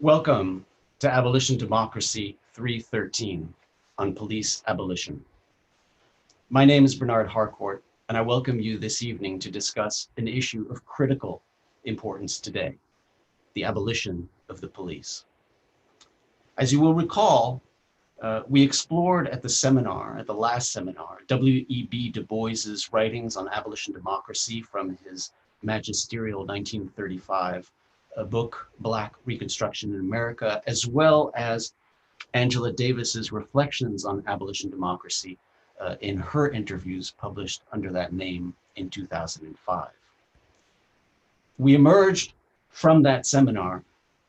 Welcome to Abolition Democracy 313 on Police Abolition. My name is Bernard Harcourt, and I welcome you this evening to discuss an issue of critical importance today, the abolition of the police. As you will recall, we explored at the last seminar, W.E.B. Du Bois's writings on abolition democracy from his magisterial 1935 book, Black Reconstruction in America, as well as Angela Davis's reflections on abolition democracy in her interviews published under that name in 2005. We emerged from that seminar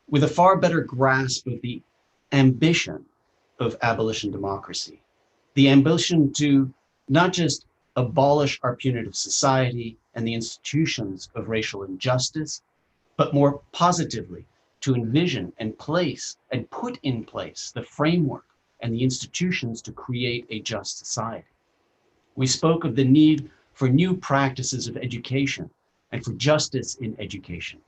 with a far better grasp of the ambition of abolition democracy, the ambition to not just abolish our punitive society and the institutions of racial injustice, but more positively, to envision and place and put in place the framework and the institutions to create a just society. We spoke of the need for new practices of education and for justice in education.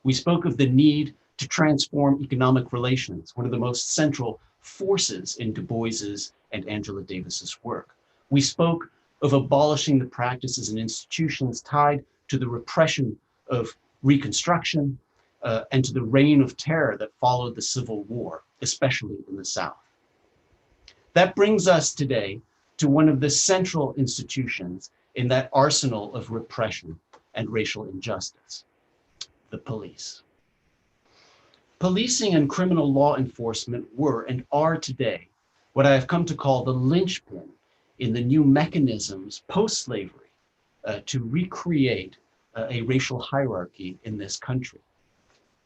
We spoke of the need to transform economic relations, one of the most central forces in Du Bois's and Angela Davis's work. We spoke of abolishing the practices and institutions tied to the repression of Reconstruction and to the reign of terror that followed the Civil War, especially in the South. That brings us today to one of the central institutions in that arsenal of repression and racial injustice, the police. Policing and criminal law enforcement were and are today what I have come to call the linchpin in the new mechanisms post-slavery to recreate a racial hierarchy in this country.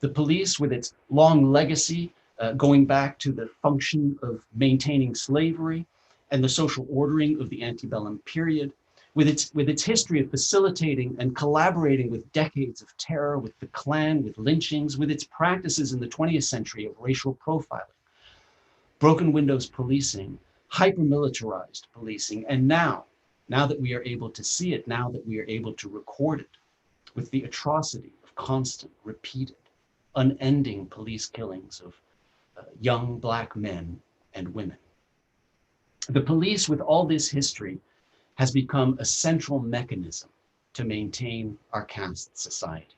The police, with its long legacy going back to the function of maintaining slavery and the social ordering of the antebellum period, with its history of facilitating and collaborating with decades of terror, with the Klan, with lynchings, with its practices in the 20th century of racial profiling, broken windows policing, hyper-militarized policing, and now that we are able to see it, now that we are able to record it, with the atrocity of constant, repeated, unending police killings of young Black men and women. The police, with all this history, has become a central mechanism to maintain our caste society.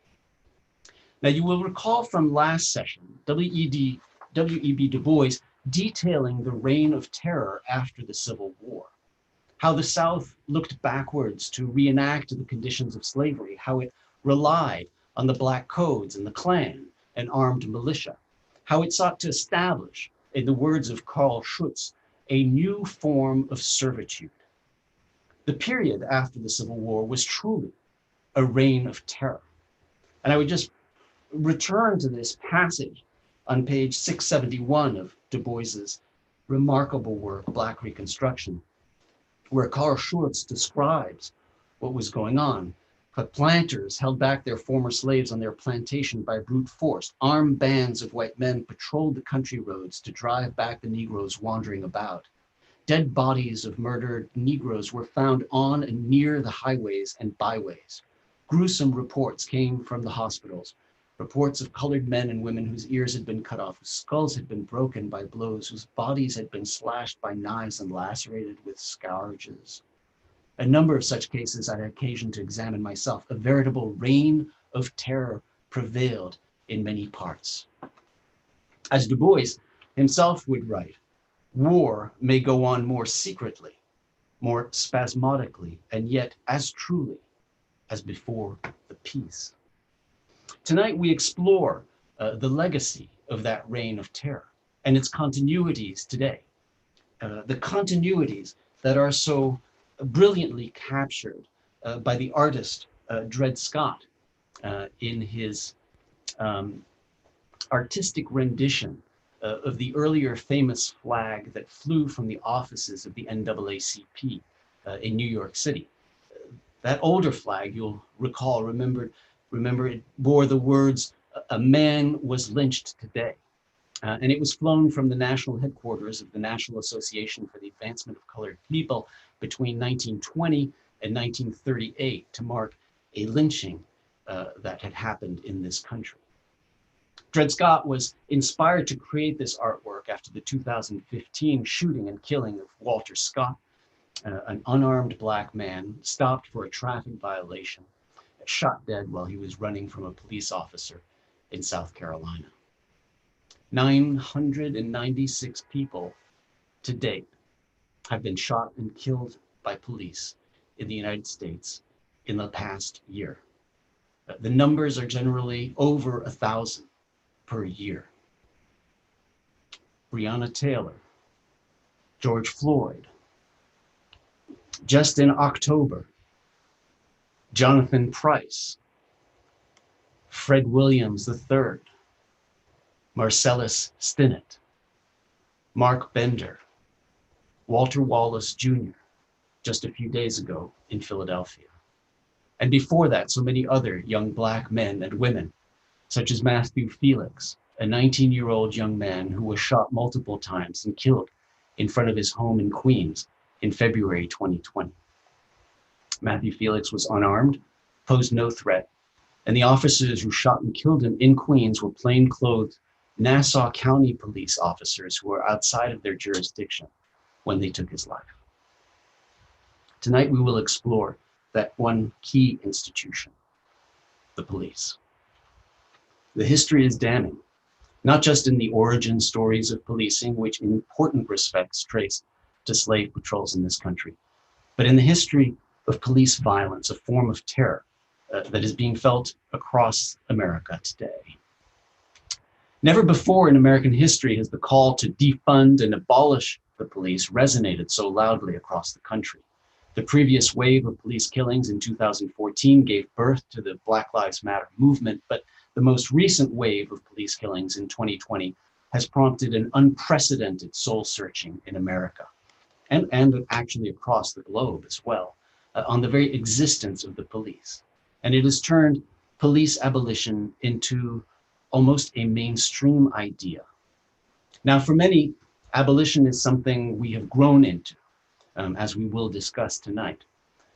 Now, you will recall from last session, W.E.B. Du Bois detailing the reign of terror after the Civil War, how the South looked backwards to reenact the conditions of slavery, how it relied on the Black codes and the Klan and armed militia, how it sought to establish, in the words of Carl Schutz, a new form of servitude. The period after the Civil War was truly a reign of terror. And I would just return to this passage on page 671 of Du Bois's remarkable work, Black Reconstruction, where Carl Schurz describes what was going on. But planters held back their former slaves on their plantation by brute force. Armed bands of white men patrolled the country roads to drive back the Negroes wandering about. Dead bodies of murdered Negroes were found on and near the highways and byways. Gruesome reports came from the hospitals. Reports of colored men and women whose ears had been cut off, whose skulls had been broken by blows, whose bodies had been slashed by knives and lacerated with scourges. A number of such cases I had occasion to examine myself. A veritable reign of terror prevailed in many parts. As Du Bois himself would write, war may go on more secretly, more spasmodically, and yet as truly as before the peace. Tonight we explore the legacy of that reign of terror and its continuities today. The continuities that are so brilliantly captured by the artist Dred Scott in his artistic rendition of the earlier famous flag that flew from the offices of the NAACP in New York City. That older flag, you'll recall, remember it bore the words, "A man was lynched today." And it was flown from the national headquarters of the National Association for the Advancement of Colored People between 1920 and 1938 to mark a lynching that had happened in this country. Dred Scott was inspired to create this artwork after the 2015 shooting and killing of Walter Scott, an unarmed Black man stopped for a traffic violation, shot dead while he was running from a police officer in South Carolina. 996 people to date have been shot and killed by police in the United States in the past year. The numbers are generally over 1,000 per year. Breonna Taylor, George Floyd. Just in October, Jonathan Price, Fred Williams III, Marcellus Stinnett, Mark Bender, Walter Wallace Jr., just a few days ago in Philadelphia. And before that, so many other young Black men and women, such as Matthew Felix, a 19-year-old young man who was shot multiple times and killed in front of his home in Queens in February 2020. Matthew Felix was unarmed, posed no threat, and the officers who shot and killed him in Queens were plainclothed Nassau County police officers who were outside of their jurisdiction when they took his life. Tonight we will explore that one key institution, the police. The history is damning, not just in the origin stories of policing, which in important respects trace to slave patrols in this country, but in the history of police violence, a form of terror that is being felt across America today. Never before in American history has the call to defund and abolish the police resonated so loudly across the country. The previous wave of police killings in 2014 gave birth to the Black Lives Matter movement, but the most recent wave of police killings in 2020 has prompted an unprecedented soul searching in America, and actually across the globe as well, on the very existence of the police. And it has turned police abolition into almost a mainstream idea. Now, for many, abolition is something we have grown into, as we will discuss tonight.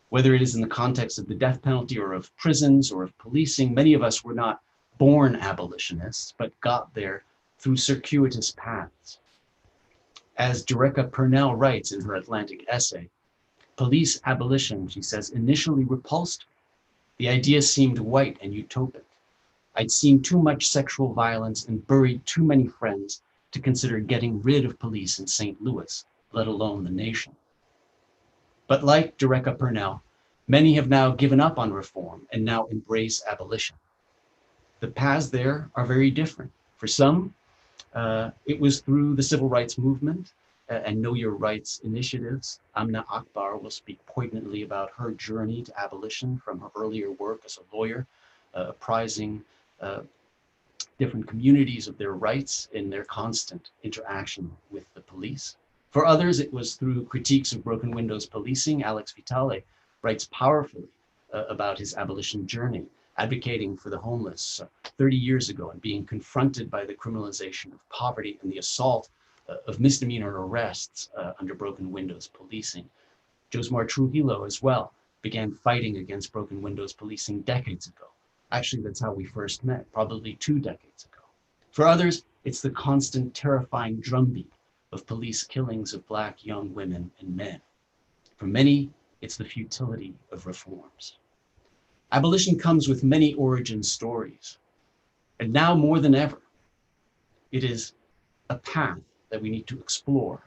Whether it is in the context of the death penalty or of prisons or of policing, many of us were not born abolitionists, but got there through circuitous paths. As Derecka Purnell writes in her Atlantic essay, police abolition, she says, initially repulsed me. The idea seemed white and utopic. I'd seen too much sexual violence and buried too many friends to consider getting rid of police in St. Louis, let alone the nation. But like Derecka Purnell, many have now given up on reform and now embrace abolition. The paths there are very different. For some, it was through the civil rights movement and Know Your Rights initiatives. Amna Akbar will speak poignantly about her journey to abolition from her earlier work as a lawyer, apprising different communities of their rights in their constant interaction with the police. For others, it was through critiques of broken windows policing. Alex Vitale writes powerfully about his abolition journey, advocating for the homeless 30 years ago and being confronted by the criminalization of poverty and the assault of misdemeanor arrests under broken windows policing. Josmar Trujillo as well began fighting against broken windows policing decades ago. Actually, that's how we first met, probably 2 decades ago. For others, it's the constant terrifying drumbeat of police killings of Black young women and men. For many, it's the futility of reforms. Abolition comes with many origin stories, and now more than ever, it is a path that we need to explore,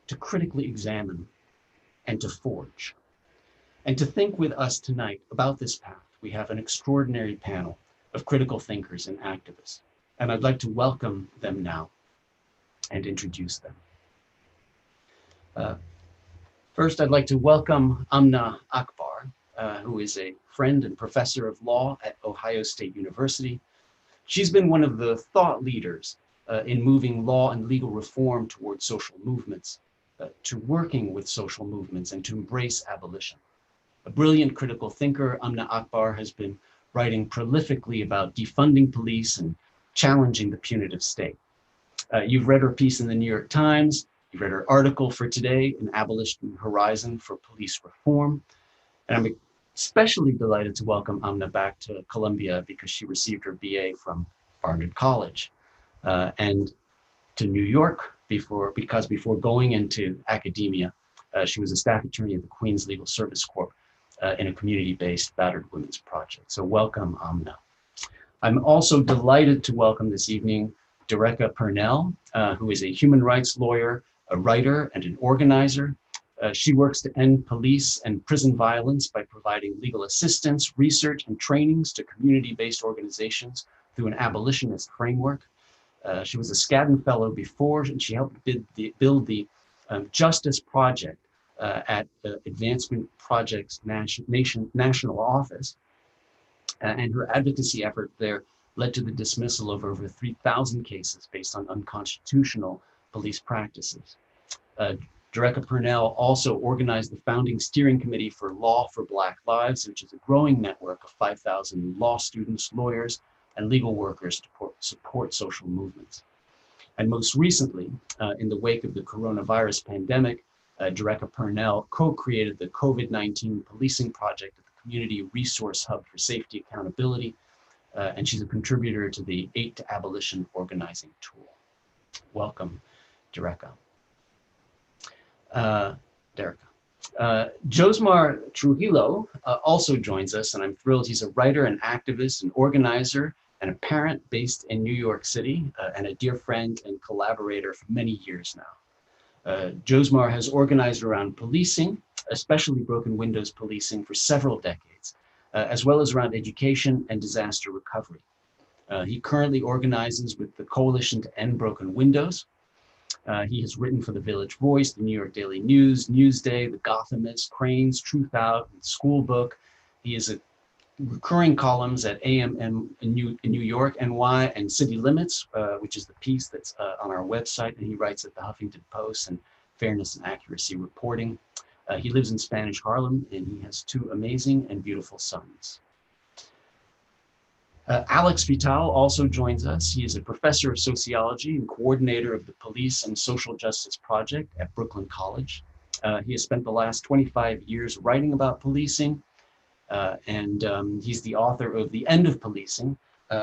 to critically examine, and to forge. And to think with us tonight about this path, we have an extraordinary panel of critical thinkers and activists, and I'd like to welcome them now and introduce them. First, I'd like to welcome Amna Akbar, who is a friend and professor of law at Ohio State University. She's been one of the thought leaders in moving law and legal reform towards social movements, to working with social movements and to embrace abolition. A brilliant critical thinker, Amna Akbar has been writing prolifically about defunding police and challenging the punitive state. You've read her piece in the New York Times. You've read her article for today in Abolitionist Horizon for police reform. And I'm especially delighted to welcome Amna back to Columbia because she received her BA from Barnard College, and to New York because before going into academia, she was a staff attorney at the Queen's Legal Service Corp in a community-based battered women's project. So welcome, Amna. I'm also delighted to welcome this evening Derecka Purnell, who is a human rights lawyer, a writer, and an organizer. She works to end police and prison violence by providing legal assistance, research, and trainings to community-based organizations through an abolitionist framework. She was a Skadden Fellow before, and she helped build the Justice Project at Advancement Project's national office. And her advocacy effort there led to the dismissal of over 3,000 cases based on unconstitutional police practices. Derecka Purnell also organized the founding steering committee for Law for Black Lives, which is a growing network of 5,000 law students, lawyers, and legal workers to support social movements. And most recently, in the wake of the coronavirus pandemic, Derecka Purnell co-created the COVID-19 Policing Project at the Community Resource Hub for Safety Accountability, and she's a contributor to the 8 to Abolition organizing tool. Welcome, Derecka. Josmar Trujillo also joins us, and I'm thrilled. He's a writer, an activist, an organizer, and a parent based in New York City, and a dear friend and collaborator for many years now. Josmar has organized around policing, especially broken windows policing, for several decades, as well as around education and disaster recovery. He currently organizes with the Coalition to End Broken Windows. He has written for the Village Voice, the New York Daily News, Newsday, the Gothamist, Cranes, Truth Out, School Book. He is a recurring columns at AMM in New York, NY, and City Limits, which is the piece that's on our website, and he writes at the Huffington Post and Fairness and Accuracy Reporting. He lives in Spanish Harlem, and he has 2 amazing and beautiful sons. Alex Vitale also joins us. He is a professor of sociology and coordinator of the Police and Social Justice Project at Brooklyn College. He has spent the last 25 years writing about policing, and he's the author of The End of Policing,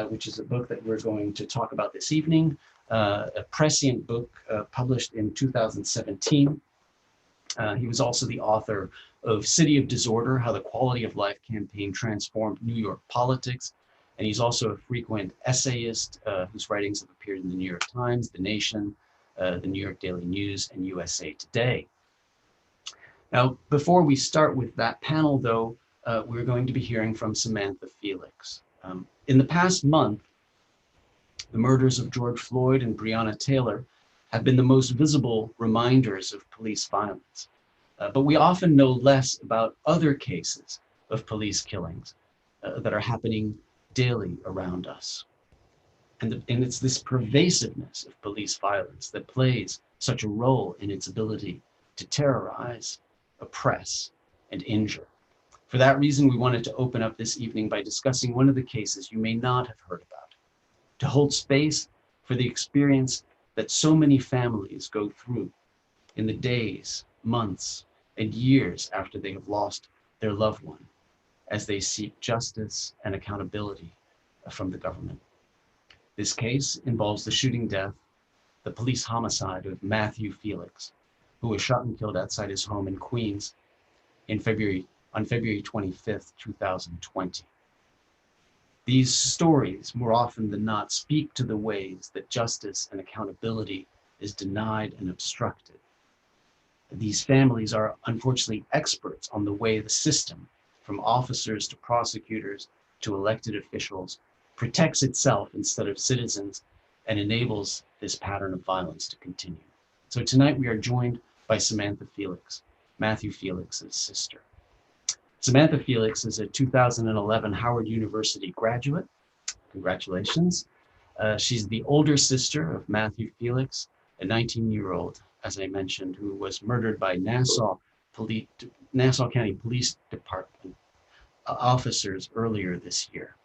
which is a book that we're going to talk about this evening, a prescient book published in 2017. He was also the author of City of Disorder, How the Quality of Life Campaign Transformed New York Politics. And he's also a frequent essayist whose writings have appeared in the New York Times, The Nation, the New York Daily News, and USA Today. Now, before we start with that panel, though, we're going to be hearing from Samantha Felix. In the past month, the murders of George Floyd and Breonna Taylor have been the most visible reminders of police violence. But we often know less about other cases of police killings that are happening daily around us. And it's this pervasiveness of police violence that plays such a role in its ability to terrorize, oppress, and injure. For that reason, we wanted to open up this evening by discussing one of the cases you may not have heard about, to hold space for the experience that so many families go through in the days, months, and years after they have lost their loved one, as they seek justice and accountability from the government. This case involves the shooting death, the police homicide of Matthew Felix, who was shot and killed outside his home in Queens on February 25th, 2020. These stories, more often than not, speak to the ways that justice and accountability is denied and obstructed. These families are unfortunately experts on the way the system, from officers to prosecutors to elected officials, protects itself instead of citizens and enables this pattern of violence to continue. So tonight we are joined by Samantha Felix, Matthew Felix's sister. Samantha Felix is a 2011 Howard University graduate. Congratulations. She's the older sister of Matthew Felix, a 19-year-old, as I mentioned, who was murdered by Nassau County Police Department officers earlier this year.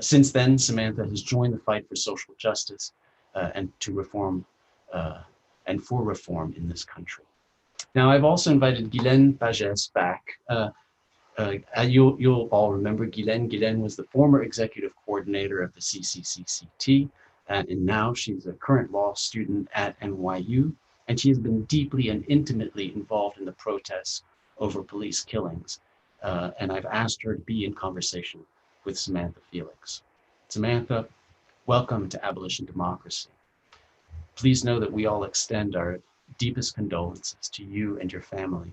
Since then, Samantha has joined the fight for social justice and for reform in this country. Now, I've also invited Ghislaine Pagès back. You'll all remember Ghislaine. Ghislaine was the former executive coordinator of the CCCCT, and now she's a current law student at NYU, and she has been deeply and intimately involved in the protests over police killings. And I've asked her to be in conversation with Samantha Felix. Samantha, welcome to Abolition Democracy. Please know that we all extend our deepest condolences to you and your family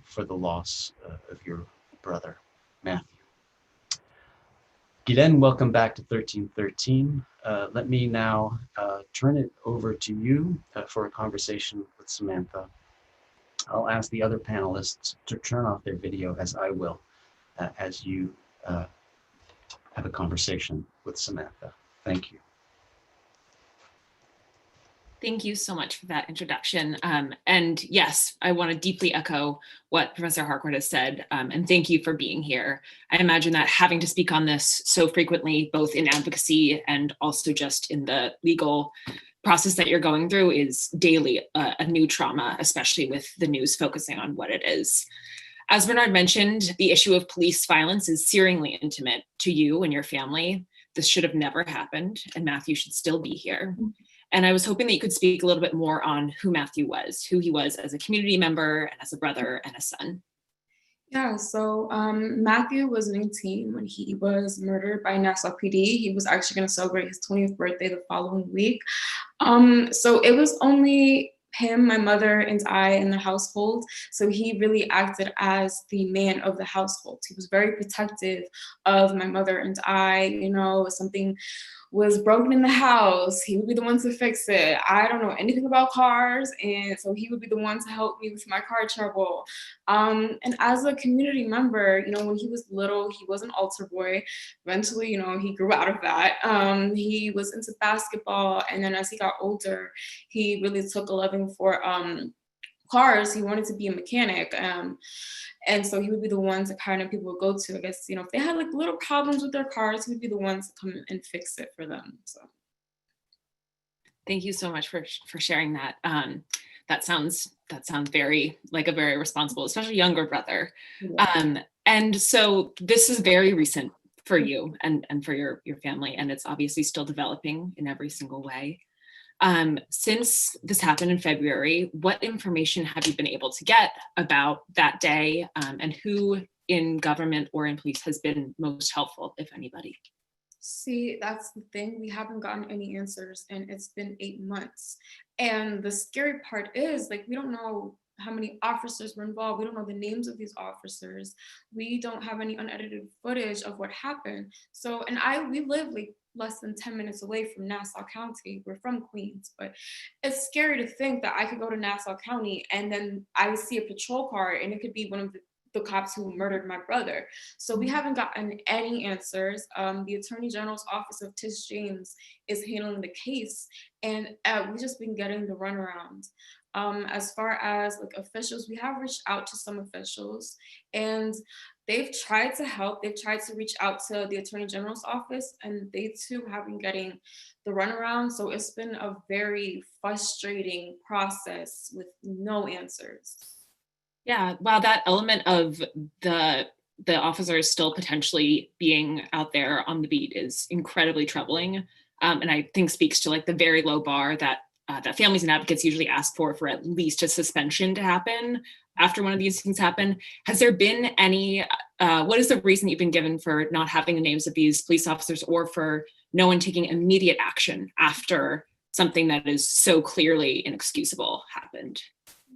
for the loss of your brother, Matthew. Ghislaine, welcome back to 1313. Let me now turn it over to you for a conversation with Samantha. I'll ask the other panelists to turn off their video, as I will, as you have a conversation with Samantha. Thank you. Thank you so much for that introduction. And yes, I want to deeply echo what Professor Harcourt has said, and thank you for being here. I imagine that having to speak on this so frequently, both in advocacy and also just in the legal process that you're going through, is daily a new trauma, especially with the news focusing on what it is. As Bernard mentioned, the issue of police violence is searingly intimate to you and your family. This should have never happened, and Matthew should still be here. And I was hoping that you could speak a little bit more on who Matthew was, who he was as a community member and as a brother and a son. Yeah, so Matthew was 19 when he was murdered by Nassau PD. He was actually going to celebrate his 20th birthday the following week. So it was only him, my mother, and I in the household. So he really acted as the man of the household. He was very protective of my mother and I. You know, if something was broken in the house, he would be the one to fix it. I don't know anything about cars, and so he would be the one to help me with my car trouble. And as a community member, you know, when he was little, he was an altar boy. Eventually, you know, he grew out of that. He was into basketball, and then as he got older, he really took a loving for cars. He wanted to be a mechanic. And so he would be the one to kind of people would go to, I guess, you know, if they had like little problems with their cars, he would be the one to come and fix it for them. So. Thank you so much for sharing that. That sounds very like a very responsible, especially younger brother. Yeah. And so this is very recent for you and for your family, and it's obviously still developing in every single way. Since this happened in February, what information have you been able to get about that day, and who in government or in police has been most helpful, if anybody? See, that's the thing. We haven't gotten any answers, and it's been 8 months. And the scary part is, like, we don't know how many officers were involved. We don't know the names of these officers. We don't have any unedited footage of what happened. So, and we live like less than 10 minutes away from Nassau County. We're from Queens, but it's scary to think that I could go to Nassau County and then I would see a patrol car and it could be one of the cops who murdered my brother. So we haven't gotten any answers. The Attorney General's office of Tish James is handling the case, and we've just been getting the runaround. As far as like officials, we have reached out to some officials, and they've tried to help. They've tried to reach out to the Attorney General's office, and they too have been getting the runaround. So it's been a very frustrating process with no answers. Yeah, wow, that element of the officers still potentially being out there on the beat is incredibly troubling, and I think speaks to like the very low bar that that families and advocates usually ask for at least a suspension to happen after one of these things happen. Has there been any, what is the reason you've been given for not having the names of these police officers, or for no one taking immediate action after something that is so clearly inexcusable happened?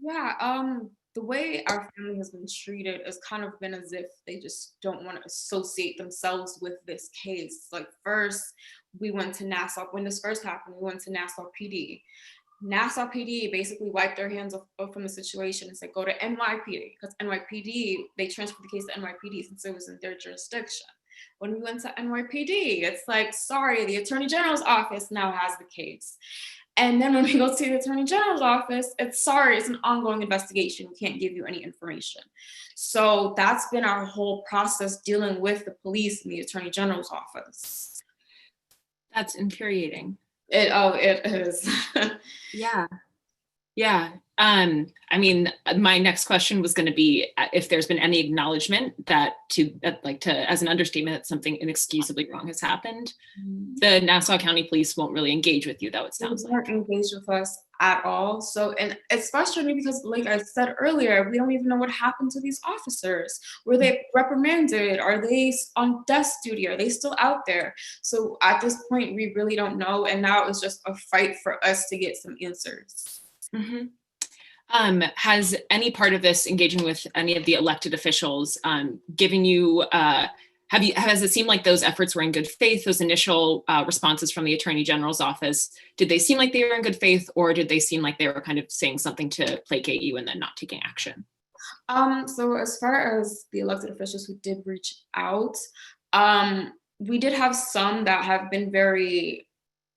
Yeah, the way our family has been treated has kind of been as if they just don't want to associate themselves with this case. Like first, we went to Nassau, when this first happened, we went to Nassau PD. Nassau PD basically wiped their hands off from the situation and said, go to NYPD, because NYPD, they transferred the case to NYPD since it was in their jurisdiction. When we went to NYPD, it's like, sorry, the Attorney General's office now has the case. And then when we go to the Attorney General's office, it's sorry, it's an ongoing investigation. We can't give you any information. So that's been our whole process dealing with the police and the Attorney General's office. That's infuriating. It is. Yeah. I mean, my next question was going to be if there's been any acknowledgement that as an understatement that something inexcusably wrong has happened. The Nassau County Police won't really engage with you, though, it sounds like. They weren't engaged with us at all. So, and it's frustrating because, like I said earlier, we don't even know what happened to these officers. Were they reprimanded? Are they on desk duty? Are they still out there? So at this point, we really don't know. And now it's just a fight for us to get some answers. Mm-hmm. Has any part of this engaging with any of the elected officials given you, has it seemed like those efforts were in good faith, those initial responses from the Attorney General's office? Did they seem like they were in good faith, or did they seem like they were kind of saying something to placate you and then not taking action? So as far as the elected officials who did reach out, we did have some that have been very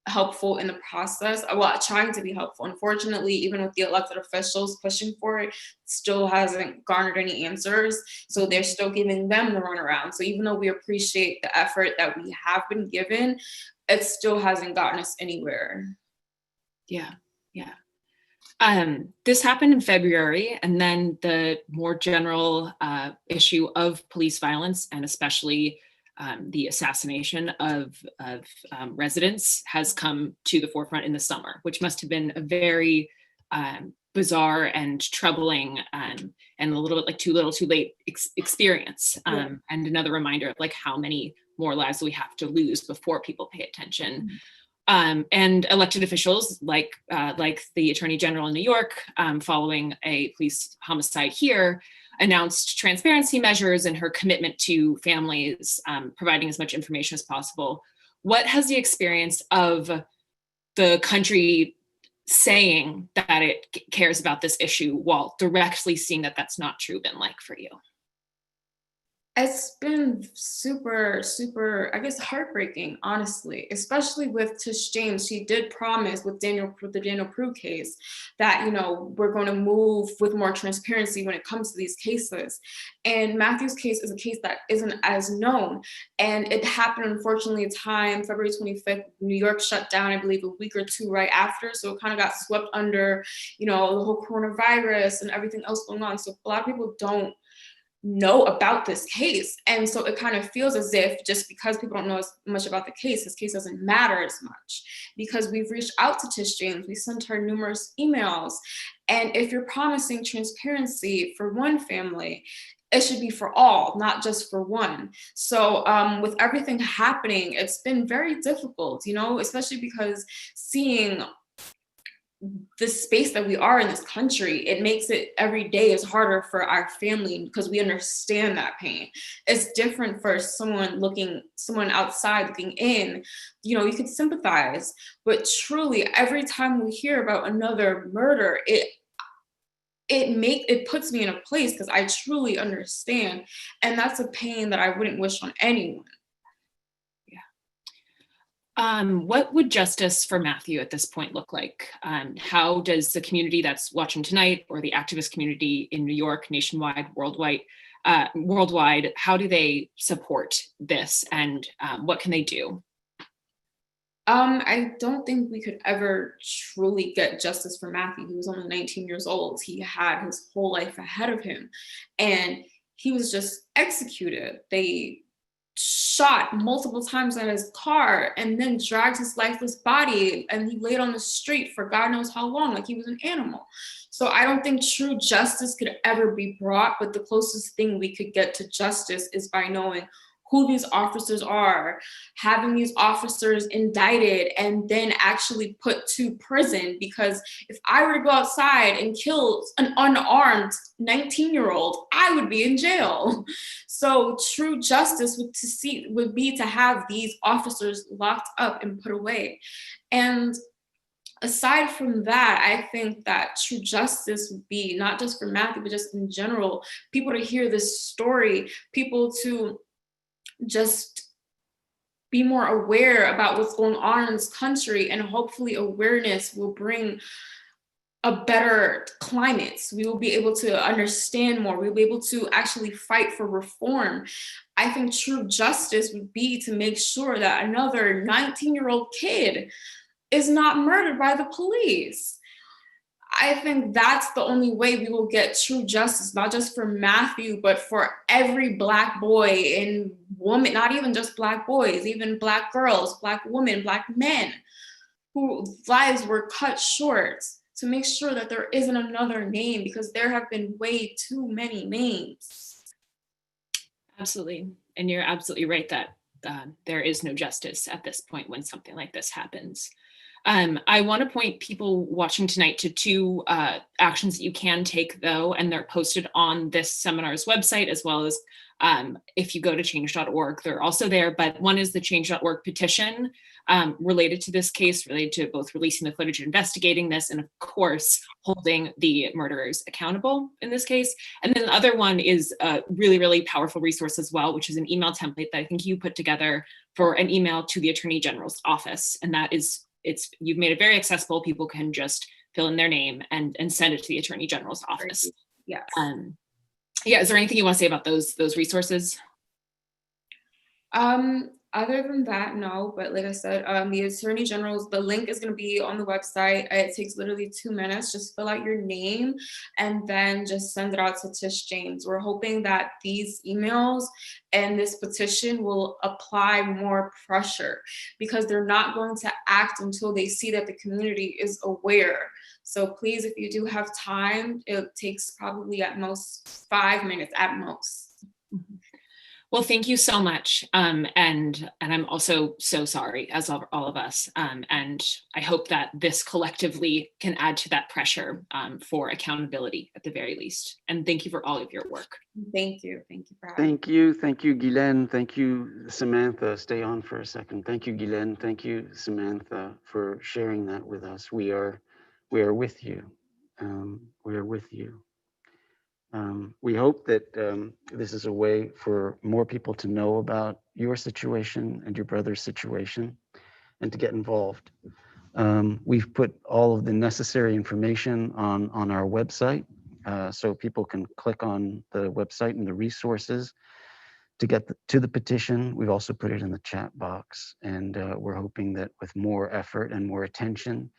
helpful in the process, well, trying to be helpful. Unfortunately, even with the elected officials pushing for it, still hasn't garnered any answers. So they're still giving them the runaround. So even though we appreciate the effort that we have been given, it still hasn't gotten us anywhere. Yeah. This happened in February, and then the more general issue of police violence, and especially the assassination of residents, has come to the forefront in the summer, which must have been a very bizarre and troubling and a little bit like too little too late experience, and another reminder of like how many more lives we have to lose before people pay attention. And elected officials like the Attorney General in New York, following a police homicide here, announced transparency measures and her commitment to families, providing as much information as possible. What has the experience of the country saying that it cares about this issue while directly seeing that that's not true been like for you? It's been super, super, I guess, heartbreaking, honestly, especially with Tish James. She did promise with the Daniel Prue case that, we're going to move with more transparency when it comes to these cases. And Matthew's case is a case that isn't as known. And it happened, unfortunately, February 25th, New York shut down, I believe, a week or two right after. So it kind of got swept under, the whole coronavirus and everything else going on. So a lot of people don't know about this case. And so it kind of feels as if just because people don't know as much about the case, this case doesn't matter as much, because we've reached out to Tish James, we sent her numerous emails. And if you're promising transparency for one family, it should be for all, not just for one. So with everything happening, it's been very difficult, especially because seeing the space that we are in this country, it makes it every day is harder for our family because we understand that pain. It's different for someone outside looking in, you could sympathize, but truly every time we hear about another murder, it puts me in a place because I truly understand. And that's a pain that I wouldn't wish on anyone. What would justice for Matthew at this point look like? How does the community that's watching tonight, or the activist community in New York, nationwide, worldwide, how do they support this, and what can they do? I don't think we could ever truly get justice for Matthew. He was only 19 years old. He had his whole life ahead of him, and he was just executed. They shot multiple times at his car and then dragged his lifeless body, and he laid on the street for God knows how long, like he was an animal. So I don't think true justice could ever be brought, but the closest thing we could get to justice is by knowing who these officers are, having these officers indicted and then actually put to prison. Because if I were to go outside and kill an unarmed 19-year-old, I would be in jail. So true justice would be to have these officers locked up and put away. And aside from that, I think that true justice would be not just for Matthew, but just in general, people to hear this story, people to just be more aware about what's going on in this country, and hopefully awareness will bring a better climate. We will be able to understand more. We'll be able to actually fight for reform. I think true justice would be to make sure that another 19-year-old kid is not murdered by the police. I think that's the only way we will get true justice, not just for Matthew, but for every Black boy and woman, not even just Black boys, even Black girls, Black women, Black men whose lives were cut short, to make sure that there isn't another name, because there have been way too many names. Absolutely. And you're absolutely right that there is no justice at this point when something like this happens. I want to point people watching tonight to two actions that you can take, though, and they're posted on this seminar's website, as well as if you go to change.org, they're also there. But one is the change.org petition related to this case, related to both releasing the footage, investigating this, and of course, holding the murderers accountable in this case. And then the other one is a really, really powerful resource as well, which is an email template that I think you put together for an email to the Attorney General's office. And that is, you've made it very accessible. People can just fill in their name and send it to the Attorney General's office. Yes. Yeah, is there anything you want to say about those resources? Other than that, no, but like I said, the Attorney General's, the link is going to be on the website. It takes literally 2 minutes. Just fill out your name and then just send it out to Tish James. We're hoping that these emails and this petition will apply more pressure, because they're not going to act until they see that the community is aware. So please, if you do have time, it takes probably at most 5 minutes at most. Mm-hmm. Well, thank you so much. And I'm also so sorry, as all of us. And I hope that this collectively can add to that pressure for accountability at the very least. And thank you for all of your work. Thank you. Thank you for having me. Thank you, Ghislaine. Thank you, Samantha. Stay on for a second. Thank you, Ghislaine. Thank you, Samantha, for sharing that with us. We are with you. We are with you. We hope that this is a way for more people to know about your situation and your brother's situation and to get involved. We've put all of the necessary information on our website, so people can click on the website and the resources to get to the petition. We've also put it in the chat box, and we're hoping that with more effort and more attention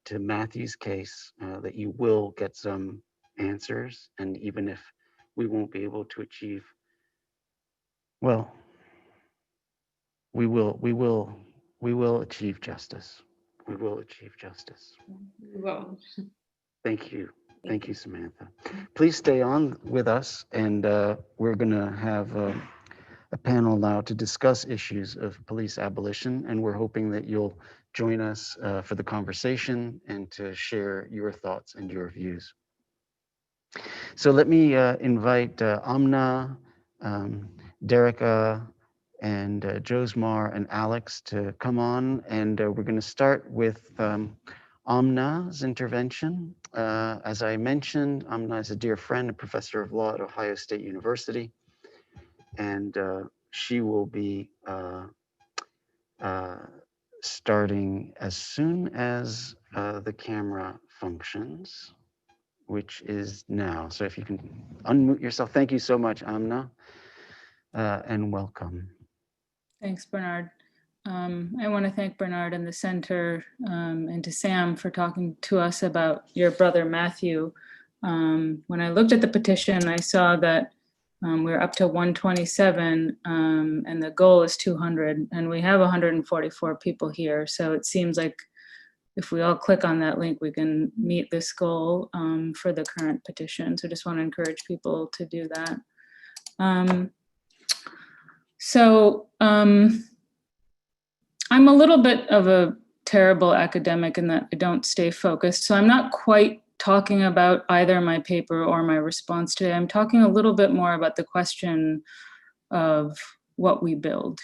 to Matthew's case, that you will get some answers. And even if we won't be able to achieve, well, we will achieve justice. We will achieve justice. We will. Thank you. Thank you, Samantha. Please stay on with us, and we're going to have a panel now to discuss issues of police abolition, and we're hoping that you'll join us for the conversation and to share your thoughts and your views. So let me invite Amna, Derecka, and Josmar and Alex to come on, and we're going to start with Amna's intervention. As I mentioned, Amna is a dear friend and professor of law at Ohio State University, and she will be starting as soon as the camera functions, which is now. So if you can unmute yourself. Thank you so much, Amna, and welcome. Thanks, Bernard. I want to thank Bernard and the center and to Sam for talking to us about your brother, Matthew. When I looked at the petition, I saw that we're up to 127 and the goal is 200, and we have 144 people here. So it seems like if we all click on that link, we can meet this goal for the current petition. So just want to encourage people to do that. I'm a little bit of a terrible academic in that I don't stay focused. So I'm not quite talking about either my paper or my response today. I'm talking a little bit more about the question of what we build.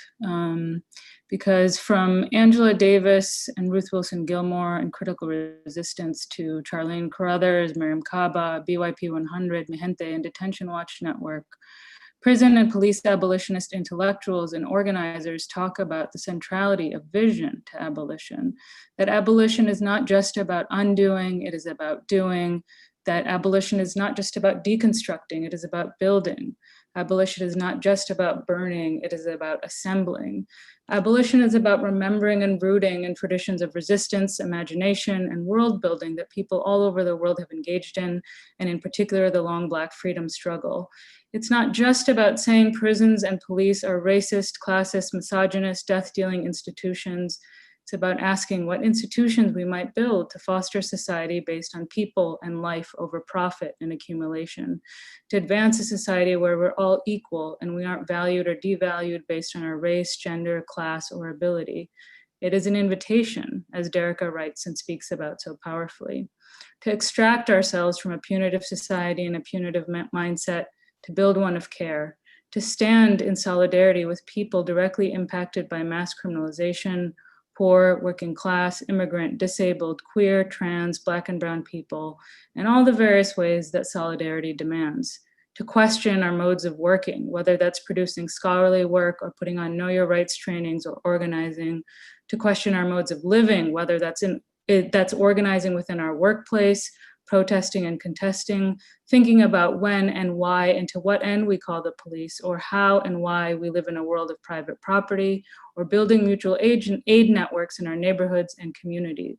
Because from Angela Davis and Ruth Wilson Gilmore and Critical Resistance to Charlene Carruthers, Miriam Kaba, BYP 100, Mihente, and Detention Watch Network, prison and police abolitionist intellectuals and organizers talk about the centrality of vision to abolition, that abolition is not just about undoing, it is about doing, that abolition is not just about deconstructing, it is about building. Abolition is not just about burning, it is about assembling. Abolition is about remembering and rooting in traditions of resistance, imagination, and world building that people all over the world have engaged in, and in particular, the long Black freedom struggle. It's not just about saying prisons and police are racist, classist, misogynist, death-dealing institutions. It's about asking what institutions we might build to foster society based on people and life over profit and accumulation, to advance a society where we're all equal and we aren't valued or devalued based on our race, gender, class, or ability. It is an invitation, as Derecka writes and speaks about so powerfully, to extract ourselves from a punitive society and a punitive mindset, to build one of care, to stand in solidarity with people directly impacted by mass criminalization, poor, working class, immigrant, disabled, queer, trans, Black and brown people, and all the various ways that solidarity demands. To question our modes of working, whether that's producing scholarly work or putting on know your rights trainings or organizing. To question our modes of living, whether that's organizing within our workplace, protesting and contesting, thinking about when and why and to what end we call the police, or how and why we live in a world of private property, or building mutual aid networks in our neighborhoods and communities.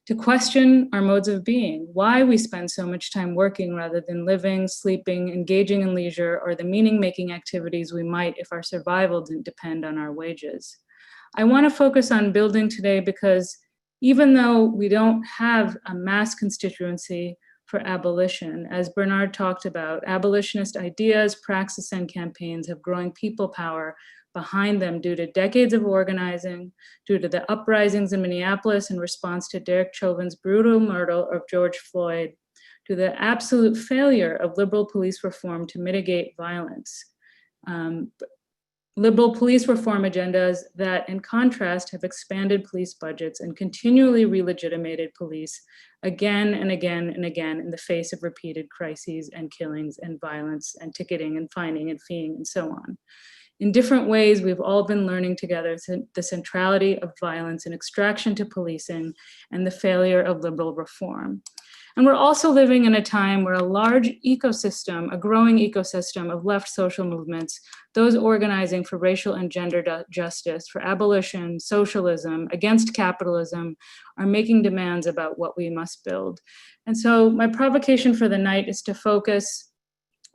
To question our modes of being, why we spend so much time working rather than living, sleeping, engaging in leisure, or the meaning-making activities we might if our survival didn't depend on our wages. I want to focus on building today because even though we don't have a mass constituency for abolition, as Bernard talked about, abolitionist ideas, praxis, and campaigns have growing people power behind them due to decades of organizing, due to the uprisings in Minneapolis in response to Derek Chauvin's brutal murder of George Floyd, to the absolute failure of liberal police reform to mitigate violence. Liberal police reform agendas that, in contrast, have expanded police budgets and continually re-legitimated police again and again and again in the face of repeated crises and killings and violence and ticketing and fining and feeing and so on. In different ways, we've all been learning together the centrality of violence and extraction to policing and the failure of liberal reform. And we're also living in a time where a large ecosystem, a growing ecosystem of left social movements, those organizing for racial and gender justice, for abolition, socialism, against capitalism, are making demands about what we must build. And so my provocation for the night is to focus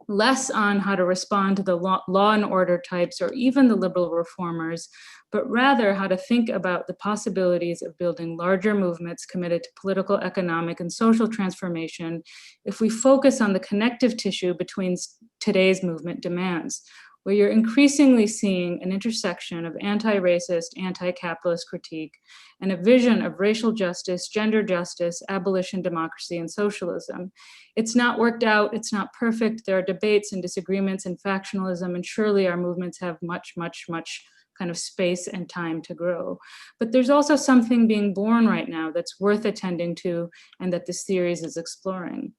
less on how to respond to the law and order types or even the liberal reformers, but rather how to think about the possibilities of building larger movements committed to political, economic, and social transformation if we focus on the connective tissue between today's movement demands, where you're increasingly seeing an intersection of anti-racist, anti-capitalist critique, and a vision of racial justice, gender justice, abolition, democracy, and socialism. It's not worked out, it's not perfect, there are debates and disagreements and factionalism, and surely our movements have much, much, much kind of space and time to grow. But there's also something being born right now that's worth attending to and that this series is exploring.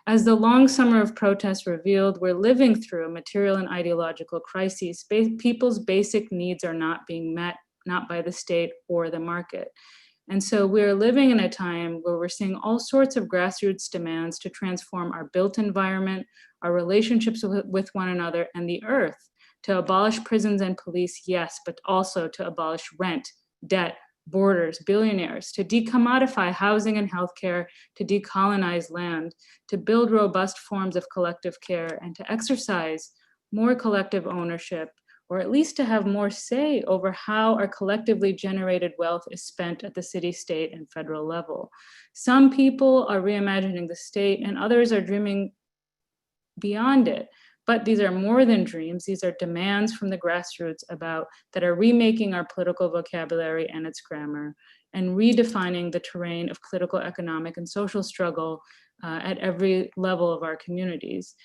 As the long summer of protests revealed, we're living through a material and ideological crisis. People's basic needs are not being met, not by the state or the market. And so we're living in a time where we're seeing all sorts of grassroots demands to transform our built environment, our relationships with one another, and the earth, to abolish prisons and police, yes, but also to abolish rent, debt, borders, billionaires, to decommodify housing and healthcare, to decolonize land, to build robust forms of collective care, and to exercise more collective ownership, or at least to have more say over how our collectively generated wealth is spent at the city, state, and federal level. Some people are reimagining the state, and others are dreaming beyond it. But these are more than dreams. These are demands from the grassroots that are remaking our political vocabulary and its grammar and redefining the terrain of political, economic, and social struggle at every level of our communities.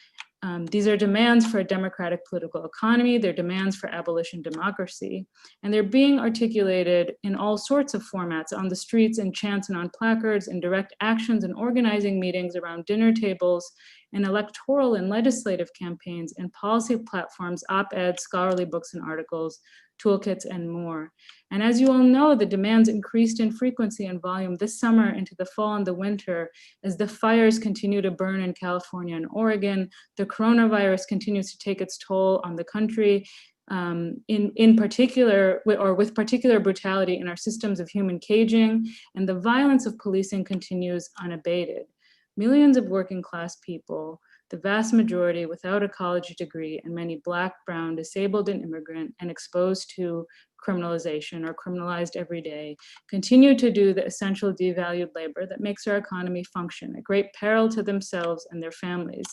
These are demands for a democratic political economy. They're demands for abolition democracy. And they're being articulated in all sorts of formats, on the streets, in chants and on placards, in direct actions and organizing meetings around dinner tables, in electoral and legislative campaigns, in policy platforms, op-eds, scholarly books and articles, toolkits, and more. And as you all know, the demands increased in frequency and volume this summer into the fall and the winter as the fires continue to burn in California and Oregon. The coronavirus continues to take its toll on the country, in particular, or with particular brutality in our systems of human caging, and the violence of policing continues unabated. Millions of working class people, the vast majority without a college degree, and many Black, brown, disabled, and immigrant, and exposed to criminalization or criminalized every day, continue to do the essential devalued labor that makes our economy function at great peril to themselves and their families.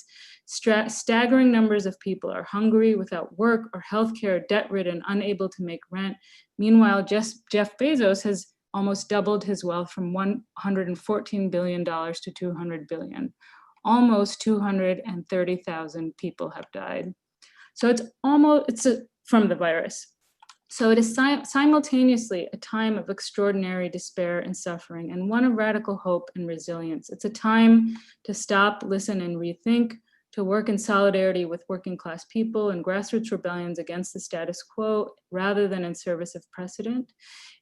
Staggering numbers of people are hungry, without work or healthcare, debt-ridden, unable to make rent. Meanwhile, Jeff Bezos has almost doubled his wealth from $114 billion to $200 billion. Almost 230,000 people have died. So it's from the virus. So it is simultaneously a time of extraordinary despair and suffering, and one of radical hope and resilience. It's a time to stop, listen, and rethink, to work in solidarity with working class people and grassroots rebellions against the status quo rather than in service of precedent.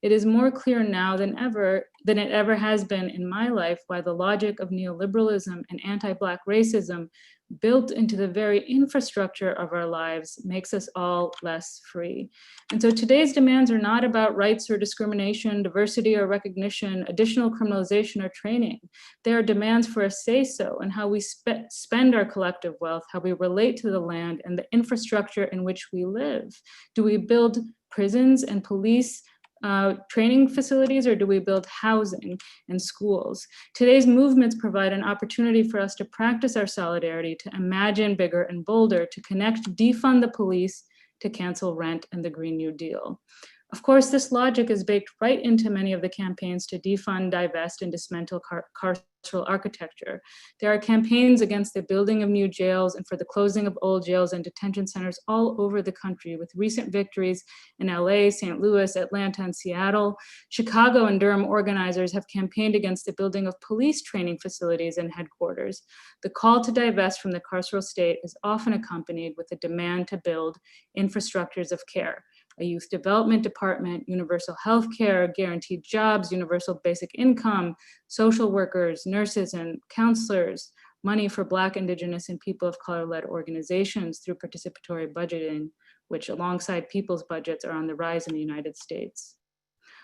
It is more clear now than it ever has been in my life why the logic of neoliberalism and anti-Black racism built into the very infrastructure of our lives makes us all less free. And so today's demands are not about rights or discrimination, diversity or recognition, additional criminalization or training. They are demands for a say-so and how we spend our collective wealth, how we relate to the land and the infrastructure in which we live. Do we build prisons and police training facilities, or do we build housing and schools? Today's movements provide an opportunity for us to practice our solidarity, to imagine bigger and bolder, to connect, defund the police, to cancel rent and the Green New Deal. Of course, this logic is baked right into many of the campaigns to defund, divest, and dismantle carceral architecture. There are campaigns against the building of new jails and for the closing of old jails and detention centers all over the country, with recent victories in LA, St. Louis, Atlanta, and Seattle. Chicago and Durham organizers have campaigned against the building of police training facilities and headquarters. The call to divest from the carceral state is often accompanied with a demand to build infrastructures of care. A youth development department, universal health care, guaranteed jobs, universal basic income, social workers, nurses, and counselors, money for Black, Indigenous, and people of color-led organizations through participatory budgeting, which alongside people's budgets are on the rise in the United States.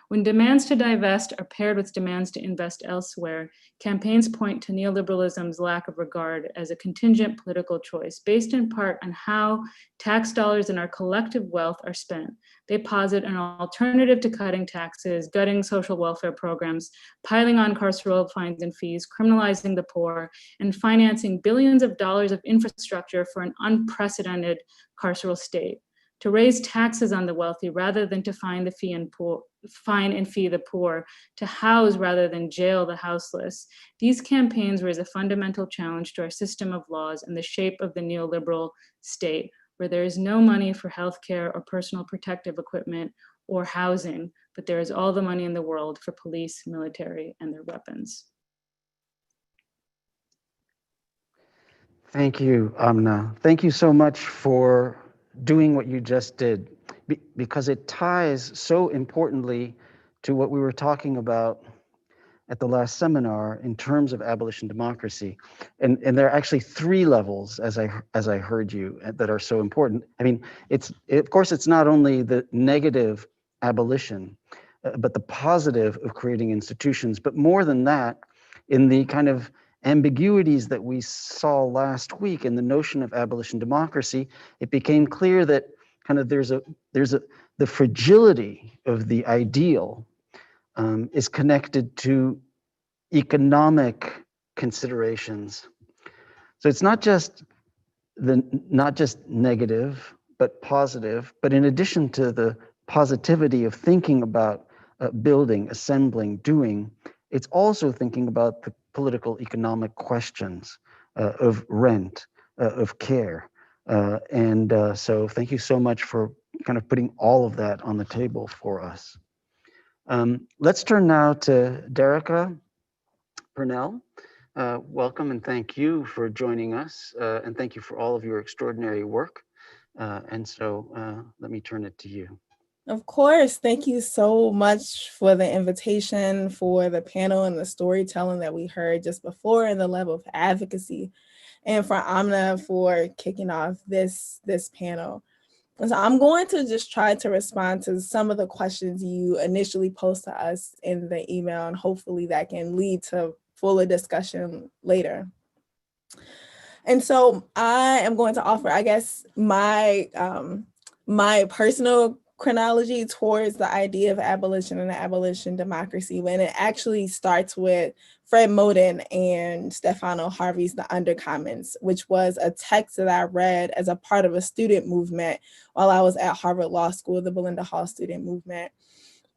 When demands to divest are paired with demands to invest elsewhere, campaigns point to neoliberalism's lack of regard as a contingent political choice based in part on how tax dollars and our collective wealth are spent. They posit an alternative to cutting taxes, gutting social welfare programs, piling on carceral fines and fees, criminalizing the poor, and financing billions of dollars of infrastructure for an unprecedented carceral state. To raise taxes on the wealthy rather than to fine and fee the poor, to house rather than jail the houseless. These campaigns raise a fundamental challenge to our system of laws and the shape of the neoliberal state, where there is no money for healthcare or personal protective equipment or housing, but there is all the money in the world for police, military, and their weapons. Thank you, Amna. Thank you so much for doing what you just did, because it ties so importantly to what we were talking about at the last seminar in terms of abolition democracy. And there are actually three levels, as I heard you, that are so important. I mean, of course, it's not only the negative abolition, but the positive of creating institutions, but more than that, in the kind of ambiguities that we saw last week in the notion of abolition democracy, it became clear that kind of the fragility of the ideal is connected to economic considerations. So it's not just negative, but positive. But in addition to the positivity of thinking about building, assembling, doing, it's also thinking about the political economic questions of rent, of care. So thank you so much for kind of putting all of that on the table for us. Let's turn now to Derecka Purnell. Welcome and thank you for joining us, and thank you for all of your extraordinary work. Let me turn it to you. Of course. Thank you so much for the invitation, for the panel and the storytelling that we heard just before, and the level of advocacy, and for Amna for kicking off this panel. And so I'm going to just try to respond to some of the questions you initially posed to us in the email, and hopefully that can lead to fuller discussion later. And so I am going to offer, I guess, my personal chronology towards the idea of abolition and the abolition democracy, when it actually starts with Fred Moten and Stefano Harvey's The Undercommons, which was a text that I read as a part of a student movement while I was at Harvard Law School, the Belinda Hall student movement.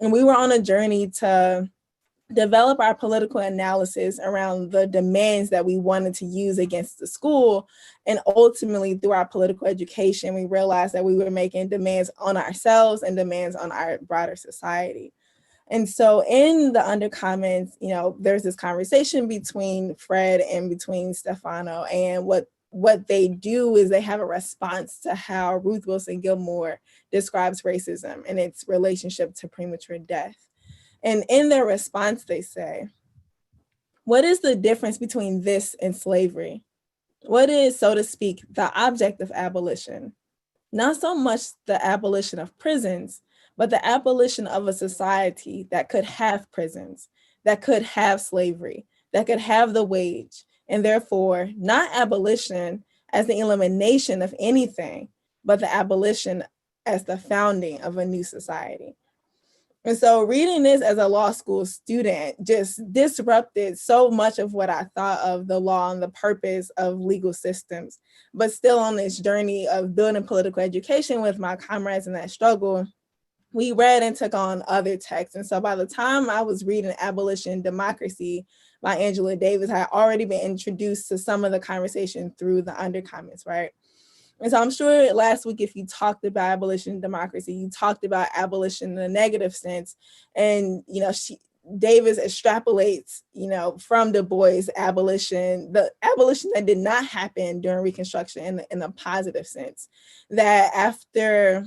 And we were on a journey to develop our political analysis around the demands that we wanted to use against the school. And ultimately, through our political education, we realized that we were making demands on ourselves and demands on our broader society. And so in the Undercommons, you know, there's this conversation between Fred and between Stefano, and what they do is they have a response to how Ruth Wilson Gilmore describes racism and its relationship to premature death. And in their response, they say, what is the difference between this and slavery? What is, so to speak, the object of abolition? Not so much the abolition of prisons, but the abolition of a society that could have prisons, that could have slavery, that could have the wage, and therefore not abolition as the elimination of anything, but the abolition as the founding of a new society. And so reading this as a law school student just disrupted so much of what I thought of the law and the purpose of legal systems. But still on this journey of building political education with my comrades in that struggle, we read and took on other texts. And so by the time I was reading Abolition Democracy by Angela Davis, I had already been introduced to some of the conversation through the Undercommons, right? And so I'm sure last week, if you talked about abolition democracy, you talked about abolition in a negative sense. And, you know, Davis extrapolates, you know, from Du Bois abolition, the abolition that did not happen during Reconstruction in a positive sense, that after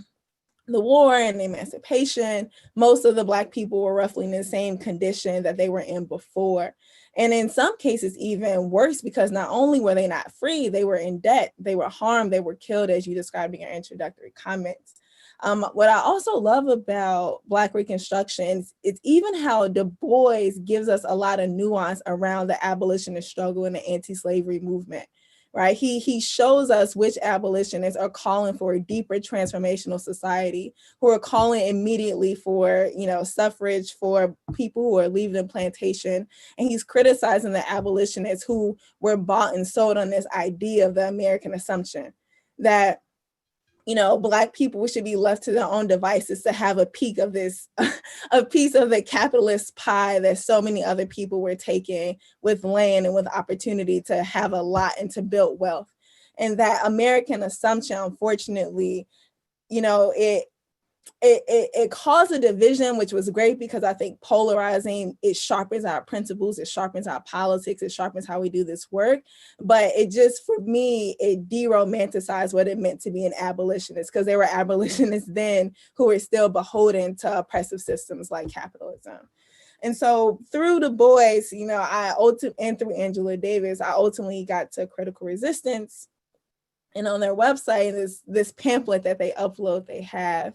the war and emancipation, most of the Black people were roughly in the same condition that they were in before. And in some cases, even worse, because not only were they not free, they were in debt, they were harmed, they were killed, as you described in your introductory comments. What I also love about Black Reconstruction is even how Du Bois gives us a lot of nuance around the abolitionist struggle and the anti-slavery movement. Right? He shows us which abolitionists are calling for a deeper transformational society, who are calling immediately for, you know, suffrage for people who are leaving the plantation. And he's criticizing the abolitionists who were bought and sold on this idea of the American assumption that, you know, Black people should be left to their own devices to have a peek of this, a piece of the capitalist pie that so many other people were taking with land and with opportunity to have a lot and to build wealth. And that American assumption, unfortunately, you know, it caused a division, which was great because I think polarizing, it sharpens our principles, it sharpens our politics, it sharpens how we do this work. But it just, for me, it de-romanticized what it meant to be an abolitionist, because there were abolitionists then who were still beholden to oppressive systems like capitalism. And so through Du Bois, you know, and through Angela Davis, I ultimately got to Critical Resistance. And on their website, this pamphlet that they upload, they have,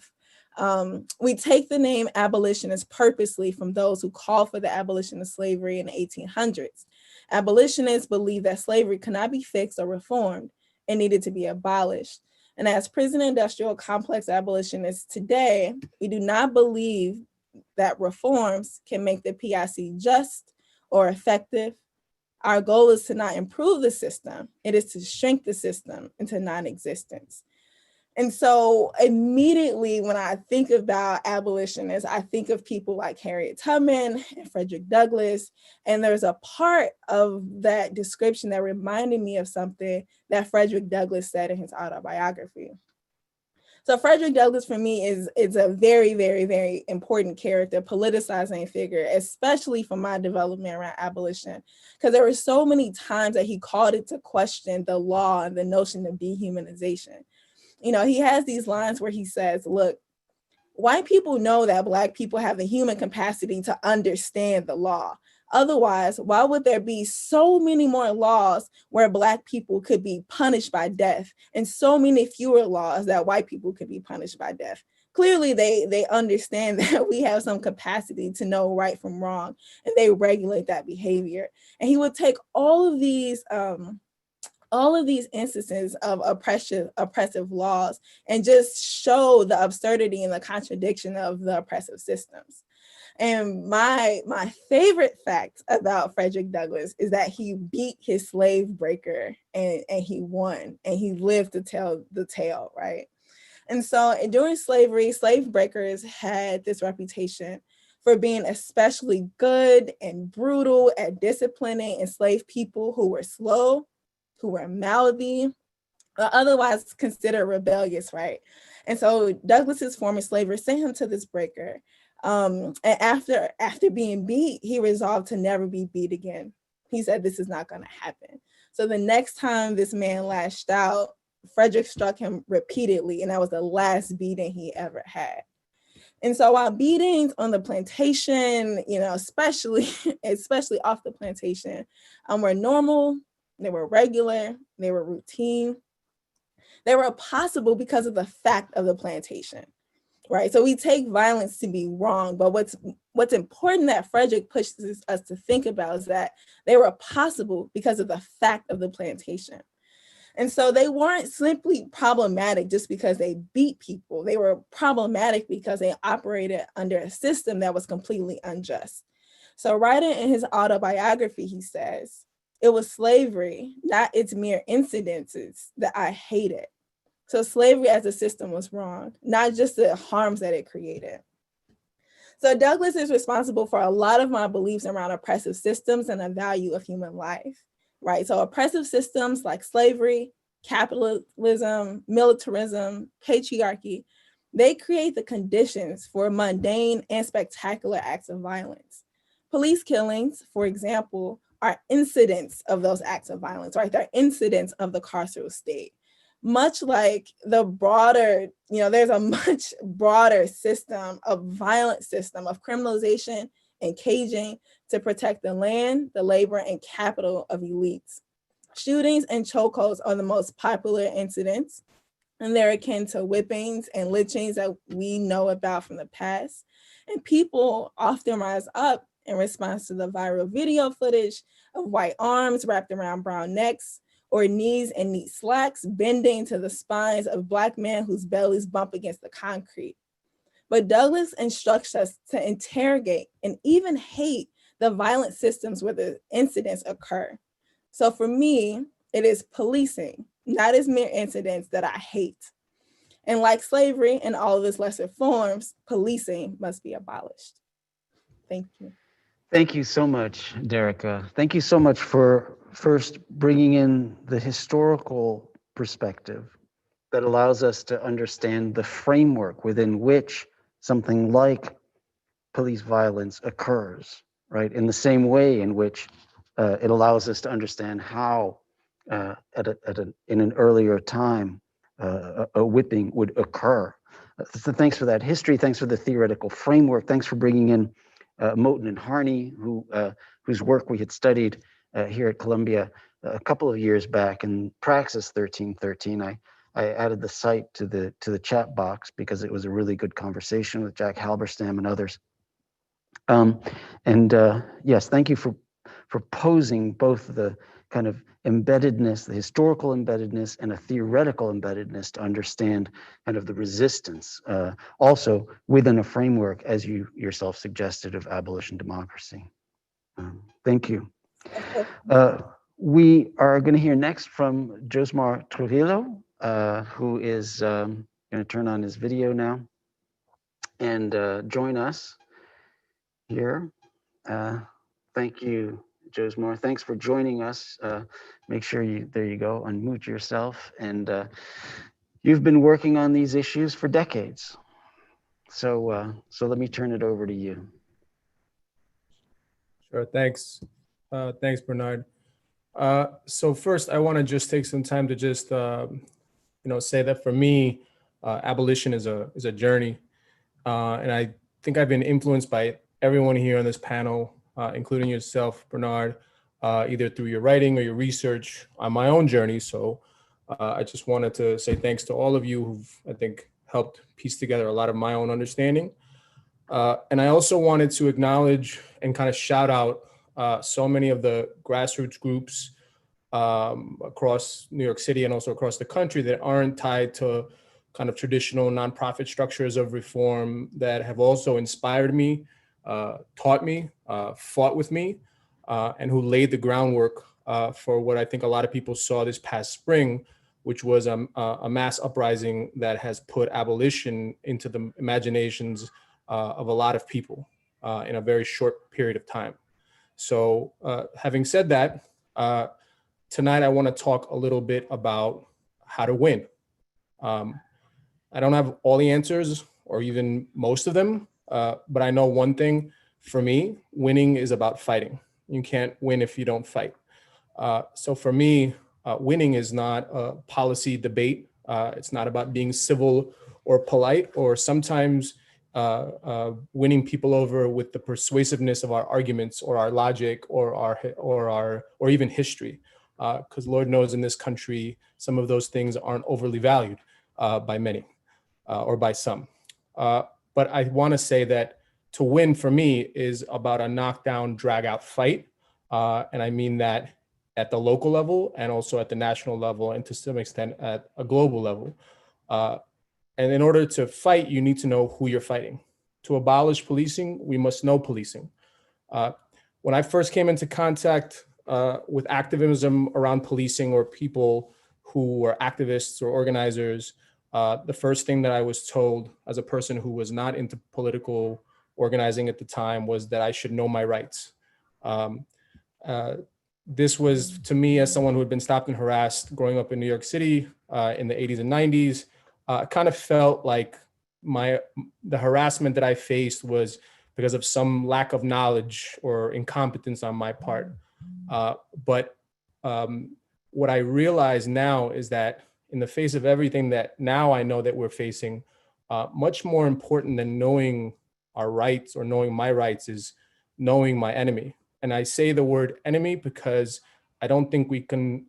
we take the name abolitionist purposely from those who called for the abolition of slavery in the 1800s. Abolitionists believed that slavery could not be fixed or reformed and needed to be abolished. And as prison industrial complex abolitionists today, we do not believe that reforms can make the PIC just or effective. Our goal is to not improve the system, it is to shrink the system into non-existence. And so immediately when I think about abolitionists, I think of people like Harriet Tubman and Frederick Douglass. And there's a part of that description that reminded me of something that Frederick Douglass said in his autobiography. So Frederick Douglass for me is a very, very, very important character, politicizing figure, especially for my development around abolition, because there were so many times that he called it to question the law and the notion of dehumanization. You know, he has these lines where he says, look, white people know that Black people have the human capacity to understand the law. Otherwise, why would there be so many more laws where Black people could be punished by death and so many fewer laws that white people could be punished by death? Clearly, they understand that we have some capacity to know right from wrong, and they regulate that behavior. And he would take all of these instances of oppressive laws and just show the absurdity and the contradiction of the oppressive systems. And my favorite fact about Frederick Douglass is that he beat his slave breaker and he won, and he lived to tell the tale, right? And so during slavery, slave breakers had this reputation for being especially good and brutal at disciplining enslaved people who were slow, who were mouthy, or otherwise considered rebellious, right? And so Douglass's former slavers sent him to this breaker. And after being beat, he resolved to never be beat again. He said, this is not going to happen. So the next time this man lashed out, Frederick struck him repeatedly, and that was the last beating he ever had. And so while beatings on the plantation, especially off the plantation, were normal, they were regular, they were routine, they were possible because of the fact of the plantation. Right. So we take violence to be wrong, but what's important that Frederick pushes us to think about is that they were possible because of the fact of the plantation. And so they weren't simply problematic just because they beat people. They were problematic because they operated under a system that was completely unjust. So writing in his autobiography, he says, it was slavery, not its mere incidences, that I hated. So slavery as a system was wrong, not just the harms that it created. So Douglass is responsible for a lot of my beliefs around oppressive systems and the value of human life, right? So oppressive systems like slavery, capitalism, militarism, patriarchy, they create the conditions for mundane and spectacular acts of violence. Police killings, for example, are incidents of those acts of violence, right? They're incidents of the carceral state. Much like the broader, there's a much broader system, a violent system of criminalization and caging to protect the land, the labor, and capital of elites. Shootings and chokeholds are the most popular incidents, and they're akin to whippings and lynchings that we know about from the past. And people often rise up in response to the viral video footage of white arms wrapped around brown necks, or knees and neat slacks bending to the spines of Black men whose bellies bump against the concrete. But Douglass instructs us to interrogate and even hate the violent systems where the incidents occur. So for me, it is policing, not as mere incidents, that I hate. And like slavery and all of its lesser forms, policing must be abolished. Thank you. Thank you so much, Derecka. Thank you so much for first bringing in the historical perspective that allows us to understand the framework within which something like police violence occurs, right? In the same way in which it allows us to understand how in an earlier time a whipping would occur. So thanks for that history. Thanks for the theoretical framework. Thanks for bringing in Moten and Harney, whose work we had studied here at Columbia a couple of years back in Praxis 1313. I added the site to the chat box because it was a really good conversation with Jack Halberstam and others. Yes, thank you for posing both the kind of embeddedness, the historical embeddedness, and a theoretical embeddedness to understand kind of the resistance, also within a framework, as you yourself suggested, of abolition democracy. Thank you. We are going to hear next from Josmar Trujillo, who is going to turn on his video now and join us here. Thank you, Josmar. Thanks for joining us. Make sure there you go, unmute yourself. And you've been working on these issues for decades. So let me turn it over to you. Sure, thanks. Thanks, Bernard. So first, I want to just take some time to just, say that for me, abolition is a journey. and I think I've been influenced by everyone here on this panel, including yourself, Bernard, either through your writing or your research on my own journey. So I just wanted to say thanks to all of you who've, I think, helped piece together a lot of my own understanding. And I also wanted to acknowledge and kind of shout out so many of the grassroots groups across New York City and also across the country that aren't tied to kind of traditional nonprofit structures of reform, that have also inspired me, taught me, fought with me, and who laid the groundwork for what I think a lot of people saw this past spring, which was a mass uprising that has put abolition into the imaginations of a lot of people in a very short period of time. So having said that, tonight I want to talk a little bit about how to win. I don't have all the answers or even most of them, but I know one thing. For me, winning is about fighting. You can't win if you don't fight. So for me, winning is not a policy debate. It's not about being civil or polite, or sometimes winning people over with the persuasiveness of our arguments or our logic or even history. Because Lord knows in this country, some of those things aren't overly valued by many or by some. But I want to say that to win for me is about a knockdown, drag out fight. And I mean that at the local level and also at the national level, and to some extent at a global level. And in order to fight, you need to know who you're fighting. To abolish policing, we must know policing. When I first came into contact with activism around policing, or people who were activists or organizers, the first thing that I was told as a person who was not into political organizing at the time was that I should know my rights. This was, to me, as someone who had been stopped and harassed growing up in New York City in the 80s and 90s, kind of felt like the harassment that I faced was because of some lack of knowledge or incompetence on my part. But what I realize now is that in the face of everything that now I know that we're facing, much more important than knowing our rights or knowing my rights is knowing my enemy. And I say the word enemy because I don't think we can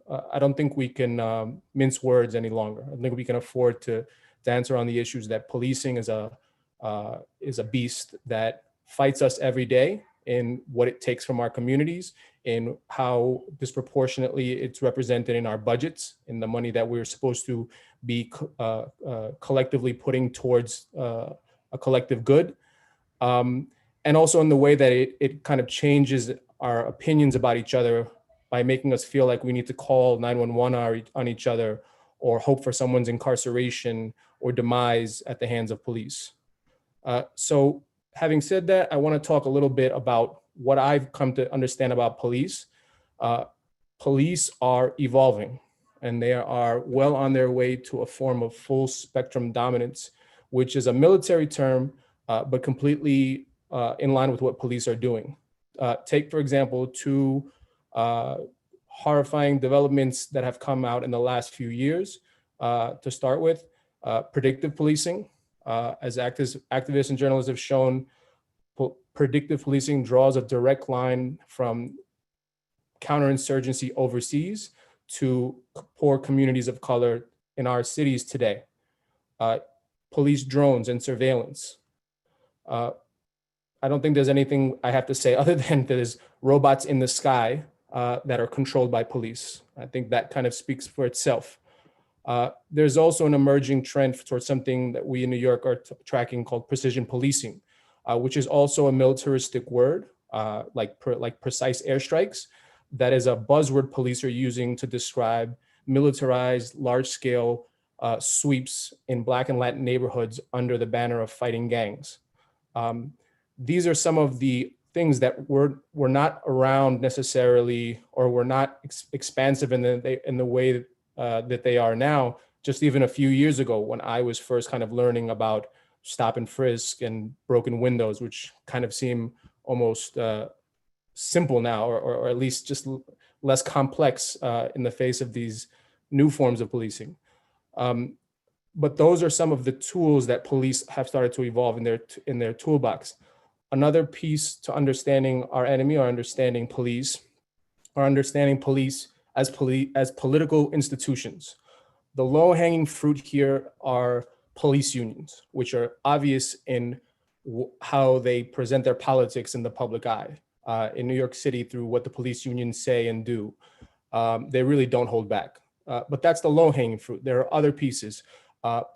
mince words any longer. I think we can afford to answer on the issues that policing is a beast that fights us every day in what it takes from our communities, in how disproportionately it's represented in our budgets, in the money that we're supposed to be collectively putting towards a collective good. And also in the way that it kind of changes our opinions about each other by making us feel like we need to call 911 on each other, or hope for someone's incarceration or demise at the hands of police. So having said that, I want to talk a little bit about what I've come to understand about police. Police are evolving, and they are well on their way to a form of full spectrum dominance, which is a military term, but completely in line with what police are doing. Take, for example, two horrifying developments that have come out in the last few years. To start with, predictive policing. As activists and journalists have shown, predictive policing draws a direct line from counterinsurgency overseas to poor communities of color in our cities today. Police drones and surveillance. I don't think there's anything I have to say other than there's robots in the sky that are controlled by police. I think that kind of speaks for itself. There's also an emerging trend towards something that we in New York are tracking called precision policing, which is also a militaristic word, like precise airstrikes. That is a buzzword police are using to describe militarized, large-scale sweeps in Black and Latin neighborhoods under the banner of fighting gangs. These are some of the things that were not around necessarily, or were not expansive in the way that they are now, just even a few years ago when I was first kind of learning about stop and frisk and broken windows, which kind of seem almost simple now, or at least just less complex in the face of these new forms of policing. but those are some of the tools that police have started to evolve in their toolbox. Another piece to understanding our enemy or understanding police as political institutions. The low-hanging fruit here are police unions, which are obvious in how they present their politics in the public eye. In New York City, through what the police unions say and do, they really don't hold back. But that's the low-hanging fruit. There are other pieces.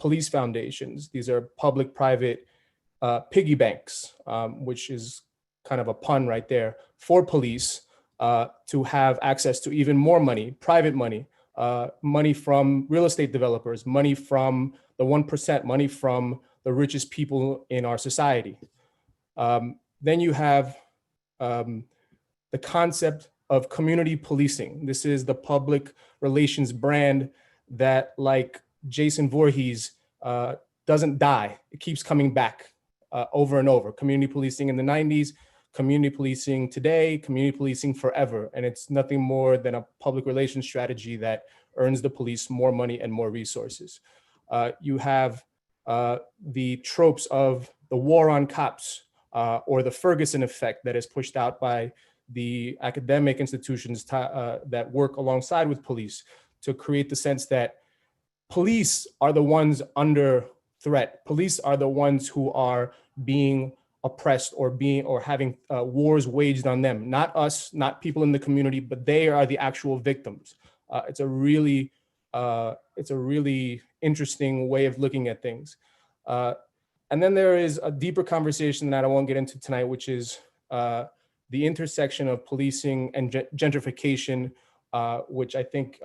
Police foundations. These are public-private piggy banks, which is kind of a pun right there, for police to have access to even more money, private money, money from real estate developers, money from the 1%, money from the richest people in our society. Then you have the concept of community policing. This is the public relations brand that, like Jason Voorhees, doesn't die. It keeps coming back over and over. Community policing in the 90s, community policing today, community policing forever. And it's nothing more than a public relations strategy that earns the police more money and more resources. You have the tropes of the war on cops or the Ferguson effect that is pushed out by the academic institutions that work alongside with police to create the sense that police are the ones under threat. Police are the ones who are being oppressed or having wars waged on them, not us, not people in the community, but they are the actual victims. It's a really interesting way of looking at things. And then there is a deeper conversation that I won't get into tonight, which is the intersection of policing and gentrification, which I think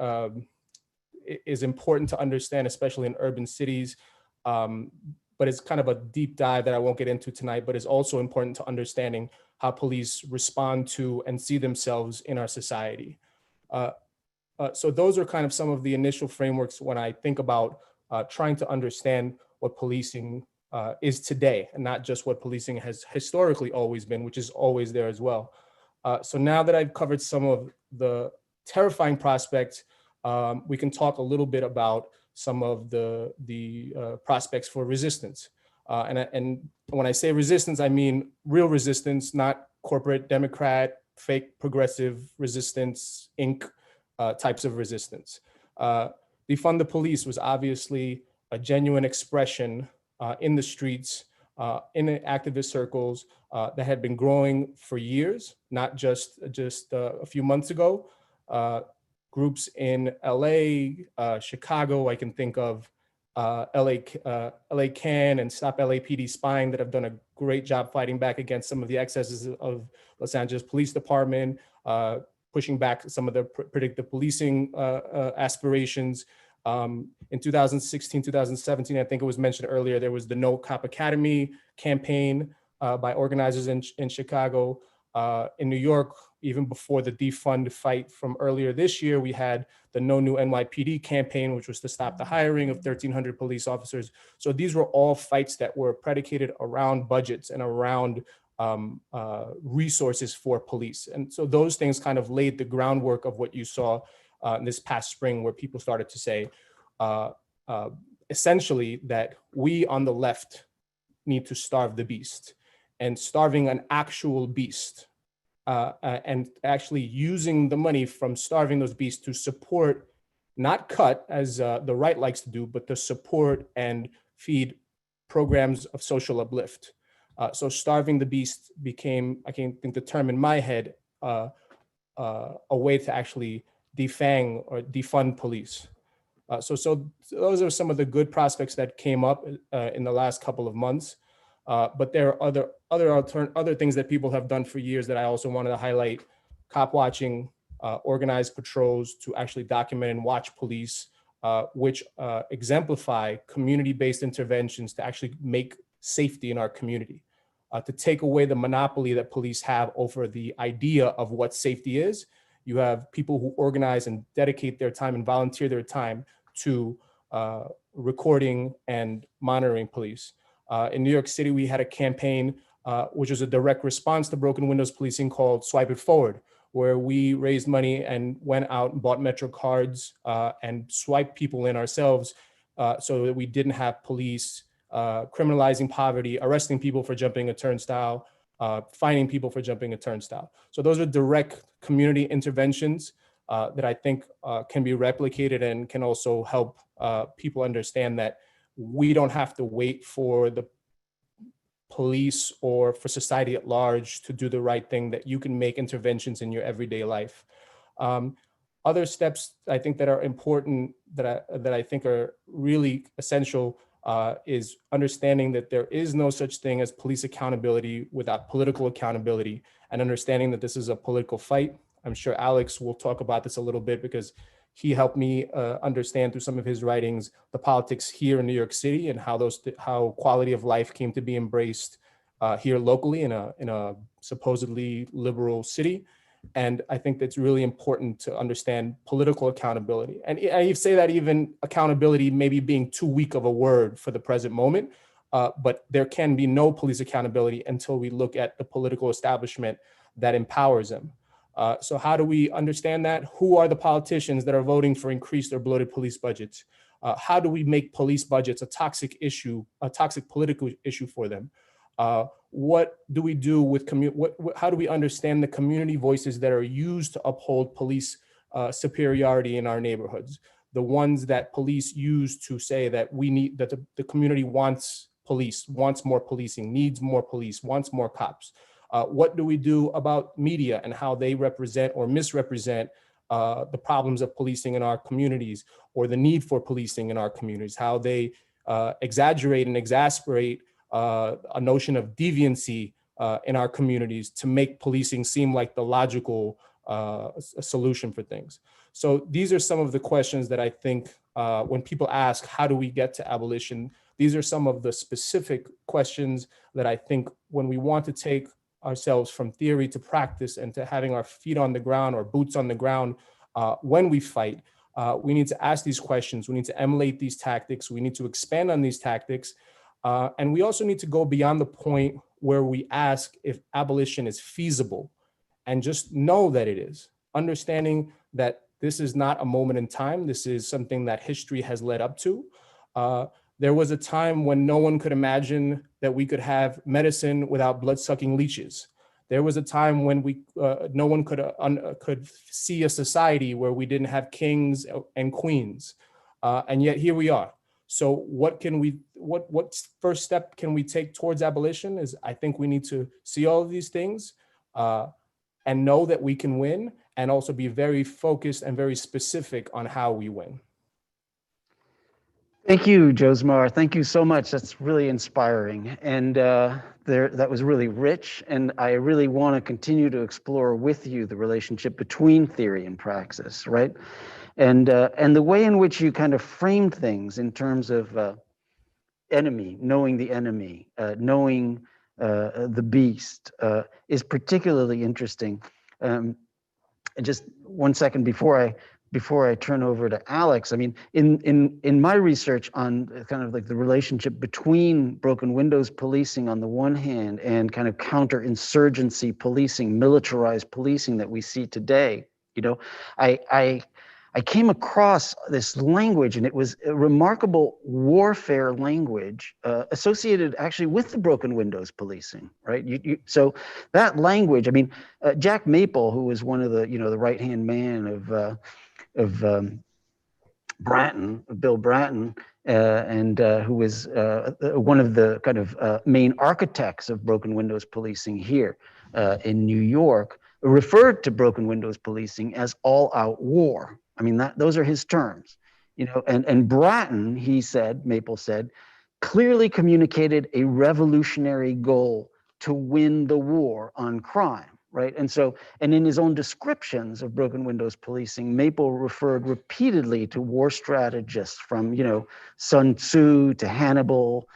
is important to understand, especially in urban cities. But it's kind of a deep dive that I won't get into tonight, but is also important to understanding how police respond to and see themselves in our society. So those are kind of some of the initial frameworks when I think about trying to understand what policing is today, and not just what policing has historically always been, which is always there as well. So now that I've covered some of the terrifying prospects, we can talk a little bit about some of the prospects for resistance. And when I say resistance, I mean real resistance, not corporate Democrat, fake progressive resistance, Inc. Types of resistance. Defund the police was obviously a genuine expression in the streets, in activist circles that had been growing for years, not just a few months ago. Groups in LA, Chicago, I can think of LA CAN and Stop LAPD Spying that have done a great job fighting back against some of the excesses of Los Angeles Police Department, pushing back some of the predictive policing aspirations. In 2016, 2017, I think it was mentioned earlier, there was the No Cop Academy campaign by organizers in Chicago. In New York, even before the defund fight from earlier this year, we had the No New NYPD campaign, which was to stop the hiring of 1,300 police officers. So these were all fights that were predicated around budgets and around resources for police. And so those things kind of laid the groundwork of what you saw this past spring, where people started to say, essentially, that we on the left need to starve the beast, and starving an actual beast, and actually using the money from starving those beasts to support, not cut as the right likes to do, but to support and feed programs of social uplift. So starving the beast became, I can think the term in my head, a way to actually defang or defund police. So those are some of the good prospects that came up in the last couple of months. But there are other things that people have done for years that I also wanted to highlight: cop watching, organized patrols to actually document and watch police, which exemplify community-based interventions to actually make safety in our community, to take away the monopoly that police have over the idea of what safety is. You have people who organize and dedicate their time and volunteer their time to recording and monitoring police. In New York City, we had a campaign which was a direct response to broken windows policing called Swipe It Forward, where we raised money and went out and bought Metro cards and swiped people in ourselves so that we didn't have police criminalizing poverty, arresting people for jumping a turnstile, fining people for jumping a turnstile. So those are direct community interventions that I think can be replicated and can also help people understand that we don't have to wait for the police or for society at large to do the right thing, that you can make interventions in your everyday life. Other steps I think that are important, that I think are really essential, is understanding that there is no such thing as police accountability without political accountability, and understanding that this is a political fight. I'm sure Alex will talk about this a little bit, because he helped me understand through some of his writings the politics here in New York City, and how quality of life came to be embraced here locally in a supposedly liberal city. And I think that's really important to understand political accountability. And I say that even accountability maybe being too weak of a word for the present moment, but there can be no police accountability until we look at the political establishment that empowers them. So how do we understand that? Who are the politicians that are voting for increased or bloated police budgets? How do we make police budgets a toxic issue, a toxic political issue for them? What do we do with how do we understand the community voices that are used to uphold police superiority in our neighborhoods? The ones that police use to say that we need, that the community wants police, wants more policing, needs more police, wants more cops. What do we do about media and how they represent or misrepresent the problems of policing in our communities, or the need for policing in our communities, how they exaggerate and exasperate a notion of deviancy in our communities to make policing seem like the logical solution for things. So these are some of the questions that I think when people ask, how do we get to abolition? These are some of the specific questions that I think when we want to take ourselves from theory to practice and to having our feet on the ground or boots on the ground when we fight, we need to ask these questions. We need to emulate these tactics. We need to expand on these tactics. And we also need to go beyond the point where we ask if abolition is feasible, and just know that it is, understanding that this is not a moment in time. This is something that history has led up to. There was a time when no one could imagine that we could have medicine without blood-sucking leeches. There was a time when no one could see a society where we didn't have kings and queens, and yet here we are. So what first step can we take towards abolition? Is I think we need to see all of these things and know that we can win, and also be very focused and very specific on how we win. Thank you, Josmar. Thank you so much. That's really inspiring. And that was really rich. And I really want to continue to explore with you the relationship between theory and praxis, right? And the way in which you kind of framed things in terms of enemy, knowing the enemy, knowing the beast is particularly interesting. Just 1 second before I turn over to Alex, I mean, in my research on kind of like the relationship between broken windows policing on the one hand and kind of counterinsurgency policing, militarized policing that we see today, you know, I came across this language, and it was a remarkable warfare language associated actually with the broken windows policing, right? So that language, I mean, Jack Maple, who was one of the, you know, the right-hand man of Bratton, Bill Bratton, and who was one of the kind of main architects of broken windows policing here in New York, referred to broken windows policing as all-out war. I mean, those are his terms, you know, and Bratton, he said, Maple said, clearly communicated a revolutionary goal to win the war on crime, right? And so, and in his own descriptions of broken windows policing, Maple referred repeatedly to war strategists from, you know, Sun Tzu to Hannibal,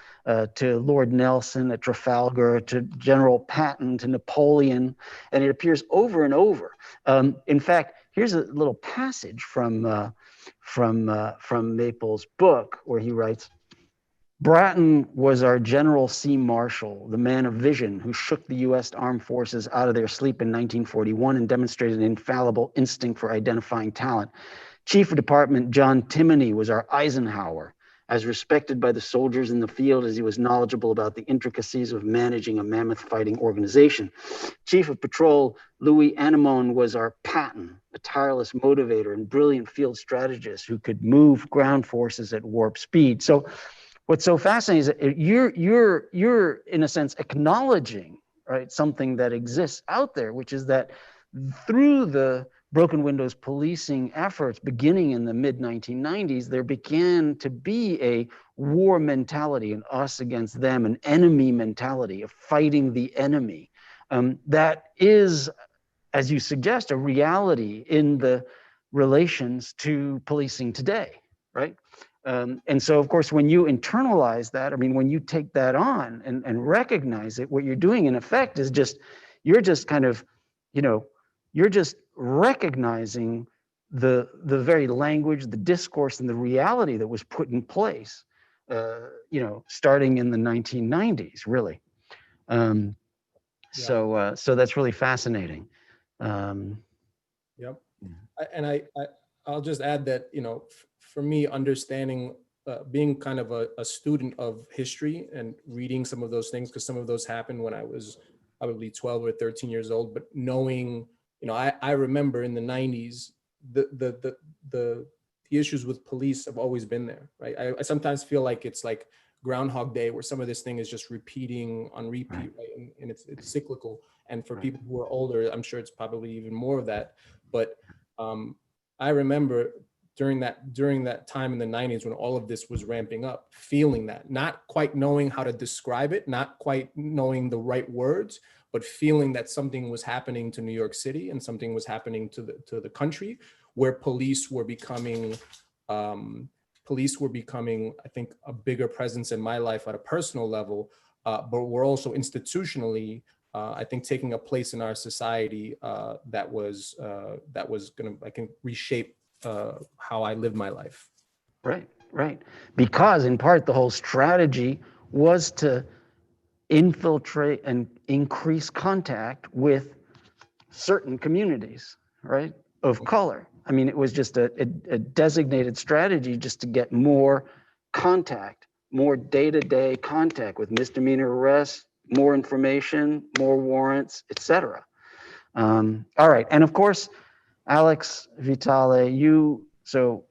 to Lord Nelson at Trafalgar, to General Patton, to Napoleon, and it appears over and over. In fact, here's a little passage from Maple's book where he writes, Bratton was our General C. Marshall, the man of vision who shook the U.S. Armed Forces out of their sleep in 1941 and demonstrated an infallible instinct for identifying talent. Chief of Department John Timoney was our Eisenhower. as respected by the soldiers in the field as he was knowledgeable about the intricacies of managing a mammoth fighting organization. Chief of Patrol Louis Anemone was our Patton, a tireless motivator and brilliant field strategist who could move ground forces at warp speed. So what's so fascinating is that you're in a sense acknowledging, right, something that exists out there, which is that through the broken windows policing efforts beginning in the mid-1990s, there began to be a war mentality, an us against them, an enemy mentality of fighting the enemy. That is, as you suggest, a reality in the relations to policing today, right? And so, of course, when you internalize that, I mean, when you take that on and recognize it, what you're doing in effect is just, you're just kind of, you know, you're just recognizing the very language, the discourse, and the reality that was put in place, you know, starting in the 1990s, really. So that's really fascinating. Yep. And I'll just add that, you know, for me, understanding, being kind of a student of history and reading some of those things, because some of those happened when I was probably 12 or 13 years old, but knowing, you know, I remember in the 90s, the issues with police have always been there, right? I sometimes feel like it's like Groundhog Day, where some of this thing is just repeating on repeat, right? And it's cyclical. And for people who are older, I'm sure it's probably even more of that. But I remember during that time in the 90s when all of this was ramping up, feeling that, not quite knowing how to describe it, not quite knowing the right words, but feeling that something was happening to New York City and something was happening to the country, where police were becoming, I think, a bigger presence in my life at a personal level, but we're also institutionally, I think, taking a place in our society that was gonna, I think, reshape how I live my life. Right. Because in part, the whole strategy was to infiltrate and increase contact with certain communities, right, of color. I mean, it was just a designated strategy just to get more contact, more day-to-day contact with misdemeanor arrests, more information, more warrants, etc. All right, and of course, Alex, Vitale, you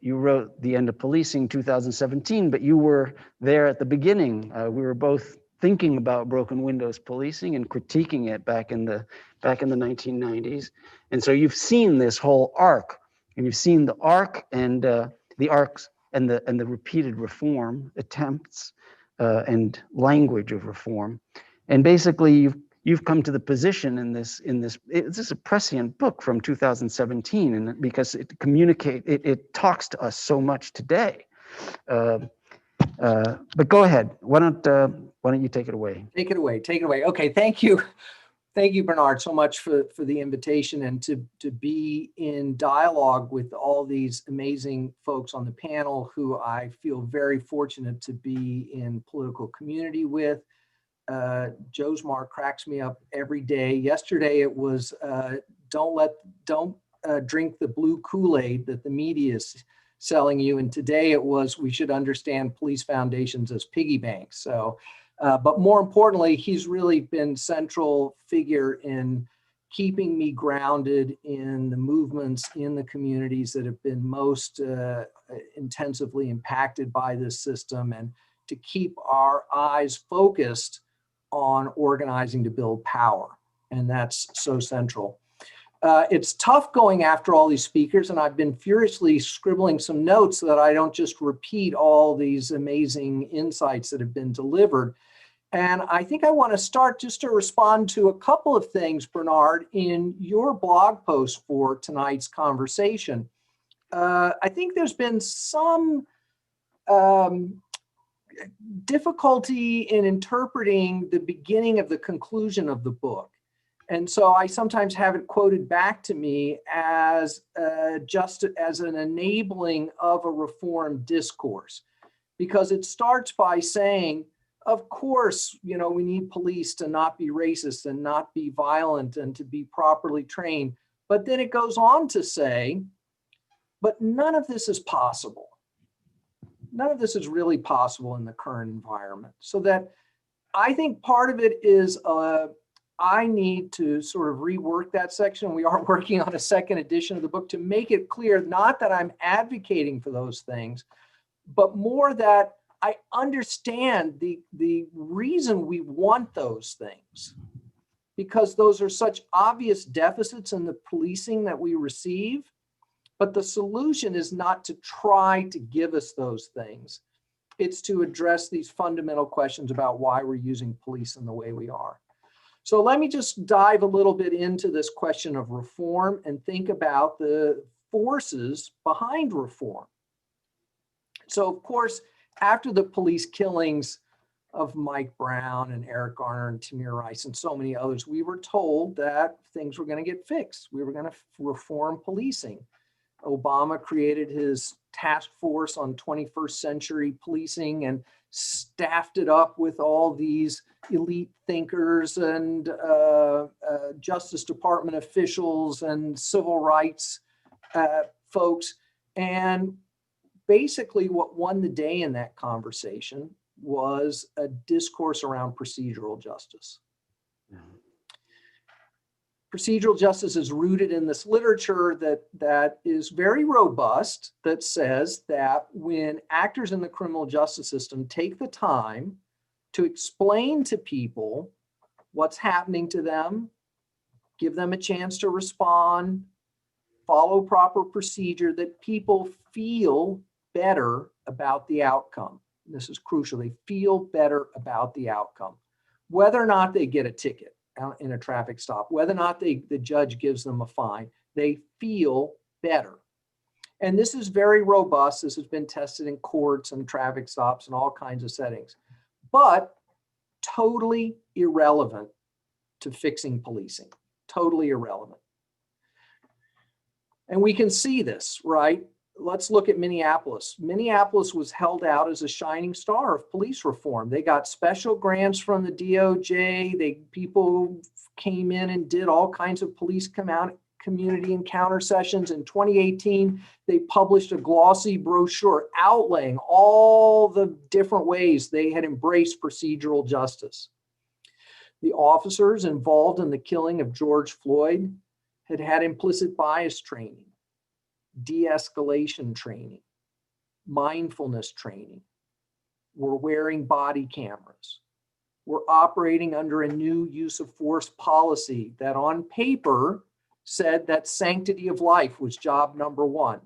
wrote The End of Policing 2017, but you were there at the beginning. We were both thinking about broken windows policing and critiquing it back in the 1990s. And so you've seen this whole arc, and you've seen the arc and the arcs and the repeated reform attempts and language of reform. And basically you've come to the position in this it's a prescient book from 2017, and because it talks to us so much today. But go ahead. Why don't you take it away? Take it away. Okay, thank you, Bernard, so much for the invitation and to be in dialogue with all these amazing folks on the panel who I feel very fortunate to be in political community with. Josmar cracks me up every day. Yesterday it was don't drink the blue Kool-Aid that the media is selling you, and today it was we should understand police foundations as piggy banks. So, but more importantly, he's really been central figure in keeping me grounded in the movements in the communities that have been most intensively impacted by this system, and to keep our eyes focused on organizing to build power. And that's so central. It's tough going after all these speakers, and I've been furiously scribbling some notes so that I don't just repeat all these amazing insights that have been delivered. And I think I want to start just to respond to a couple of things, Bernard, in your blog post for tonight's conversation. I think there's been some difficulty in interpreting the beginning of the conclusion of the book. And so I sometimes have it quoted back to me as just as an enabling of a reform discourse, because it starts by saying, of course, you know, we need police to not be racist and not be violent and to be properly trained. But then it goes on to say, but none of this is possible None of this is really possible in the current environment. So that I think part of it is I need to sort of rework that section. We are working on a second edition of the book to make it clear, not that I'm advocating for those things, but more that I understand the reason we want those things, because those are such obvious deficits in the policing that we receive. But the solution is not to try to give us those things. It's to address these fundamental questions about why we're using police in the way we are. So let me just dive a little bit into this question of reform and think about the forces behind reform. So of course, after the police killings of Mike Brown and Eric Garner and Tamir Rice and so many others, we were told that things were going to get fixed. We were going to reform policing. Obama created his task force on 21st century policing and staffed it up with all these elite thinkers and Justice Department officials and civil rights folks. And basically what won the day in that conversation was a discourse around procedural justice. Procedural justice is rooted in this literature that is very robust, that says that when actors in the criminal justice system take the time to explain to people what's happening to them, give them a chance to respond, follow proper procedure, that people feel better about the outcome. This is crucial. They feel better about the outcome, whether or not they get a ticket in a traffic stop, whether or not the judge gives them a fine, they feel better. And this is very robust. This has been tested in courts and traffic stops and all kinds of settings, but totally irrelevant to fixing policing, totally irrelevant. And we can see this, right? Let's look at Minneapolis. Minneapolis was held out as a shining star of police reform. They got special grants from the DOJ. People came in and did all kinds of police community encounter sessions. In 2018, they published a glossy brochure outlaying all the different ways they had embraced procedural justice. The officers involved in the killing of George Floyd had had implicit bias training, de-escalation training, mindfulness training. We're wearing body cameras. We're operating under a new use of force policy that on paper said that sanctity of life was job number one.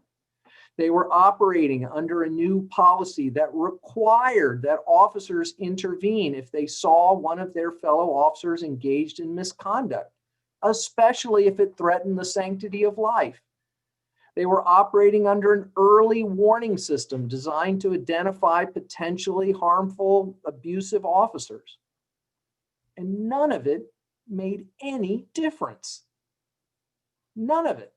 They were operating under a new policy that required that officers intervene if they saw one of their fellow officers engaged in misconduct, especially if it threatened the sanctity of life. They were operating under an early warning system designed to identify potentially harmful, abusive officers. And none of it made any difference. None of it.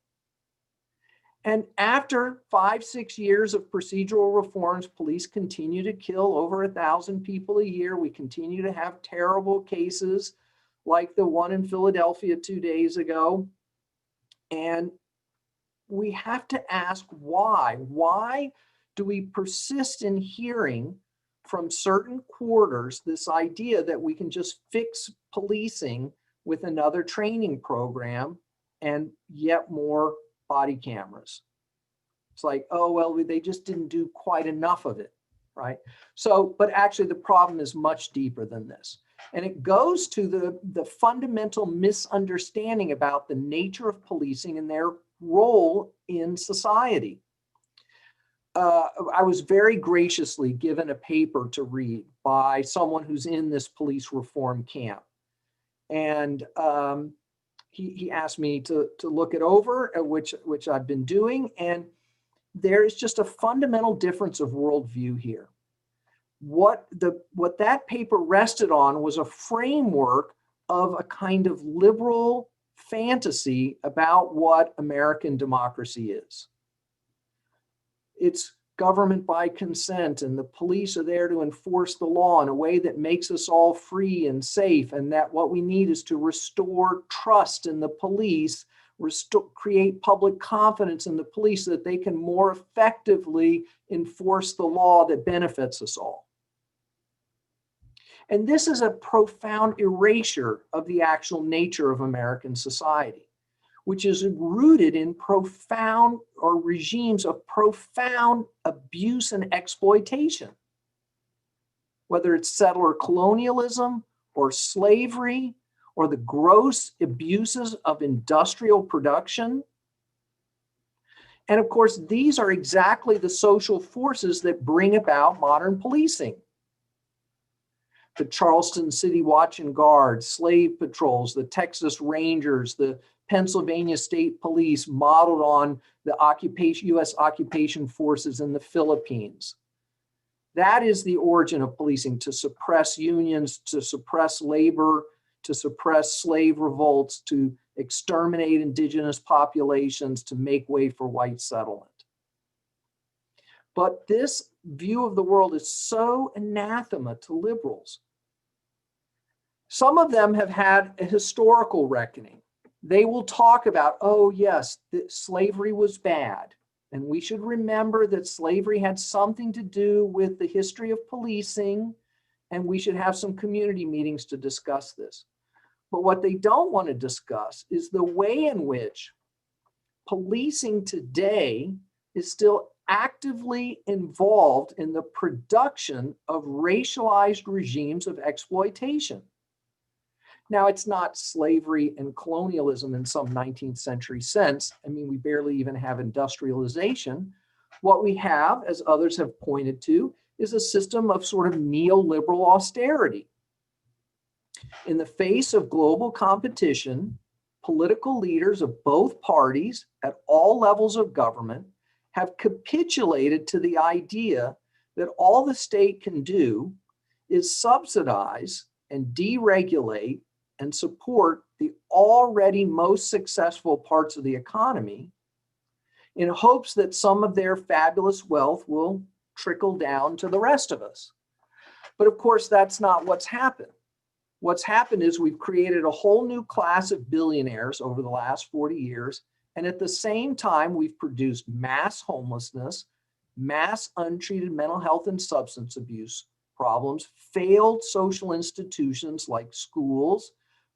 And after 5-6 years of procedural reforms, police continue to kill over 1,000 people a year. We continue to have terrible cases like the one in Philadelphia 2 days ago. And we have to ask why. Why do we persist in hearing from certain quarters this idea that we can just fix policing with another training program and yet more body cameras? It's like, oh, well, they just didn't do quite enough of it, right? So, but actually the problem is much deeper than this. And it goes to the fundamental misunderstanding about the nature of policing and their role in society. I was very graciously given a paper to read by someone who's in this police reform camp. And he asked me to look it over, which I've been doing. And there is just a fundamental difference of worldview here. What that paper rested on was a framework of a kind of liberal fantasy about what American democracy is. It's government by consent, and the police are there to enforce the law in a way that makes us all free and safe, and that what we need is to restore trust in the police create public confidence in the police so that they can more effectively enforce the law that benefits us all. And this is a profound erasure of the actual nature of American society, which is rooted in profound or regimes of profound abuse and exploitation, whether it's settler colonialism or slavery or the gross abuses of industrial production. And of course, these are exactly the social forces that bring about modern policing. The Charleston City Watch and Guard, slave patrols, the Texas Rangers, the Pennsylvania State Police, modeled on the U.S. occupation forces in the Philippines. That is the origin of policing, to suppress unions, to suppress labor, to suppress slave revolts, to exterminate indigenous populations, to make way for white settlement. But this view of the world is so anathema to liberals. Some of them have had a historical reckoning. They will talk about, oh yes, slavery was bad. And we should remember that slavery had something to do with the history of policing, and we should have some community meetings to discuss this. But what they don't want to discuss is the way in which policing today is still actively involved in the production of racialized regimes of exploitation. Now, it's not slavery and colonialism in some 19th century sense. I mean, we barely even have industrialization. What we have, as others have pointed to, is a system of sort of neoliberal austerity. In the face of global competition, political leaders of both parties at all levels of government have capitulated to the idea that all the state can do is subsidize and deregulate and support the already most successful parts of the economy in hopes that some of their fabulous wealth will trickle down to the rest of us. But of course, that's not what's happened. What's happened is we've created a whole new class of billionaires over the last 40 years. And at the same time, we've produced mass homelessness, mass untreated mental health and substance abuse problems, failed social institutions like schools,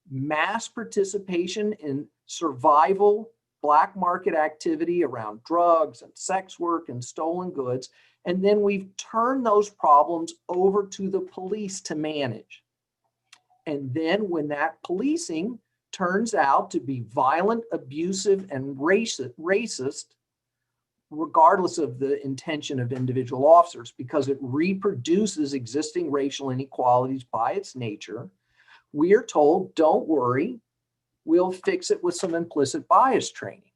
mass participation in survival, black market activity around drugs and sex work and stolen goods. And then we've turned those problems over to the police to manage. And then when that policing turns out to be violent, abusive, and racist, regardless of the intention of individual officers, because it reproduces existing racial inequalities by its nature, we are told, don't worry, we'll fix it with some implicit bias training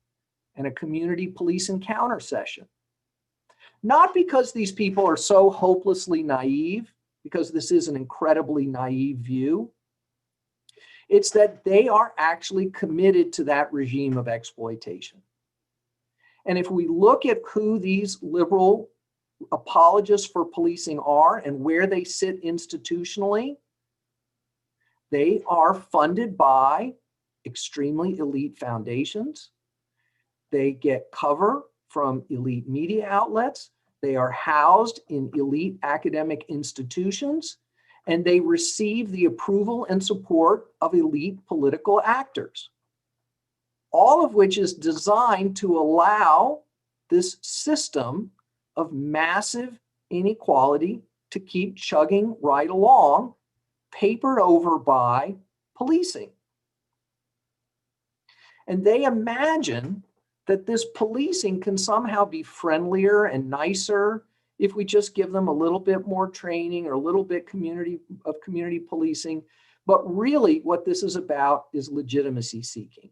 and a community police encounter session. Not because these people are so hopelessly naive, because this is an incredibly naive view. It's that they are actually committed to that regime of exploitation. And if we look at who these liberal apologists for policing are and where they sit institutionally, they are funded by extremely elite foundations. They get cover from elite media outlets. They are housed in elite academic institutions, and they receive the approval and support of elite political actors, all of which is designed to allow this system of massive inequality to keep chugging right along, papered over by policing. And they imagine that this policing can somehow be friendlier and nicer if we just give them a little bit more training or a little bit of community policing. But really what this is about is legitimacy seeking.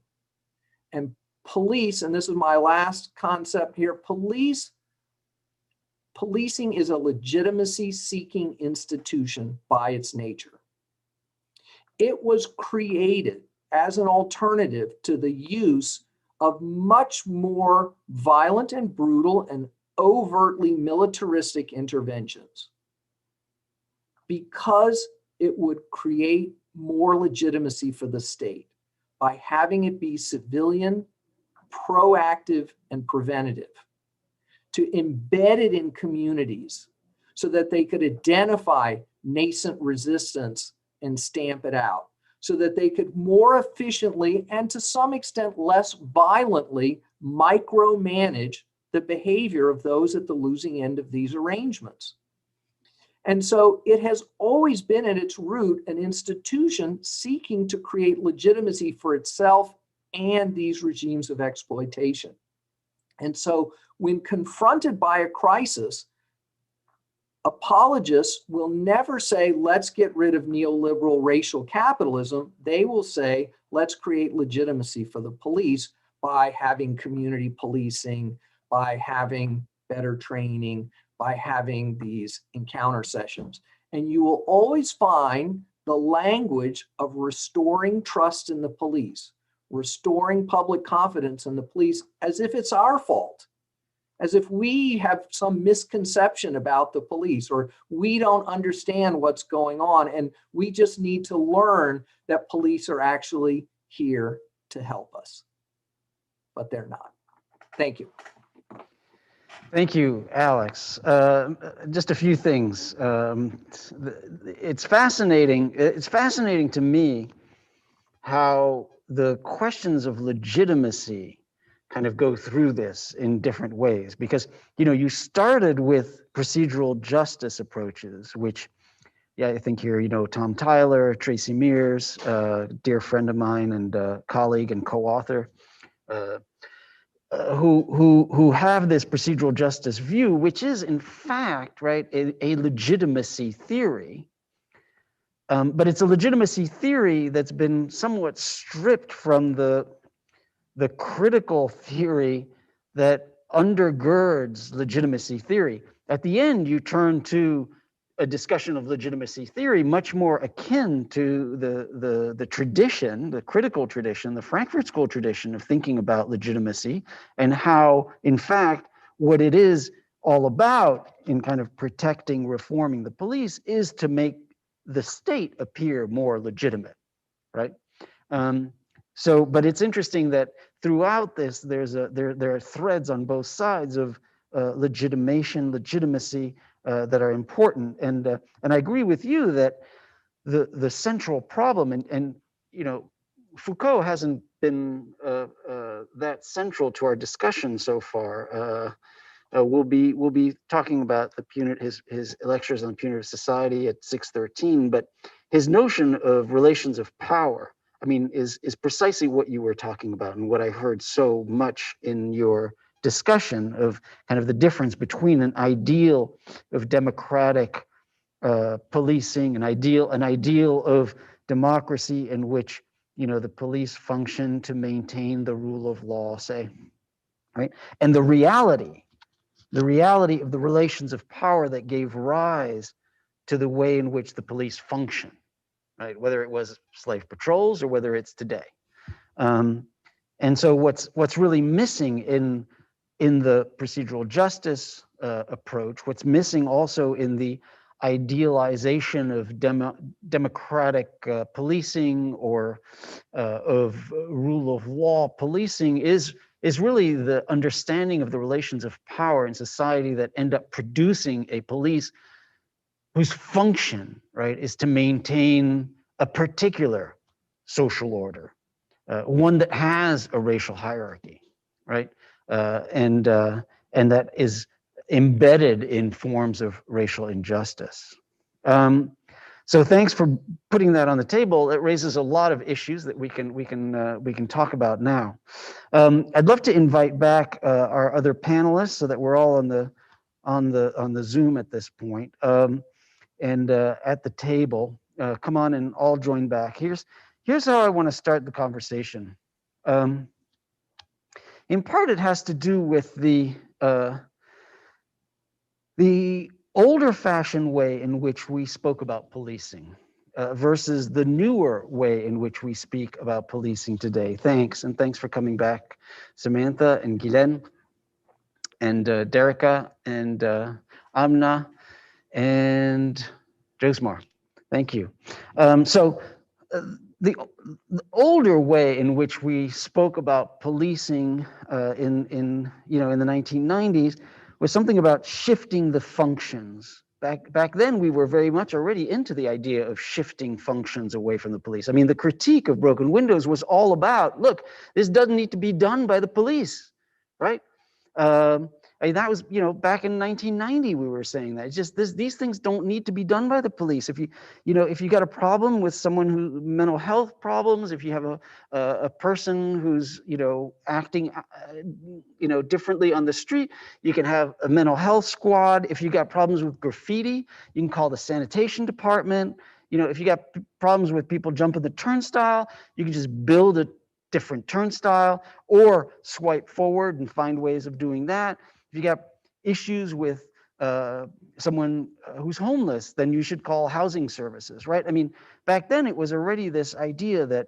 And police, and this is my last concept here, policing is a legitimacy seeking institution by its nature. It was created as an alternative to the use of much more violent and brutal and overtly militaristic interventions, because it would create more legitimacy for the state by having it be civilian, proactive and preventative, to embed it in communities so that they could identify nascent resistance and stamp it out, so that they could more efficiently and to some extent less violently micromanage the behavior of those at the losing end of these arrangements. And so it has always been at its root an institution seeking to create legitimacy for itself and these regimes of exploitation. And so when confronted by a crisis, apologists will never say, let's get rid of neoliberal racial capitalism. They will say, let's create legitimacy for the police by having community policing, by having better training, by having these encounter sessions. And you will always find the language of restoring trust in the police, restoring public confidence in the police as if it's our fault, as if we have some misconception about the police, or we don't understand what's going on, and we just need to learn that police are actually here to help us. But they're not. Thank you. Thank you, Alex. Just a few things. It's fascinating. It's fascinating to me how the questions of legitimacy kind of go through this in different ways, because you started with procedural justice approaches, which, yeah, I think here Tom Tyler, Tracy Mears, dear friend of mine and colleague and co-author, who have this procedural justice view, which is in fact, right, a legitimacy theory. But it's a legitimacy theory that's been somewhat stripped from the critical theory that undergirds legitimacy theory. At the end, you turn to a discussion of legitimacy theory much more akin to the tradition, the critical tradition, the Frankfurt School tradition of thinking about legitimacy, and how, in fact, what it is all about in kind of protecting, reforming the police is to make the state appear more legitimate, right? But it's interesting that throughout this, there are threads on both sides of legitimacy that are important, and I agree with you that the central problem, and Foucault hasn't been that central to our discussion so far. We'll be talking about his lectures on punitive society at 6:13, but his notion of relations of power, I mean, is precisely what you were talking about, and what I heard so much in your discussion of kind of the difference between an ideal of democratic policing, an ideal of democracy in which the police function to maintain the rule of law, say, right, and the reality of the relations of power that gave rise to the way in which the police function, right, whether it was slave patrols or whether it's today. And so what's really missing in the procedural justice approach, what's missing also in the idealization of democratic policing or of rule of law policing is really the understanding of the relations of power in society that end up producing a police whose function, right, is to maintain a particular social order, one that has a racial hierarchy, right, and that is embedded in forms of racial injustice. So thanks for putting that on the table. It raises a lot of issues that we can talk about now. I'd love to invite back our other panelists so that we're all on the Zoom at this point, and at the table. Come on and all join back. Here's how I want to start the conversation. In part, it has to do with the older-fashioned way in which we spoke about policing versus the newer way in which we speak about policing today. Thanks, and thanks for coming back, Samantha and Ghislaine and Derecka and Amna and Josmar. Thank you. So the older way in which we spoke about policing in the 1990s was something about shifting the functions. Back then, we were very much already into the idea of shifting functions away from the police. I mean, the critique of broken windows was all about, look, this doesn't need to be done by the police, right? I mean, that was, back in 1990, we were saying that. It's just these things don't need to be done by the police. If you got a problem with someone who mental health problems, if you have a person who's, acting, differently on the street, you can have a mental health squad. If you got problems with graffiti, you can call the sanitation department. If you got problems with people jumping the turnstile, you can just build a different turnstile or swipe forward and find ways of doing that. If you got issues with someone who's homeless, then you should call housing services, right? I mean, back then it was already this idea that,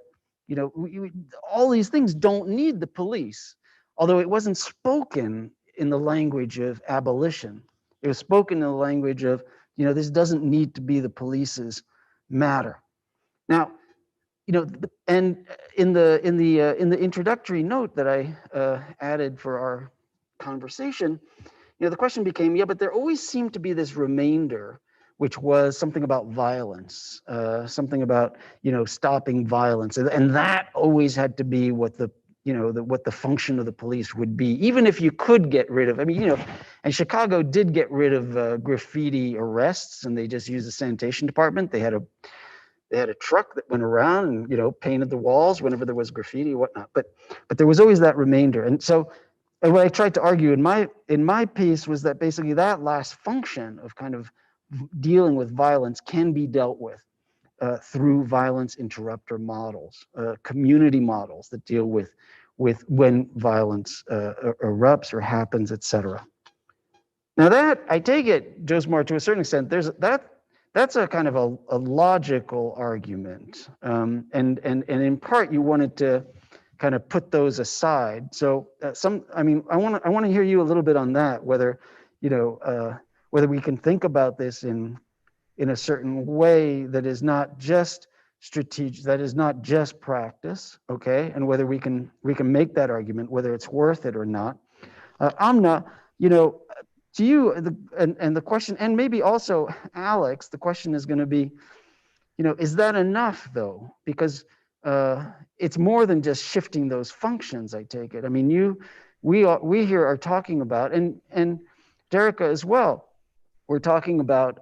all these things don't need the police, although it wasn't spoken in the language of abolition. It was spoken in the language of, this doesn't need to be the police's matter. Now, and in the introductory note that I added for our conversation, the question became, but there always seemed to be this remainder, which was something about violence, something about, stopping violence. And that always had to be what what the function of the police would be, even if you could get rid of, and Chicago did get rid of graffiti arrests, and they just used the sanitation department. They had a truck that went around and, painted the walls whenever there was graffiti or whatnot. But there was always that remainder. And so, and what I tried to argue in my piece was that basically that last function of kind of dealing with violence can be dealt with through violence interrupter models, community models that deal with when violence erupts or happens, etc. Now that, I take it, Josmar, to a certain extent, that's a kind of a logical argument, and in part you wanted to kind of put those aside. So I want to hear you a little bit on that, whether whether we can think about this in a certain way that is not just strategic, that is not just practice, okay, and whether we can make that argument, whether it's worth it or not. Amna, to you, and the question, and maybe also Alex, the question is going to be, is that enough though? Because it's more than just shifting those functions, I take it. I mean, we here are talking about, and Derecka as well, we're talking about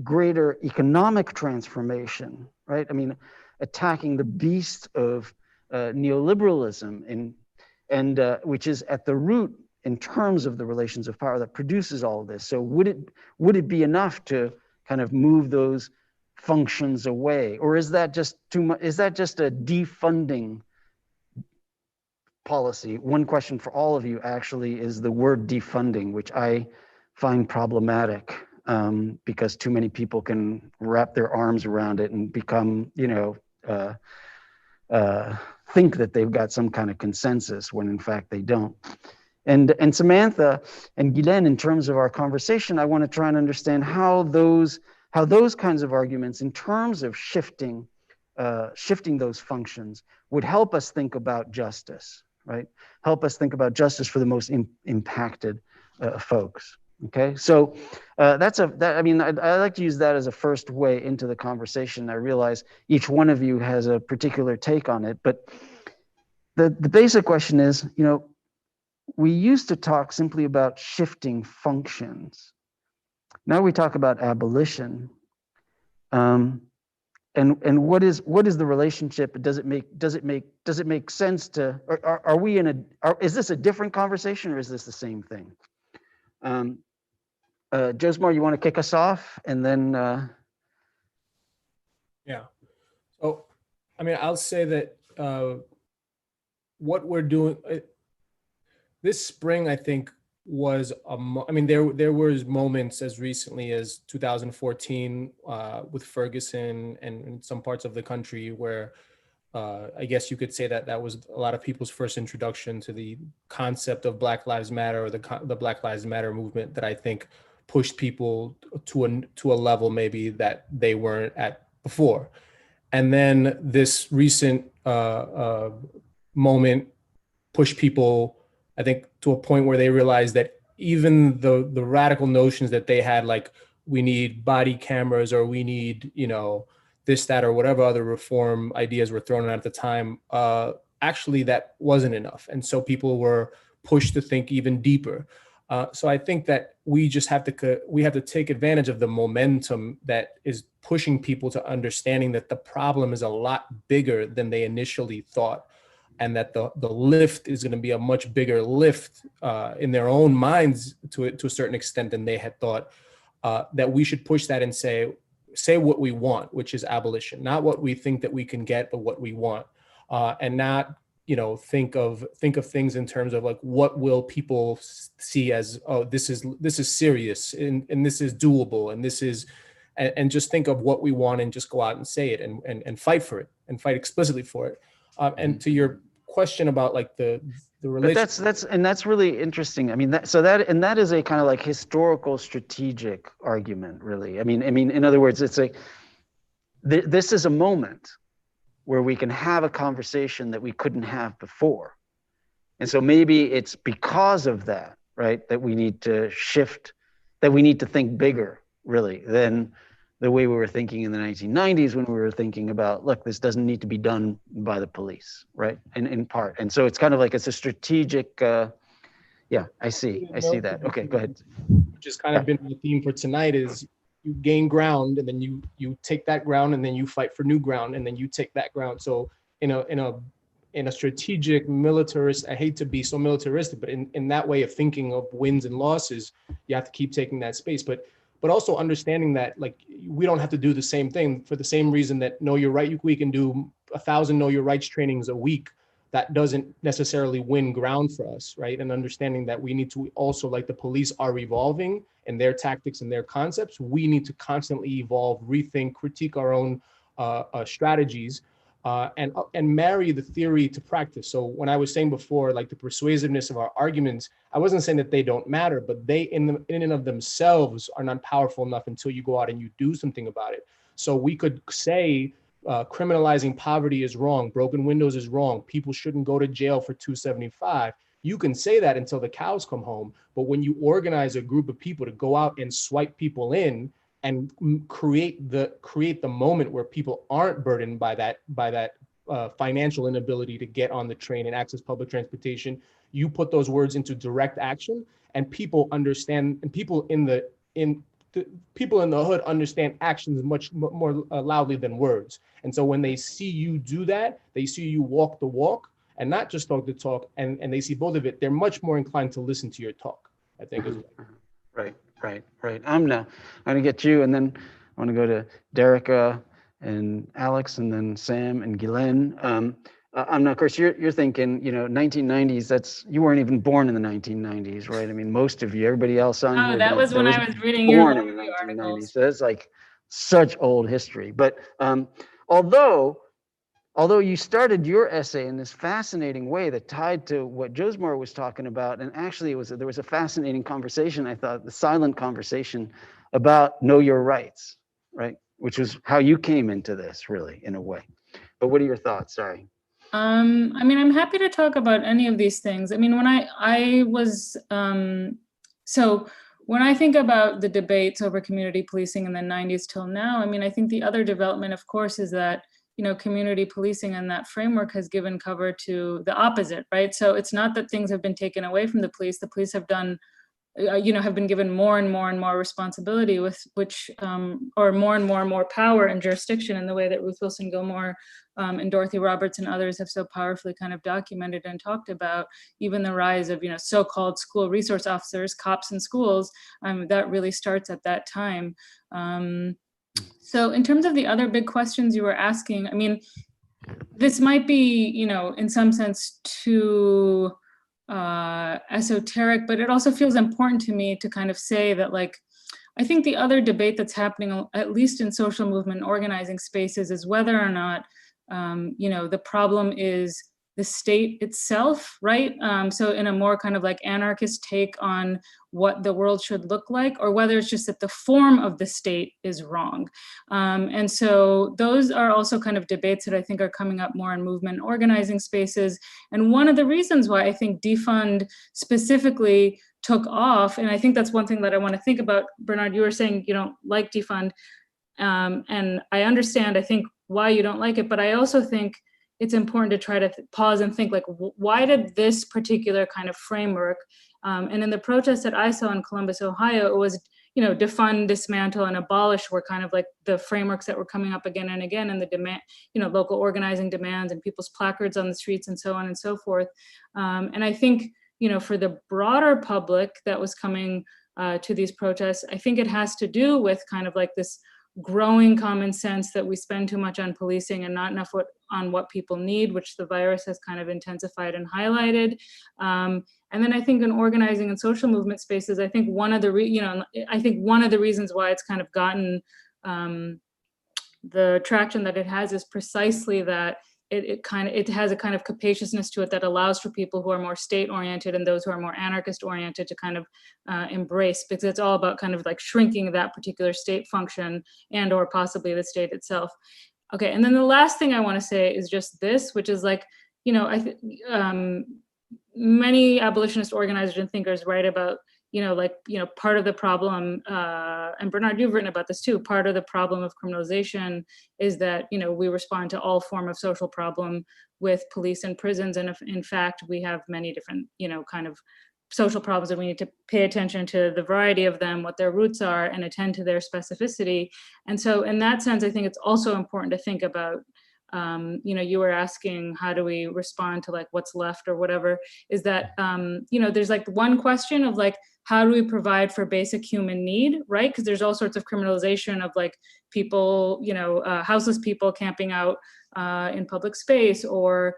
greater economic transformation, right? I mean, attacking the beast of neoliberalism and which is at the root in terms of the relations of power that produces all of this. So would it be enough to kind of move those functions away, or is that just too much? Is that just a defunding policy? One question for all of you actually is the word defunding, which I find problematic because too many people can wrap their arms around it and become, think that they've got some kind of consensus when in fact they don't. And Samantha and Ghislaine, in terms of our conversation, I want to try and understand how those kinds of arguments in terms of shifting those functions would help us think about justice, right? Help us think about justice for the most impacted folks. Okay, so I like to use that as a first way into the conversation. I realize each one of you has a particular take on it, but the basic question is, we used to talk simply about shifting functions. Now we talk about abolition, and what is the relationship? Does it make sense to? Are we in is this a different conversation or is this the same thing? Josmar, you want to kick us off, and then? Yeah. So, I mean, I'll say that what we're doing this spring, I think, was there was moments as recently as 2014 with Ferguson and in some parts of the country where I guess you could say that was a lot of people's first introduction to the concept of Black Lives Matter or the Black Lives Matter movement that I think pushed people to a level maybe that they weren't at before. And then this recent moment pushed people, I think, to a point where they realized that even the radical notions that they had, like we need body cameras or we need, you know, this, that, or whatever other reform ideas were thrown out at the time, actually that wasn't enough. And so people were pushed to think even deeper. So I think that we just have to take advantage of the momentum that is pushing people to understanding that the problem is a lot bigger than they initially thought, and that the lift is going to be a much bigger lift in their own minds to a certain extent than they had thought. That we should push that and say what we want, which is abolition, not what we think that we can get, but what we want, and not, you know, think of things in terms of like, what will people see as, oh, this is serious and this is doable and this is, and just think of what we want and just go out and say it and fight for it and fight explicitly for it. And to your question about like the relation. That's really interesting. I mean, that is a kind of like historical strategic argument, really. I mean, in other words, it's this is a moment where we can have a conversation that we couldn't have before. And so maybe it's because of that, right, that we need to shift, that we need to think bigger, really, than the way we were thinking in the 1990s when we were thinking about, look, this doesn't need to be done by the police, right, in part. And so it's kind of like it's a strategic, yeah, I see that. Okay, go ahead. Which has kind of been the theme for tonight is you gain ground and then you take that ground and then you fight for new ground and then you take that ground. So in a strategic militarist, I hate to be so militaristic, but in that way of thinking of wins and losses, you have to keep taking that space. But also understanding that like we don't have to do the same thing for the same reason that Know Your Right we can do 1,000 Know Your Rights trainings a week. That doesn't necessarily win ground for us, right? And understanding that we need to also, like the police are evolving in their tactics and their concepts, we need to constantly evolve, rethink, critique our own strategies, and marry the theory to practice. So when I was saying before, like the persuasiveness of our arguments, I wasn't saying that they don't matter, but they in and of themselves are not powerful enough until you go out and you do something about it. So we could say, criminalizing poverty is wrong, broken windows is wrong, people shouldn't go to jail for 275. You can say that until the cows come home, but when you organize a group of people to go out and swipe people in and create the moment where people aren't burdened by that financial inability to get on the train and access public transportation, you put those words into direct action, and people understand, and people in the hood understand actions much more loudly than words. And so when they see you do that, they see you walk the walk and not just talk the talk, and they see both of it, they're much more inclined to listen to your talk, I think. Right. Amna, I'm gonna get you, and then I wanna go to Derecka and Alex, and then Sam and Ghislaine. Amna, of course, you're thinking, 1990s, you weren't even born in the 1990s, right? I mean, most of you, everybody else on here. That was when I was reading your articles. So it's like such old history. But although you started your essay in this fascinating way that tied to what Josmar was talking about, and actually there was a fascinating conversation, I thought, the silent conversation about Know Your Rights, right? Which was how you came into this, really, in a way. But what are your thoughts? Sorry. I mean, I'm happy to talk about any of these things. I mean, when I was, so when I think about the debates over community policing in the 90s till now, I mean, I think the other development, of course, is that, community policing and that framework has given cover to the opposite, right? So it's not that things have been taken away from the police. The police have done, have been given more and more and more responsibility with which, or more and more power and jurisdiction in the way that Ruth Wilson Gilmore and Dorothy Roberts and others have so powerfully kind of documented and talked about. Even the rise of, so-called school resource officers, cops in schools, that really starts at that time. So in terms of the other big questions you were asking, I mean, this might be, in some sense too esoteric, but it also feels important to me to kind of say that, like, I think the other debate that's happening, at least in social movement organizing spaces, is whether or not, the problem is the state itself, right? So in a more kind of like anarchist take on what the world should look like, or whether it's just that the form of the state is wrong. And so those are also kind of debates that I think are coming up more in movement and organizing spaces. And one of the reasons why I think defund specifically took off, and I think that's one thing that I want to think about, Bernard, you were saying you don't like defund, and I understand, I think, why you don't like it, but I also think it's important to try to pause and think, like, why did this particular kind of framework, and in the protests that I saw in Columbus, Ohio, it was, you know, defund, dismantle, and abolish were kind of like the frameworks that were coming up again and again, and the demand, you know, local organizing demands and people's placards on the streets and so on and so forth. And I think, you know, for the broader public that was coming to these protests, I think it has to do with kind of like this growing common sense that we spend too much on policing and not enough on what people need, which the virus has kind of intensified and highlighted. And then I think in organizing and social movement spaces, I think one of the reasons why it's kind of gotten the traction that it has is precisely that it has a kind of capaciousness to it that allows for people who are more state oriented and those who are more anarchist oriented to kind of embrace, because it's all about kind of like shrinking that particular state function and or possibly the state itself. Okay, and then the last thing I want to say is just this, which is like, you know, many abolitionist organizers and thinkers write about, you know, like, you know, part of the problem, and Bernard, you've written about this too, part of the problem of criminalization is that, you know, we respond to all form of social problem with police and prisons. And if in fact, we have many different, you know, kind of social problems, and we need to pay attention to the variety of them, what their roots are, and attend to their specificity. And so in that sense, I think it's also important to think about, you know, you were asking, how do we respond to like what's left or whatever, is that, you know, there's like one question of like, how do we provide for basic human need, right? Because there's all sorts of criminalization of like people, you know, houseless people camping out in public space, or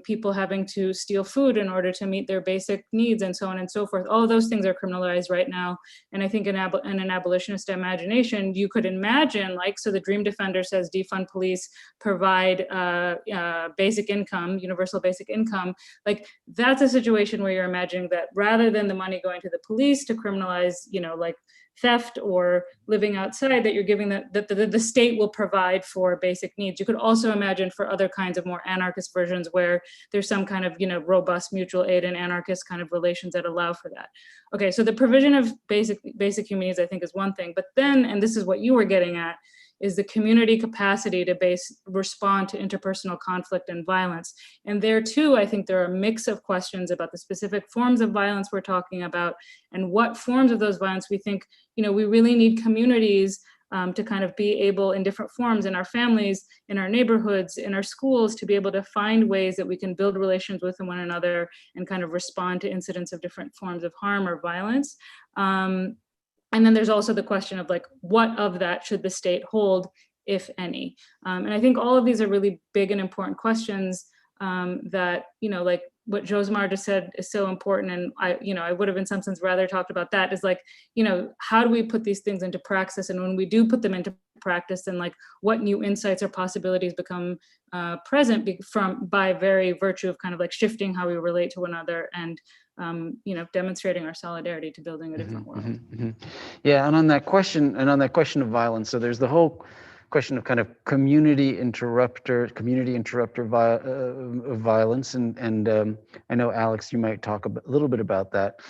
people having to steal food in order to meet their basic needs, and so on and so forth. All of those things are criminalized right now. And I think in an abolitionist imagination, you could imagine, like, so the Dream Defender says defund police, provide basic income, universal basic income. Like, that's a situation where you're imagining that rather than the money going to the police to criminalize, you know, like theft or living outside, that you're giving that the state will provide for basic needs. You could also imagine for other kinds of more anarchist versions where there's some kind of, you know, robust mutual aid and anarchist kind of relations that allow for that. Okay, so the provision of basic human needs, I think, is one thing, but then, and this is what you were getting at, is the community capacity to respond to interpersonal conflict and violence. And there too, I think there are a mix of questions about the specific forms of violence we're talking about, and what forms of those violence we think, you know, we really need communities to kind of be able, in different forms, in our families, in our neighborhoods, in our schools, to be able to find ways that we can build relations with one another and kind of respond to incidents of different forms of harm or violence. And then there's also the question of like, what of that should the state hold, if any? And I think all of these are really big and important questions that, you know, like what Josmar just said is so important. And I would have in some sense rather talked about that, is like, you know, how do we put these things into practice? And when we do put them into practice, then like what new insights or possibilities become present by very virtue of kind of like shifting how we relate to one another and you know, demonstrating our solidarity to building a different world. Yeah, and on that question of violence, so there's the whole question of kind of community interrupter violence, and I know, Alex, you might talk a little bit about that,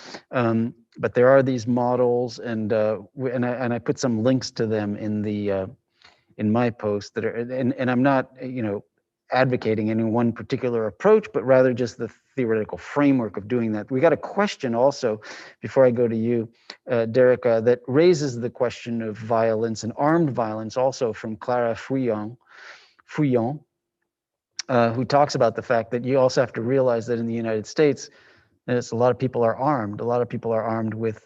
but there are these models, and I put some links to them in my post that are, and I'm not, you know, advocating any one particular approach, but rather just the theoretical framework of doing that. We got a question also, before I go to you, Derecka, that raises the question of violence and armed violence, also from Clara Fouillon, who talks about the fact that you also have to realize that in the United States, a lot of people are armed. A lot of people are armed with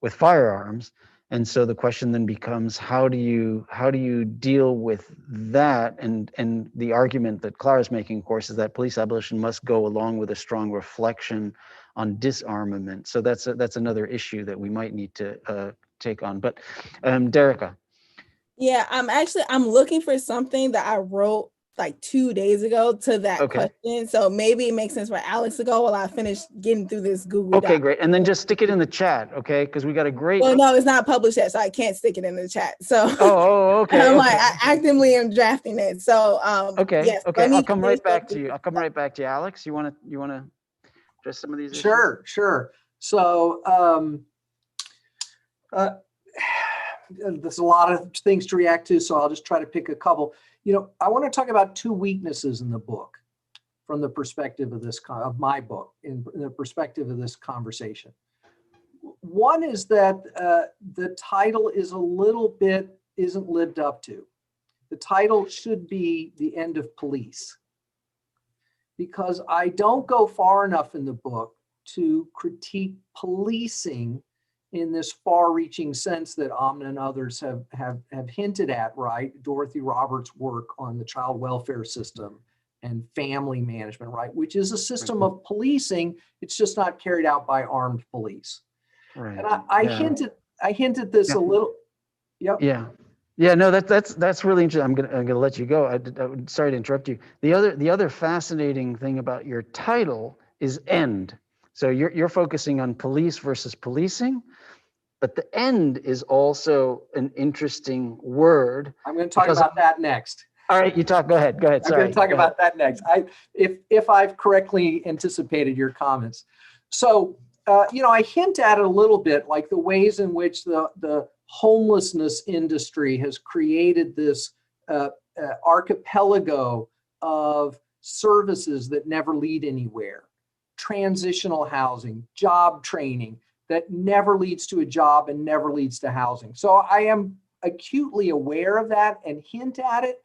firearms. And so the question then becomes, how do you deal with that? And the argument that Clara's making, of course, is that police abolition must go along with a strong reflection on disarmament. So that's another issue that we might need to take on. But Derecka. Yeah, I'm looking for something that I wrote like 2 days ago to that Okay. question. So maybe it makes sense for Alex to go while I finish getting through this Google Okay, Doc. great. And then just stick it in the chat, okay? Because we got a great. Well, no, it's not published yet, so I can't stick it in the chat. So Okay. I'm Okay. like, I actively am drafting it. So Okay. yes, Okay. let me I'll come right finish back up to you. with- I'll come right back to you, Alex. You want to address some of these issues? Sure, sure. So there's a lot of things to react to, so I'll just try to pick a couple. You know, I want to talk about two weaknesses in the book from the perspective of this, of my book, in the perspective of this conversation. One is that the title is a little bit, isn't lived up to. The title should be The End of Police, because I don't go far enough in the book to critique policing in this far-reaching sense that Amna and others have hinted at, right? Dorothy Roberts' work on the child welfare system and family management, right? Which is a system of policing. It's just not carried out by armed police. Right. And I hinted this a little. Yep. Yeah. No, that's really interesting. I'm gonna let you go. I'm sorry to interrupt you. The other fascinating thing about your title is end. So you're focusing on police versus policing, but the end is also an interesting word. I'm going to talk about that next. All right, go ahead. Sorry. I'm going to talk about that next. If I've correctly anticipated your comments. So, I hint at it a little bit, like the ways in which the homelessness industry has created this archipelago of services that never lead anywhere. Transitional housing, job training that never leads to a job and never leads to housing. So I am acutely aware of that and hint at it,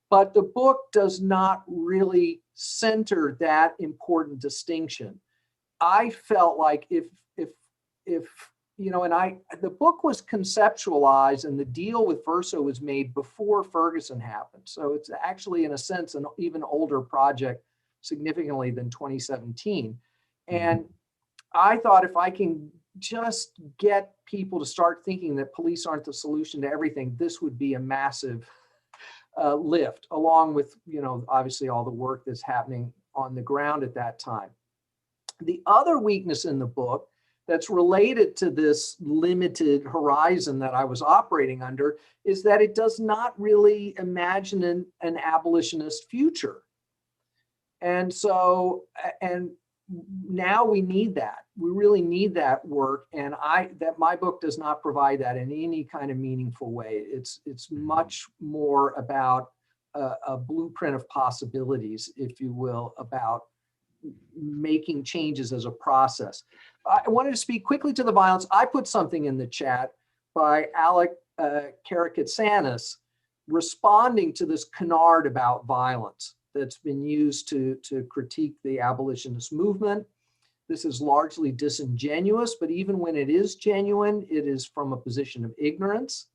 but the book does not really center that important distinction. I felt like if the book was conceptualized and the deal with Verso was made before Ferguson happened. So it's actually, in a sense, an even older project significantly than 2017. And I thought if I can just get people to start thinking that police aren't the solution to everything, this would be a massive lift, along with, obviously all the work that's happening on the ground at that time. The other weakness in the book that's related to this limited horizon that I was operating under is that it does not really imagine an abolitionist future. And so, now we need that. We really need that work. And my book does not provide that in any kind of meaningful way. It's much more about a blueprint of possibilities, if you will, about making changes as a process. I wanted to speak quickly to the violence. I put something in the chat by Alec Karakatsanis responding to this canard about violence that's been used to critique the abolitionist movement. This is largely disingenuous, but even when it is genuine, it is from a position of ignorance.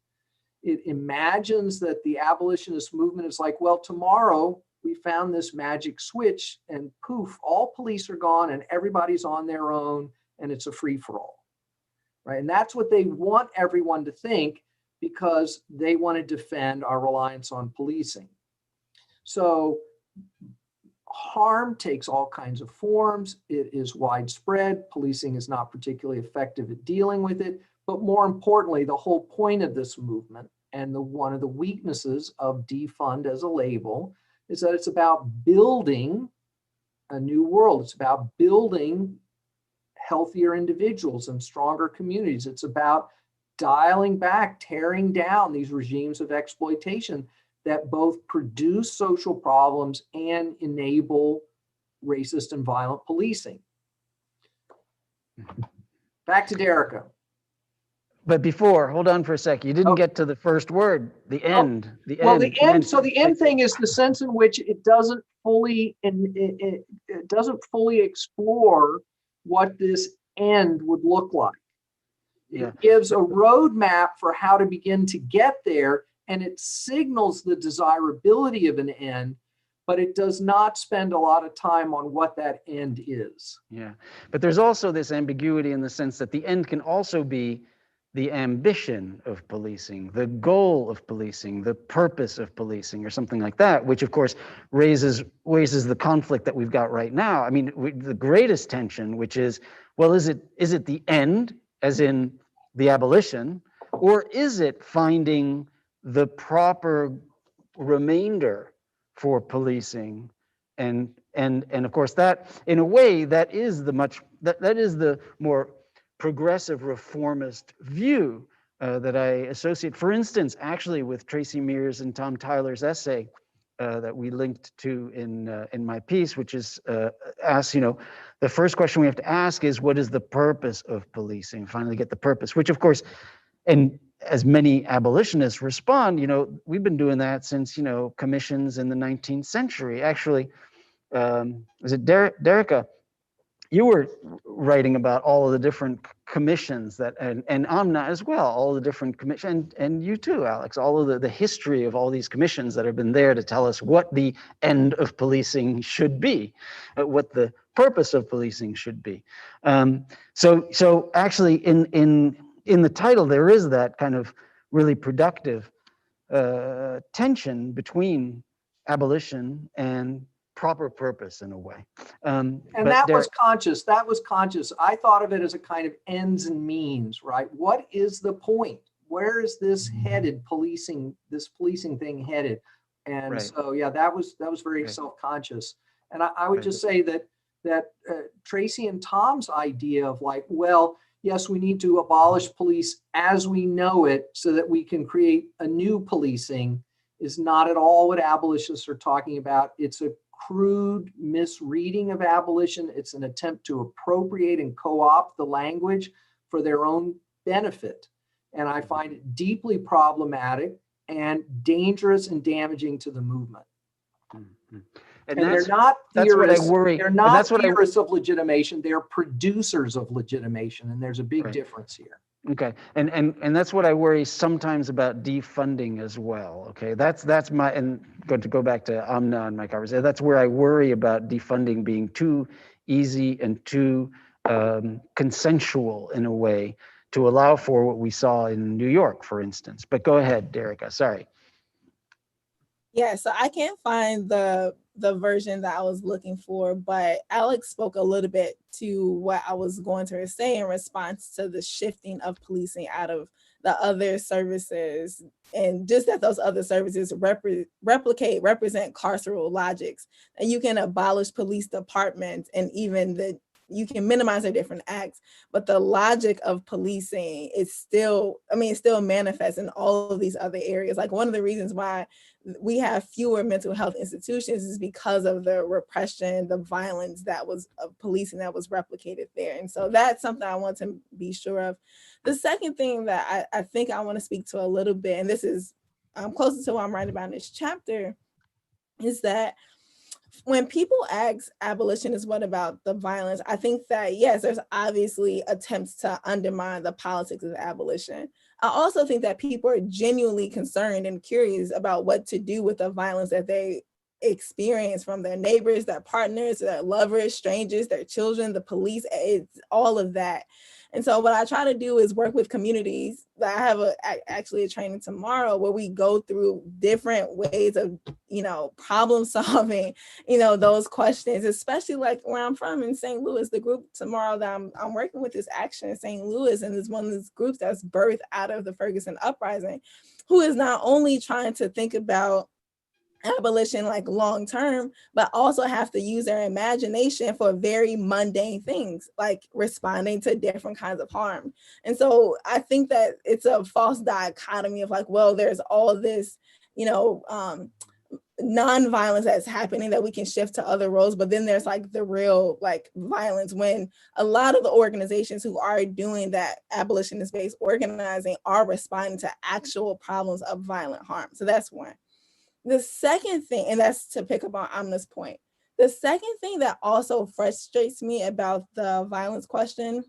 It imagines that the abolitionist movement is like, well, tomorrow we found this magic switch and poof, all police are gone and everybody's on their own and it's a free-for-all, right? And that's what they want everyone to think, because they want to defend our reliance on policing. So harm takes all kinds of forms. It is widespread. Policing is not particularly effective at dealing with it. But more importantly, the whole point of this movement, and one of the weaknesses of defund as a label, is that it's about building a new world. It's about building healthier individuals and stronger communities. It's about dialing back, tearing down these regimes of exploitation that both produce social problems and enable racist and violent policing. Back to Derecka. But hold on for a sec. You didn't get to the first word, the end. So the end thing is the sense in which it doesn't fully explore what this end would look like. It gives a roadmap for how to begin to get there, and it signals the desirability of an end, but it does not spend a lot of time on what that end is. Yeah, but there's also this ambiguity in the sense that the end can also be the ambition of policing, the goal of policing, the purpose of policing, or something like that, which of course raises the conflict that we've got right now. I mean, the greatest tension, which is, well, is it the end, as in the abolition, or is it finding the proper remainder for policing? And of course, that, in a way, that is the more progressive reformist view that I associate, for instance, actually with Tracy Mears and Tom Tyler's essay that we linked to in my piece, which is asks, the first question we have to ask is, what is the purpose of policing? Finally get the purpose, which of course, and as many abolitionists respond, we've been doing that since, commissions in the 19th century. Actually, was it Derecka? You were writing about all of the different commissions that, and Amna as well, all the different commissions, and you too, Alex, all of the history of all these commissions that have been there to tell us what the end of policing should be, what the purpose of policing should be. So actually in the title, there is that kind of really productive tension between abolition and proper purpose in a way. And that was conscious. That was conscious. I thought of it as a kind of ends and means, right? What is the point? Where is this headed, this policing thing headed? And right. So, yeah, that was very right. self-conscious. And I would right. just say that Tracy and Tom's idea of like, well, yes, we need to abolish police as we know it so that we can create a new policing is not at all what abolitionists are talking about. It's a crude misreading of abolition. It's an attempt to appropriate and co-opt the language for their own benefit. And I find it deeply problematic and dangerous and damaging to the movement. Mm-hmm. And they're not theorists. What I worry. They're not theorists of legitimation. They're producers of legitimation. And there's a big right. difference here. Okay, and that's what I worry sometimes about defunding as well. Okay, that's my, and going to go back to Amna and my conversation. That's where I worry about defunding being too easy and too consensual in a way to allow for what we saw in New York, for instance. But go ahead, Derecka. Sorry. Yeah, so I can't find the version that I was looking for, but Alex spoke a little bit to what I was going to say in response to the shifting of policing out of the other services, and just that those other services represent carceral logics. And you can abolish police departments and even you can minimize their different acts, but the logic of policing is still, it still manifests in all of these other areas. Like one of the reasons why we have fewer mental health institutions is because of the repression, the violence that was of policing that was replicated there. And so that's something I want to be sure of. The second thing that I think I want to speak to a little bit, and this is closer to what I'm writing about in this chapter, is that when people ask abolitionists, what about the violence? I think that, yes, there's obviously attempts to undermine the politics of abolition. I also think that people are genuinely concerned and curious about what to do with the violence that they experience from their neighbors, their partners, their lovers, strangers, their children, the police, it's all of that. And so what I try to do is work with communities. I have actually a training tomorrow where we go through different ways of, problem solving, those questions, especially like where I'm from in St. Louis. The group tomorrow that I'm working with is Action in St. Louis, and it's one of those groups that's birthed out of the Ferguson Uprising, who is not only trying to think about abolition like long term, but also have to use their imagination for very mundane things like responding to different kinds of harm. And so I think that it's a false dichotomy of like, well, there's all this, non-violence that's happening that we can shift to other roles, but then there's like the real like violence, when a lot of the organizations who are doing that abolitionist-based organizing are responding to actual problems of violent harm. So that's one. The second thing, and that's to pick up on Amna's point, the second thing that also frustrates me about the violence question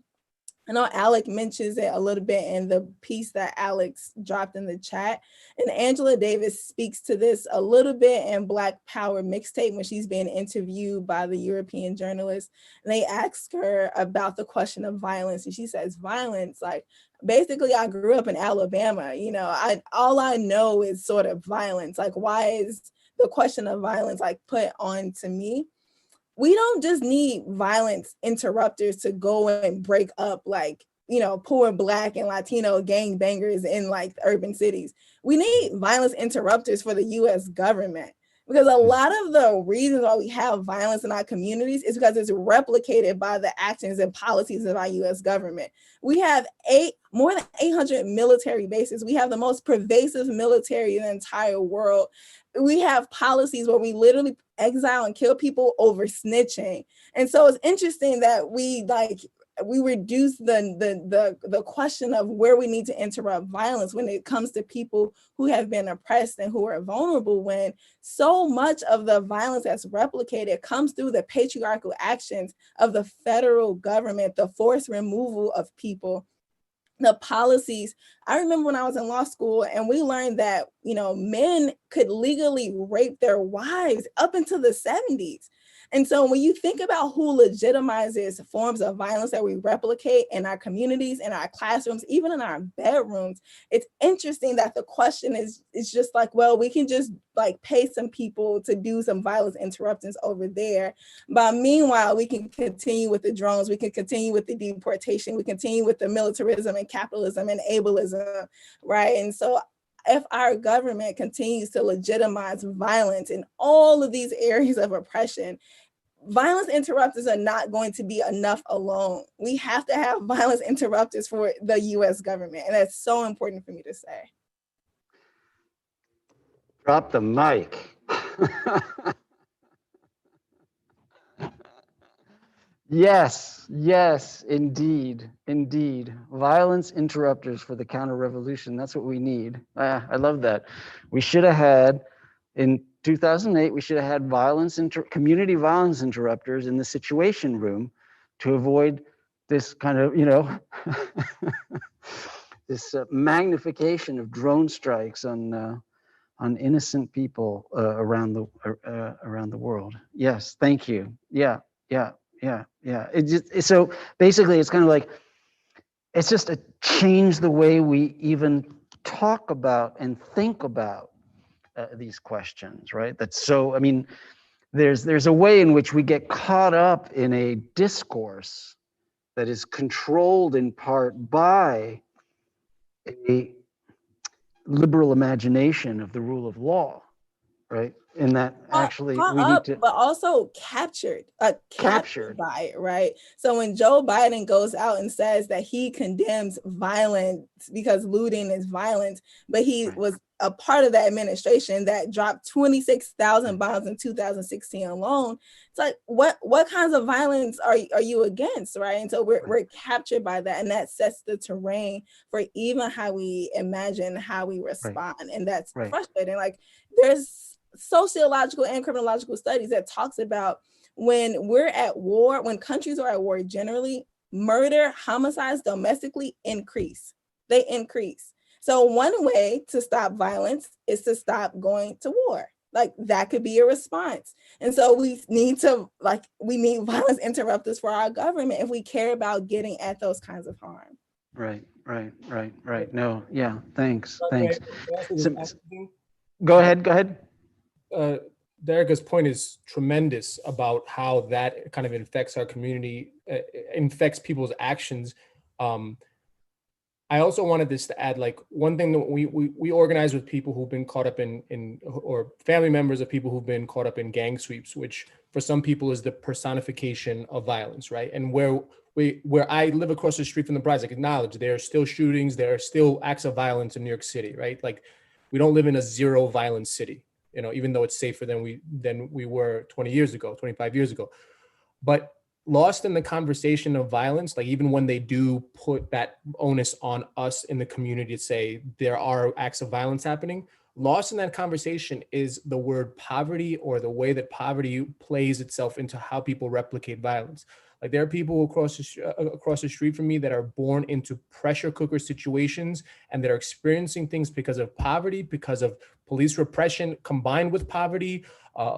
I know Alec mentions it a little bit in the piece that Alex dropped in the chat. And Angela Davis speaks to this a little bit in Black Power mixtape when she's being interviewed by the European journalist. And they ask her about the question of violence. And she says, violence, like, basically I grew up in Alabama, you know, all I know is sort of violence. Like, why is the question of violence like put on to me? We don't just need violence interrupters to go and break up, like, you know, poor Black and Latino gangbangers in like urban cities. We need violence interrupters for the US government, because a lot of the reasons why we have violence in our communities is because it's replicated by the actions and policies of our US government. We have more than 800 military bases. We have the most pervasive military in the entire world. We have policies where we literally exile and kill people over snitching. And so it's interesting that we reduce the question of where we need to interrupt violence when it comes to people who have been oppressed and who are vulnerable, when so much of the violence that's replicated comes through the patriarchal actions of the federal government, the forced removal of people, the policies. I remember when I was in law school and we learned that, you know, men could legally rape their wives up into the 70s. And so when you think about who legitimizes forms of violence that we replicate in our communities, in our classrooms, even in our bedrooms, it's interesting that the question is just like, well, we can just like pay some people to do some violence interruptions over there. But meanwhile, we can continue with the drones, we can continue with the deportation, we continue with the militarism and capitalism and ableism, right? And so if our government continues to legitimize violence in all of these areas of oppression, violence interrupters are not going to be enough alone. We have to have violence interrupters for the US government. And that's so important for me to say. Drop the mic. Yes, yes, indeed, indeed. Violence interrupters for the counter-revolution. That's what we need. I love that. We should have had, in 2008, we should have had community violence interrupters in the Situation Room to avoid this kind of, you know, this magnification of drone strikes on innocent people around the world. Yes, thank you. Yeah. So basically, it's kind of like, it's just a change the way we even talk about and think about these questions, right? That's so, I mean, there's a way in which we get caught up in a discourse that is controlled in part by a liberal imagination of the rule of law, right? And that actually we need to, but also captured by it, right? So when Joe Biden goes out and says that he condemns violence because looting is violence, but he was a part of that administration that dropped 26,000 bombs in 2016 alone, it's like, what kinds of violence are you against, right? And so we're captured by that, and that sets the terrain for even how we imagine how we respond, and that's frustrating. Like, there's sociological and criminological studies that talks about when we're at war, when countries are at war generally, murder, homicides domestically increase. They increase. So one way to stop violence is to stop going to war. Like, that could be a response. And so we need violence interrupters for our government if we care about getting at those kinds of harm. Right. No, yeah, thanks. Go ahead. Derecka's point is tremendous about how that kind of infects our community, infects people's actions. I also wanted this to add, like, one thing that we organize with people who've been caught up in or family members of people who've been caught up in gang sweeps, which for some people is the personification of violence, right? And where I live across the street from the Bryce, I can acknowledge there are still shootings, there are still acts of violence in New York City, right? Like, we don't live in a zero violence city, you know, even though it's safer than we were 20 years ago, 25 years ago. But lost in the conversation of violence, like, even when they do put that onus on us in the community to say there are acts of violence happening, lost in that conversation is the word poverty, or the way that poverty plays itself into how people replicate violence. Like there are people across the street from me that are born into pressure cooker situations and that are experiencing things because of poverty, because of police repression combined with poverty,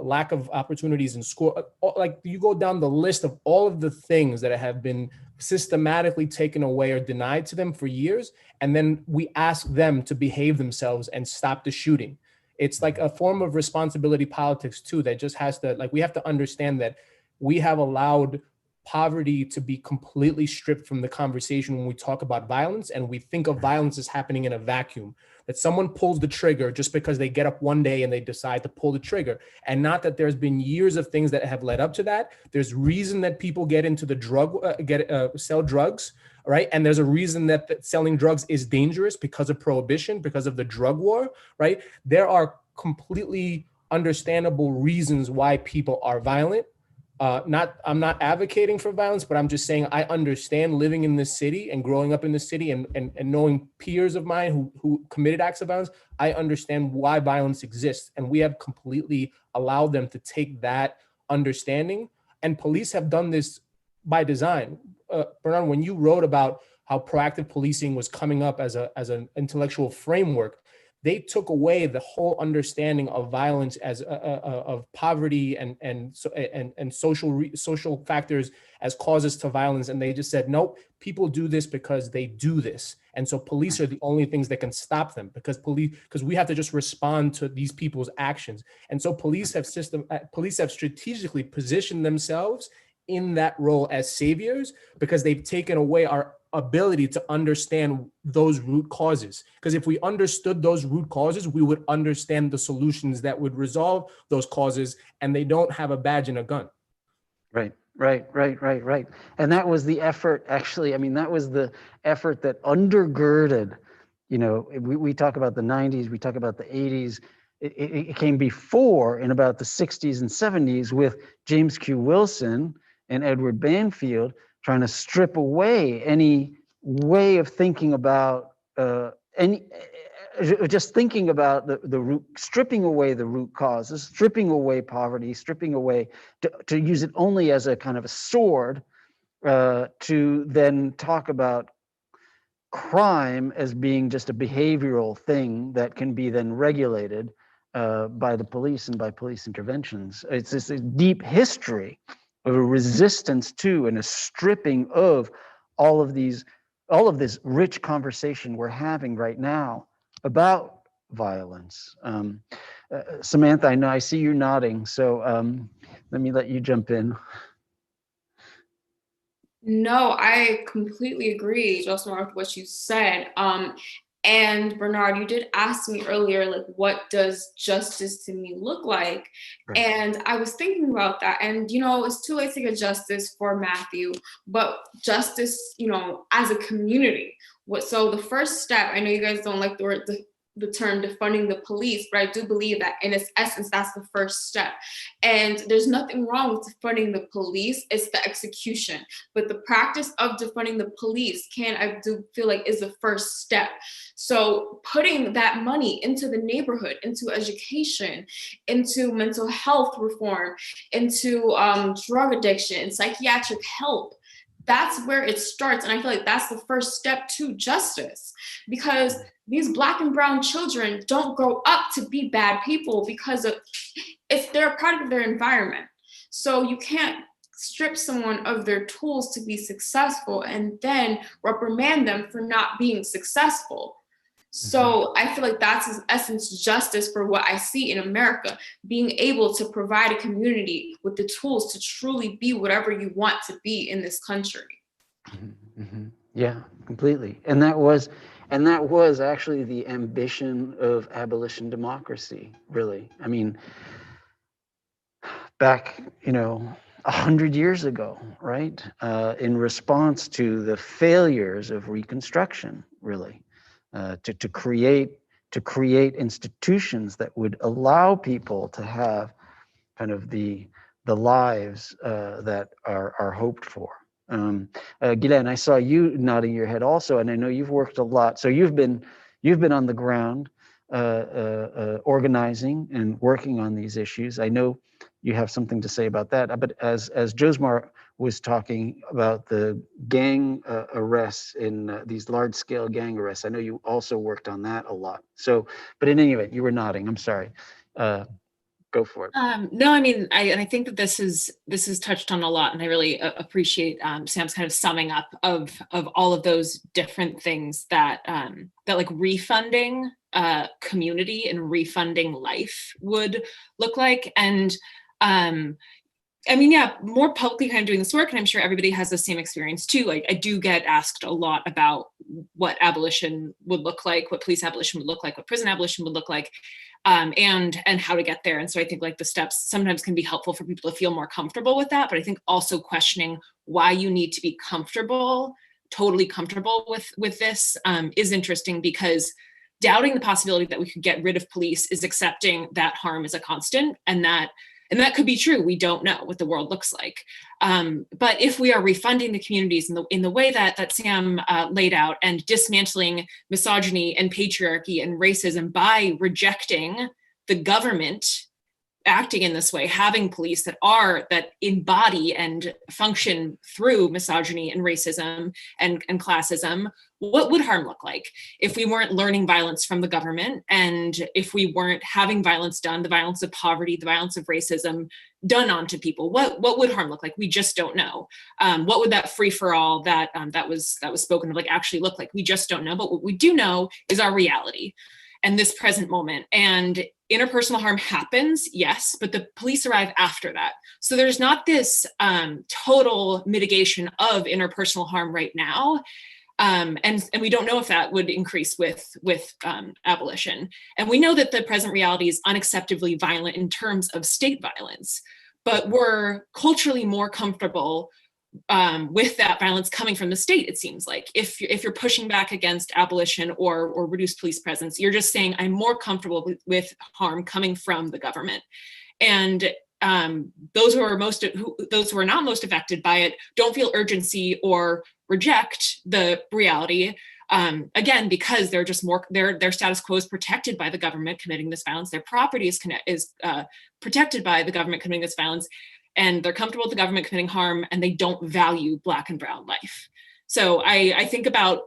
lack of opportunities in school. Like you go down the list of all of the things that have been systematically taken away or denied to them for years. And then we ask them to behave themselves and stop the shooting. It's like a form of responsibility politics too, that just has to, like, we have to understand that we have allowed poverty to be completely stripped from the conversation when we talk about violence, and we think of violence as happening in a vacuum, that someone pulls the trigger just because they get up one day and they decide to pull the trigger, and not that there's been years of things that have led up to that. There's reason that people get into the sell drugs, right? And there's a reason that selling drugs is dangerous because of prohibition, because of the drug war, right? There are completely understandable reasons why people are violent. I'm not advocating for violence, but I'm just saying I understand living in this city and growing up in this city and knowing peers of mine who committed acts of violence. I understand why violence exists, and we have completely allowed them to take that understanding. And police have done this by design. Bernard, when you wrote about how proactive policing was coming up as an intellectual framework, they took away the whole understanding of violence as of poverty and social factors as causes to violence, and they just said, nope, people do this because they do this, and so police are the only things that can stop them, because we have to just respond to these people's actions. And so police have strategically positioned themselves in that role as saviors, because they've taken away our ability to understand those root causes. Because if we understood those root causes, we would understand the solutions that would resolve those causes, and they don't have a badge and a gun. Right. And that was the effort, actually. I mean, that was the effort that undergirded, we talk about the 90s, we talk about the 80s. It came before, in about the 60s and 70s, with James Q. Wilson and Edward Banfield trying to strip away any way of thinking about just thinking about the root, stripping away the root causes, stripping away poverty, stripping away, to use it only as a kind of a sword, to then talk about crime as being just a behavioral thing that can be then regulated by the police and by police interventions. It's this deep history of a resistance to and a stripping of all of this rich conversation we're having right now about violence. Samantha, I know I see you nodding, so let me let you jump in. No, I completely agree, Josmar, with what you said. And Bernard, you did ask me earlier, like, what does justice to me look like? Right. And I was thinking about that. And, it's too late to get justice for Matthew, but justice, as a community. So the first step, I know you guys don't like the term defunding the police, but I do believe that in its essence, that's the first step. And there's nothing wrong with defunding the police, it's the execution. But the practice of defunding the police I do feel like is the first step. So putting that money into the neighborhood, into education, into mental health reform, into drug addiction, psychiatric help, that's where it starts. And I feel like that's the first step to justice, because these Black and brown children don't grow up to be bad people because they're a part of their environment. So you can't strip someone of their tools to be successful and then reprimand them for not being successful. So I feel like that's in essence justice for what I see in America, being able to provide a community with the tools to truly be whatever you want to be in this country. Mm-hmm. Yeah, completely. And that was actually the ambition of abolition democracy, really. I mean, back, 100 years ago, right? In response to the failures of Reconstruction, really. To create institutions that would allow people to have kind of the lives that are hoped for. Ghislaine, I saw you nodding your head also, and I know you've worked a lot. So you've been on the ground organizing and working on these issues. I know you have something to say about that, but as Josmar was talking about the gang arrests in these large-scale gang arrests, I know you also worked on that a lot. So, but in any event, you were nodding. I'm sorry. Go for it. No, I mean, I think that this is touched on a lot, and I really appreciate Sam's kind of summing up of all of those different things that that like refunding community and refunding life would look like. And I mean, yeah, more publicly kind of doing this work, and I'm sure everybody has the same experience too. Like, I do get asked a lot about what abolition would look like, what police abolition would look like, what prison abolition would look like, and how to get there. And so I think like the steps sometimes can be helpful for people to feel more comfortable with that. But I think also questioning why you need to be comfortable, totally comfortable with this is interesting, because doubting the possibility that we could get rid of police is accepting that harm is a constant, and that could be true. We don't know what the world looks like. But if we are refunding the communities in the way that Sam laid out, and dismantling misogyny and patriarchy and racism by rejecting the government acting in this way, having police that embody and function through misogyny and racism and classism, what would harm look like if we weren't learning violence from the government, and if we weren't having violence done, the violence of poverty, the violence of racism done onto people? What would harm look like? We just don't know. What would that free for all that was spoken of like actually look like? We just don't know. But what we do know is our reality and this present moment. And interpersonal harm happens, yes, but the police arrive after that. So there's not this total mitigation of interpersonal harm right now. And we don't know if that would increase with abolition. And we know that the present reality is unacceptably violent in terms of state violence, but we're culturally more comfortable with that violence coming from the state. It seems like if you're pushing back against abolition or reduced police presence, you're just saying I'm more comfortable with harm coming from the government. And those who are not most affected by it don't feel urgency or reject the reality. Again, because they're just more, their status quo is protected by the government committing this violence. Their property is protected by the government committing this violence, and they're comfortable with the government committing harm, and they don't value Black and brown life. So I think about,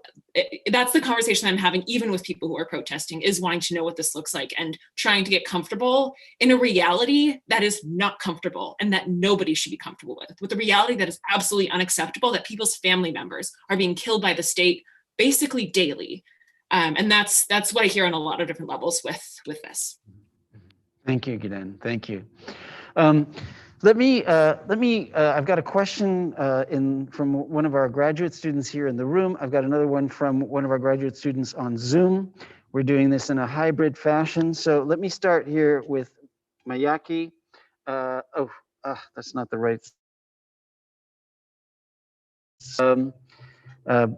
that's the conversation I'm having even with people who are protesting, is wanting to know what this looks like and trying to get comfortable in a reality that is not comfortable and that nobody should be comfortable with the reality that is absolutely unacceptable, that people's family members are being killed by the state basically daily. And that's what I hear on a lot of different levels with this. Thank you, Ghislaine. Thank you. Let me. I've got a question from one of our graduate students here in the room. I've got another one from one of our graduate students on Zoom. We're doing this in a hybrid fashion. So let me start here with Mayaki. That's not the right.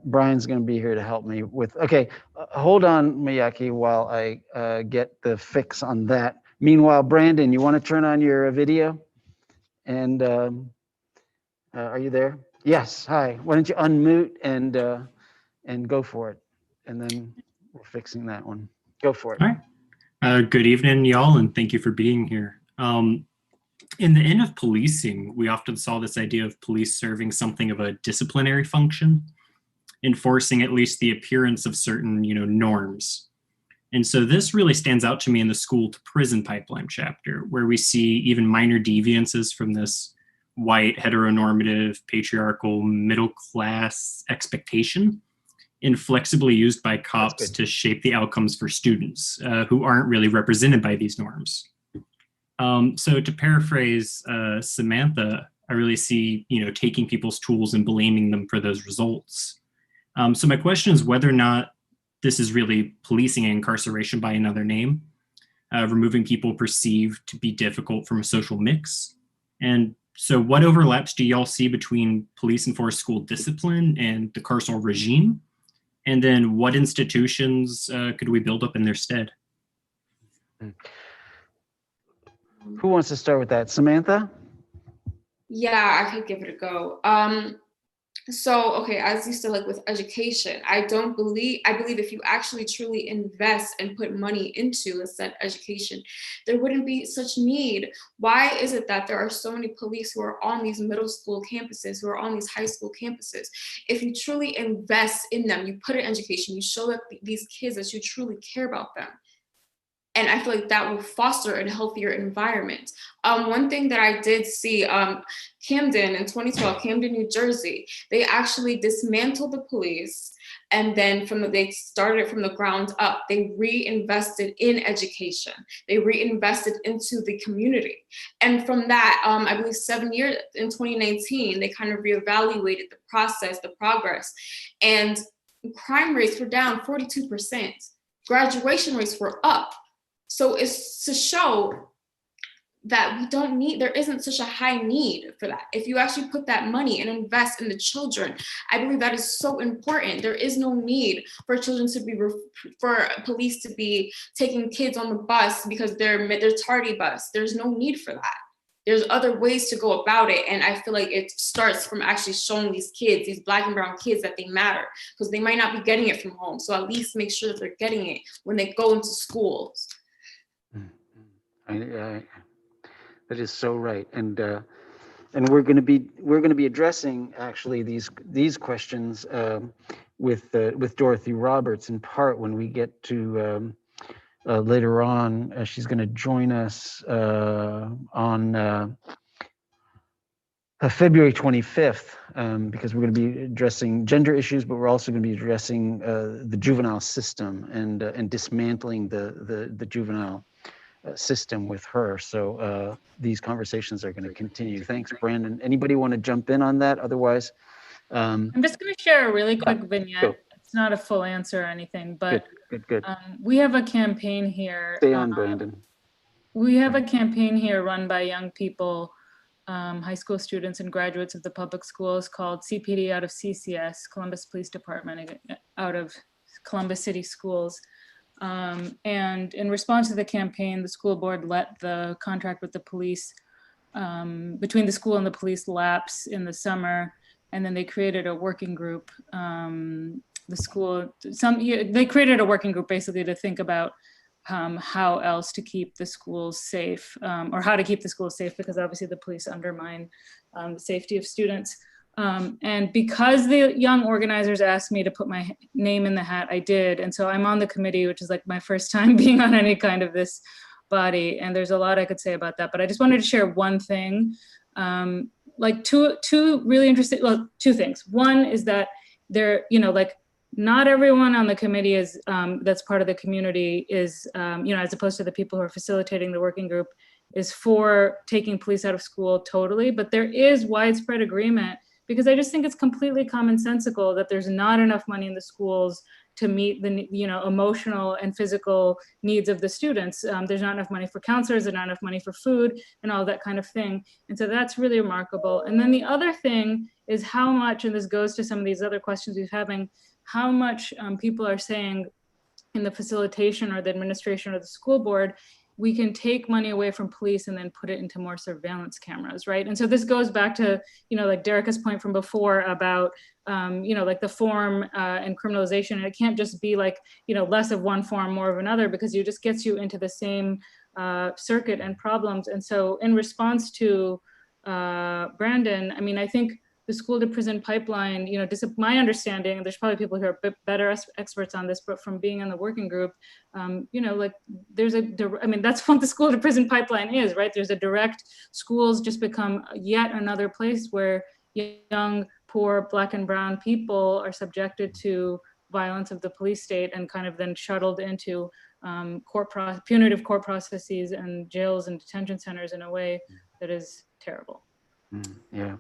Brian's going to be here to help me with. Okay, hold on, Mayaki, while I get the fix on that. Meanwhile, Brandon, you want to turn on your video? And are you there? Yes. Hi. Why don't you unmute and go for it? And then we're fixing that one. Go for it. All right. Good evening, y'all, and thank you for being here. In the end of policing, we often saw this idea of police serving something of a disciplinary function, enforcing at least the appearance of certain, norms. And so this really stands out to me in the school to prison pipeline chapter, where we see even minor deviances from this white, heteronormative, patriarchal, middle-class expectation inflexibly used by cops to shape the outcomes for students who aren't really represented by these norms. So to paraphrase Samantha, I really see, taking people's tools and blaming them for those results. So my question is whether or not this is really policing and incarceration by another name, removing people perceived to be difficult from a social mix. And so what overlaps do y'all see between police enforced school discipline and the carceral regime? And then what institutions could we build up in their stead? Who wants to start with that? Samantha? Yeah, I could give it a go. So, okay, as you said, like with education, I believe if you actually truly invest and put money into, let's say, education, there wouldn't be such need. Why is it that there are so many police who are on these middle school campuses, who are on these high school campuses? If you truly invest in them, you put in education, you show that these kids that you truly care about them. And I feel like that will foster a healthier environment. One thing that I did see, Camden in 2012, Camden, New Jersey, they actually dismantled the police. And then they started from the ground up. They reinvested in education. They reinvested into the community. And from that, I believe 7 years, in 2019, they kind of reevaluated the process, the progress. And crime rates were down 42%. Graduation rates were up. So it's to show that there isn't such a high need for that. If you actually put that money and invest in the children, I believe that is so important. There is no need for for police to be taking kids on the bus because they're tardy bus. There's no need for that. There's other ways to go about it. And I feel like it starts from actually showing these kids, these Black and brown kids, that they matter, because they might not be getting it from home. So at least make sure that they're getting it when they go into schools. That is so right, and we're going to be addressing actually these questions with Dorothy Roberts in part when we get to later on. She's going to join us on February 25th because we're going to be addressing gender issues, but we're also going to be addressing the juvenile system and dismantling the juvenile system with her. So these conversations are going to continue. Thanks, Brandon. Anybody want to jump in on that? Otherwise, I'm just going to share a really quick vignette. Go. It's not a full answer or anything, but good. We have a campaign here. Stay on, Brandon. We have a campaign here run by young people, high school students and graduates of the public schools, called CPD out of CCS, Columbus Police Department, out of Columbus City Schools. And in response to the campaign, the school board let the contract with the police, between the school and the police, lapse in the summer. And then they created a working group. They created a working group basically to think about how else to keep the schools safe, or how to keep the schools safe, because obviously the police undermine the safety of students. And because the young organizers asked me to put my name in the hat, I did. And so I'm on the committee, which is like my first time being on any kind of this body. And there's a lot I could say about that, but I just wanted to share one thing. Like two really interesting, well, two things. One is that not everyone on the committee is, that's part of the community is, as opposed to the people who are facilitating the working group, is for taking police out of school totally. But there is widespread agreement, because I just think it's completely commonsensical that there's not enough money in the schools to meet the emotional and physical needs of the students. There's not enough money for counselors, there's not enough money for food and all that kind of thing. And so that's really remarkable. And then the other thing is how much, and this goes to some of these other questions we're having, how much people are saying in the facilitation or the administration or the school board, we can take money away from police and then put it into more surveillance cameras, right? And so this goes back to, like Derecka's point from before about, like the form and criminalization. And it can't just be like, less of one form, more of another, because it just gets you into the same circuit and problems. And so in response to Brandon, I mean, I think the school to prison pipeline, my understanding, there's probably people who are better experts on this, but from being in the working group, like that's what the school to prison pipeline is, right? There's a direct, schools just become yet another place where young, poor Black and brown people are subjected to violence of the police state and kind of then shuttled into punitive court processes and jails and detention centers in a way that is terrible. Yeah.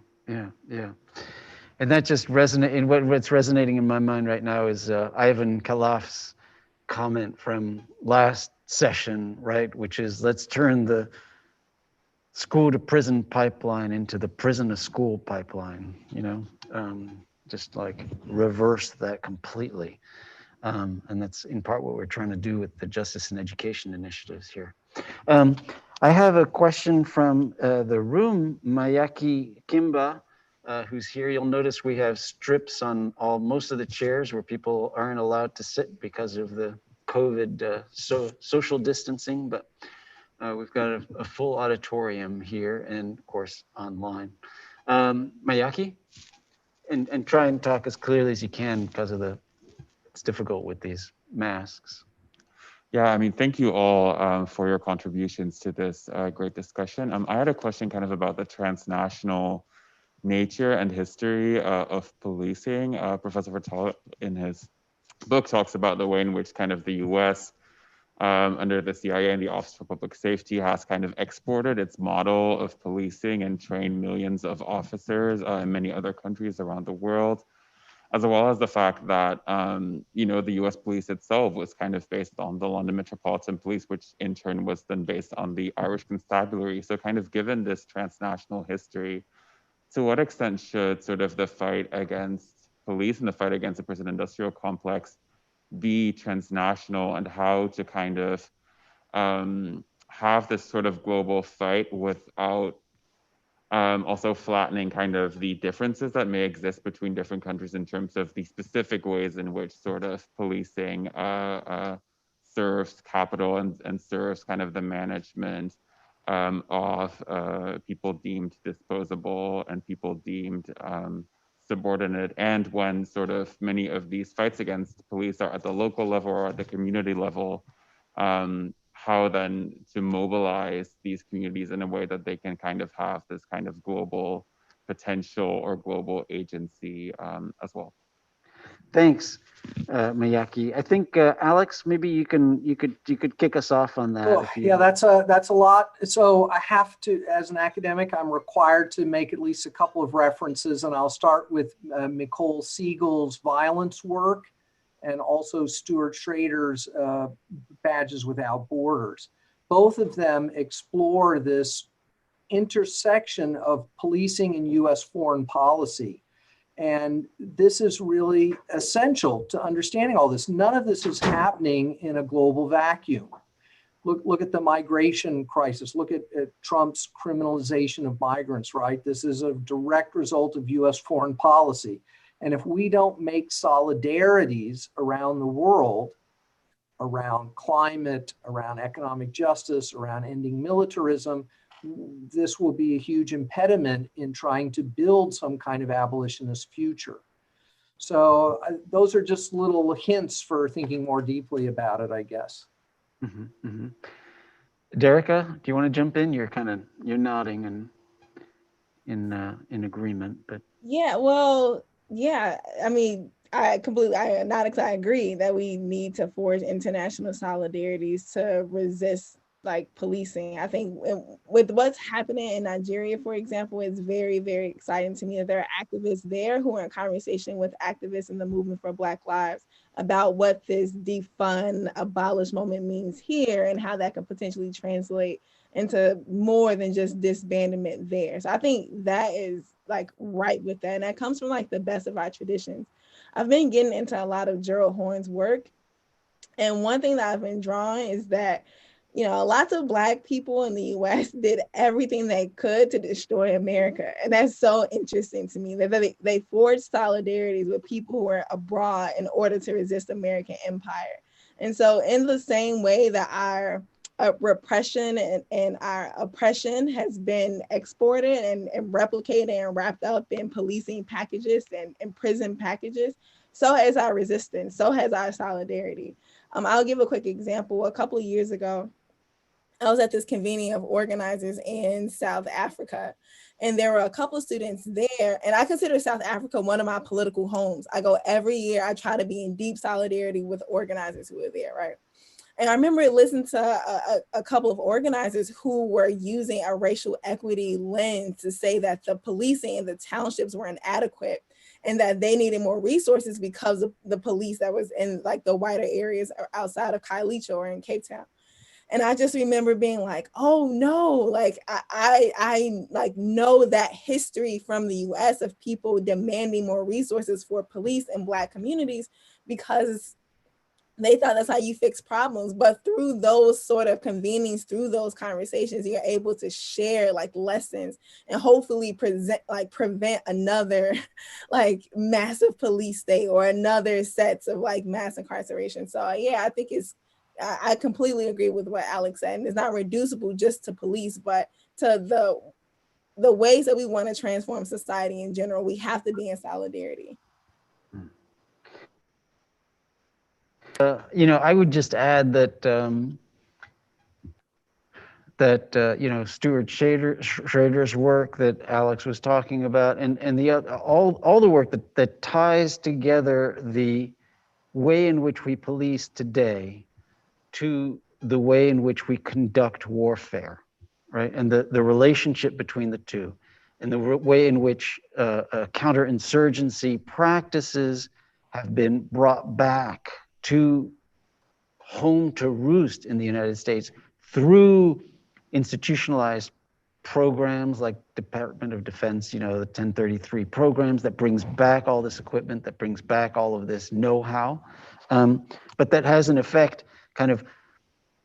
And that just what's resonating in my mind right now is Ivan Kalaf's comment from last session, right? Which is, let's turn the school to prison pipeline into the prison to school pipeline, just like reverse that completely. And that's in part what we're trying to do with the justice and education initiatives here. I have a question from the room, Mayaki Kimba. who's here. You'll notice we have strips on most of the chairs where people aren't allowed to sit because of the COVID social distancing, but we've got a full auditorium here and of course online. Mayaki, and try and talk as clearly as you can because of it's difficult with these masks. Yeah, I mean, thank you all for your contributions to this great discussion. I had a question kind of about the transnational nature and history of policing. Professor Vitale in his book talks about the way in which kind of the US under the CIA and the Office for Public Safety has kind of exported its model of policing and trained millions of officers in many other countries around the world, as well as the fact that, you know, the US police itself was kind of based on the London Metropolitan Police, which in turn was then based on the Irish Constabulary. So kind of given this transnational history, to what extent should sort of the fight against police and the fight against the prison industrial complex be transnational, and how to kind of have this sort of global fight without also flattening kind of the differences that may exist between different countries in terms of the specific ways in which sort of policing serves capital and serves kind of the management of people deemed disposable and people deemed subordinate, and when sort of many of these fights against police are at the local level or at the community level, how then to mobilize these communities in a way that they can kind of have this kind of global potential or global agency as well. Thanks, Mayaki. I think Alex, maybe you could kick us off on that. Oh, yeah, that's a lot. So I have to, as an academic, I'm required to make at least a couple of references, and I'll start with Nicole Siegel's violence work, and also Stuart Schrader's Badges Without Borders. Both of them explore this intersection of policing and U.S. foreign policy. And this is really essential to understanding all this. None of this is happening in a global vacuum. Look at the migration crisis. Look at Trump's criminalization of migrants, right? This is a direct result of US foreign policy. And if we don't make solidarities around the world, around climate, around economic justice, around ending militarism, this will be a huge impediment in trying to build some kind of abolitionist future. So those are just little hints for thinking more deeply about it, I guess. Mm-hmm, mm-hmm. Derecka, do you want to jump in? You're nodding and in agreement, but yeah, well, yeah, I mean, I agree that we need to forge international solidarities to resist like policing. I think with what's happening in Nigeria, for example, it's very, very exciting to me that there are activists there who are in conversation with activists in the movement for Black Lives about what this defund, abolish moment means here and how that could potentially translate into more than just disbandment there. So I think that is like right with that. And that comes from like the best of our traditions. I've been getting into a lot of Gerald Horne's work. And one thing that I've been drawing is that, you know, lots of Black people in the US did everything they could to destroy America. And that's so interesting to me that they forged solidarities with people who were abroad in order to resist American empire. And so in the same way that our repression and our oppression has been exported and replicated and wrapped up in policing packages and prison packages, so has our resistance, so has our solidarity. I'll give a quick example. A couple of years ago, I was at this convening of organizers in South Africa, and there were a couple of students there, and I consider South Africa one of my political homes. I go every year, I try to be in deep solidarity with organizers who are there, right? And I remember listening to a couple of organizers who were using a racial equity lens to say that the policing in the townships were inadequate and that they needed more resources because of the police that was in like the wider areas outside of Kailicho or in Cape Town. And I just remember being like, oh no, like I like know that history from the US of people demanding more resources for police in Black communities because they thought that's how you fix problems. But through those sort of convenings, through those conversations, you're able to share like lessons and hopefully prevent another like massive police state or another sets of like mass incarceration. So yeah, I think I completely agree with what Alex said. And it's not reducible just to police, but to the ways that we want to transform society in general. We have to be in solidarity. I would just add that Stuart Schrader's work that Alex was talking about, and all the work that ties together the way in which we police today to the way in which we conduct warfare, right? And the relationship between the two, and the way in which counterinsurgency practices have been brought back to home to roost in the United States through institutionalized programs like Department of Defense, the 1033 programs that brings back all this equipment, that brings back all of this know-how, but that has an effect kind of,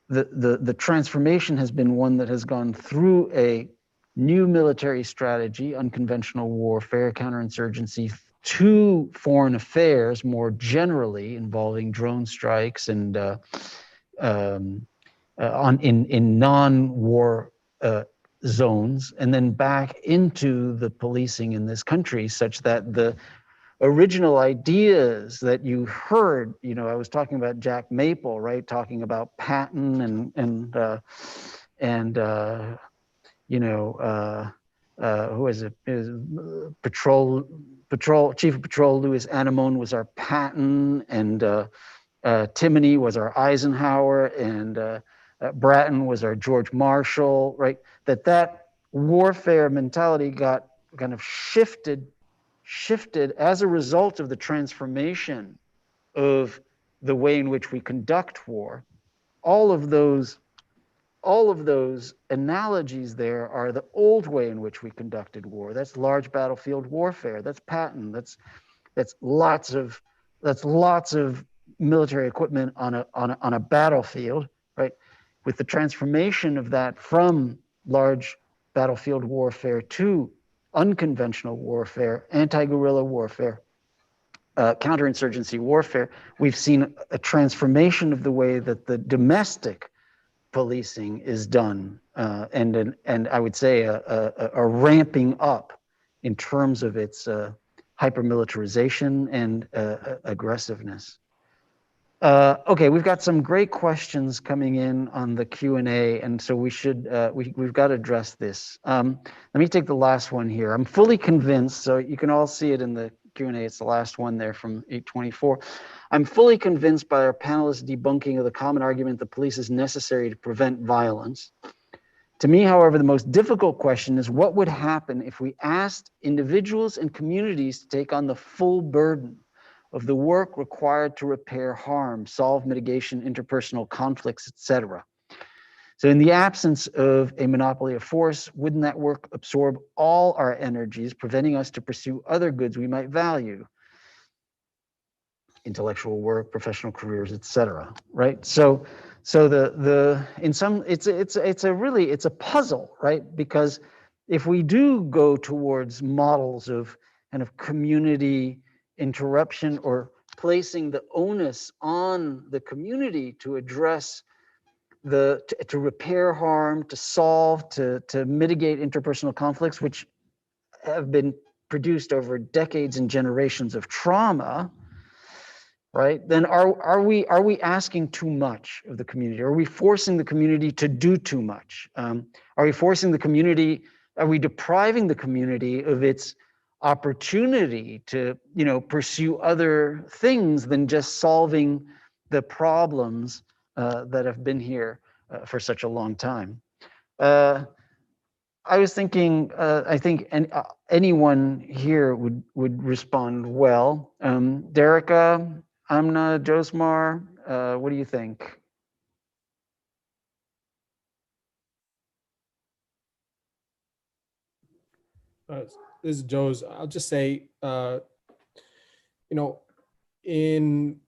the transformation has been one that has gone through a new military strategy, unconventional warfare, counterinsurgency, to foreign affairs more generally involving drone strikes and in non-war zones, and then back into the policing in this country, such that the original ideas that you heard, I was talking about Jack Maple, right, talking about Patton who is it? Chief of Patrol Louis Anamone was our Patton, and Timoney was our Eisenhower, and Bratton was our George Marshall, right? That warfare mentality got kind of shifted as a result of the transformation of the way in which we conduct war. All of those analogies there are the old way in which we conducted war. That's large battlefield warfare. That's Patton. That's lots of military equipment on a battlefield, right? With the transformation of that from large battlefield warfare to unconventional warfare, anti-guerrilla warfare, counterinsurgency warfare, we've seen a transformation of the way that the domestic policing is done, and I would say a ramping up in terms of its hypermilitarization and aggressiveness. Okay, we've got some great questions coming in on the Q&A, and so we've got to address this. Let me take the last one here. I'm fully convinced, so you can all see it in the Q&A. It's the last one there from 824. I'm fully convinced by our panelists' debunking of the common argument that police is necessary to prevent violence. To me, however, the most difficult question is what would happen if we asked individuals and communities to take on the full burden of the work required to repair harm, solve mitigation, interpersonal conflicts, etc. So in the absence of a monopoly of force, wouldn't that work absorb all our energies, preventing us to pursue other goods we might value? Intellectual work, professional careers, etc. Right? So it's a puzzle, right? Because if we do go towards models of kind of community interruption or placing the onus on the community to address to repair harm, to solve, to mitigate interpersonal conflicts, which have been produced over decades and generations of trauma, right? Then are we asking too much of the community? Are we forcing the community to do too much? Are we forcing the community? Are we depriving the community of its opportunity to, pursue other things than just solving the problems that have been here for such a long time? I was thinking, I think anyone here would respond well. Derecka, Amna, Josmar, what do you think? This is Joe's. I'll just say, in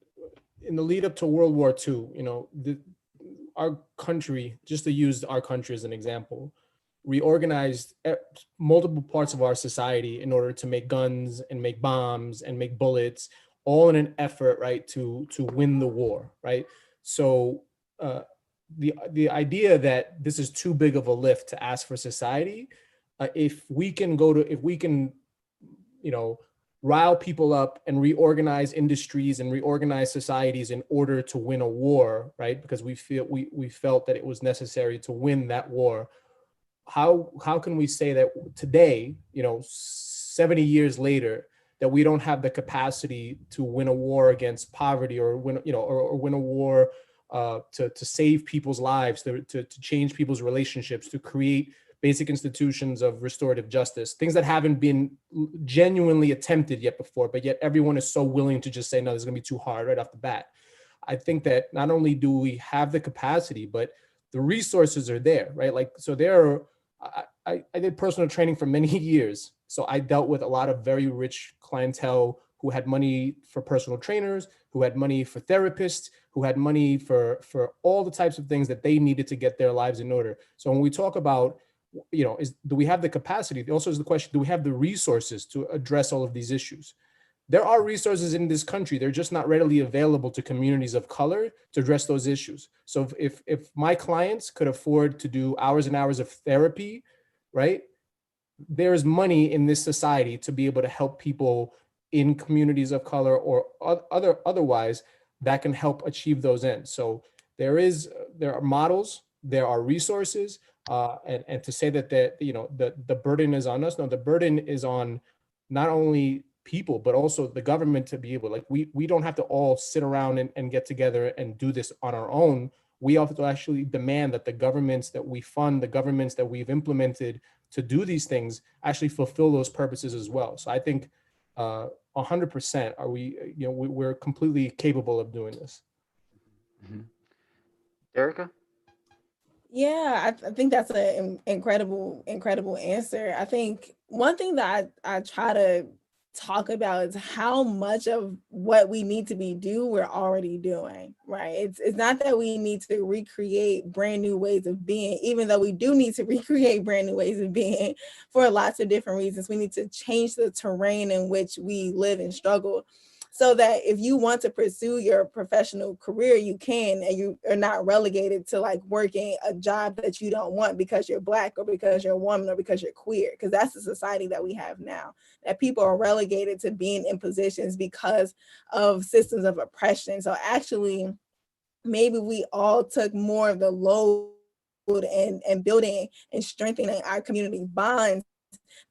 in the lead up to World War II, you know, our country, just to use our country as an example, reorganized multiple parts of our society in order to make guns and make bombs and make bullets, all in an effort, right, to win the war, right? So the idea that this is too big of a lift to ask for society, if we can, you know, rile people up and reorganize industries and reorganize societies in order to win a war, right? Because we felt that it was necessary to win that war. How can we say that today, you know, 70 years later, that we don't have the capacity to win a war against poverty, or win, you know, or win a war to save people's lives, to change people's relationships, to create basic institutions of restorative justice, things that haven't been genuinely attempted yet before, but yet everyone is so willing to just say, no, this is gonna be too hard right off the bat. I think that not only do we have the capacity, but the resources are there, right? Like, so I did personal training for many years. So I dealt with a lot of very rich clientele who had money for personal trainers, who had money for therapists, who had money for all the types of things that they needed to get their lives in order. So when we talk about, you know, do we have the capacity? Also is the question, do we have the resources to address all of these issues? There are resources in this country. They're just not readily available to communities of color to address those issues. So if my clients could afford to do hours and hours of therapy, right, there is money in this society to be able to help people in communities of color or otherwise that can help achieve those ends. So there are models, there are resources, and to say that you know, the burden is on us. No, the burden is on not only people, but also the government to be able, like, we don't have to all sit around and get together and do this on our own. We have to actually demand that the governments that we fund, the governments that we've implemented to do these things, actually fulfill those purposes as well. So I think 100% are we, you know, we're completely capable of doing this. Mm-hmm. Derecka? Yeah, I think that's an incredible answer. I think one thing that I try to talk about is how much of what we need to do we're already doing, right? It's not that we need to recreate brand new ways of being, even though we do need to recreate brand new ways of being for lots of different reasons. We need to change the terrain in which we live and struggle, so that if you want to pursue your professional career, you can, and you are not relegated to like working a job that you don't want because you're Black or because you're a woman or because you're queer, because that's the society that we have now, that people are relegated to being in positions because of systems of oppression. So actually, maybe we all took more of the load and building and strengthening our community bonds,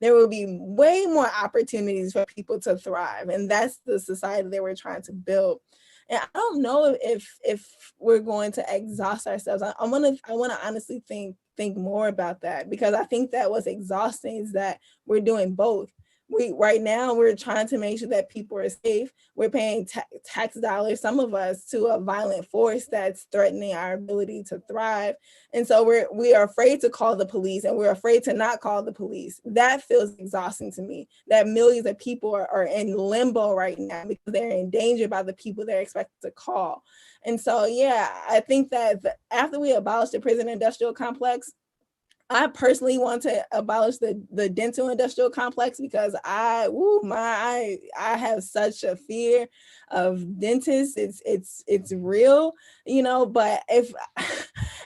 there will be way more opportunities for people to thrive. And that's the society that we're trying to build. And I don't know if we're going to exhaust ourselves. I want to honestly think more about that, because I think that what's exhausting is that we're doing both. Right now, we're trying to make sure that people are safe. We're paying tax dollars, some of us, to a violent force that's threatening our ability to thrive. And so we are afraid to call the police, and we're afraid to not call the police. That feels exhausting to me, that millions of people are in limbo right now because they're endangered by the people they're expected to call. And so, yeah, I think that after we abolish the prison industrial complex, I personally want to abolish the dental industrial complex, because I have such a fear of dentists. It's real, you know, but if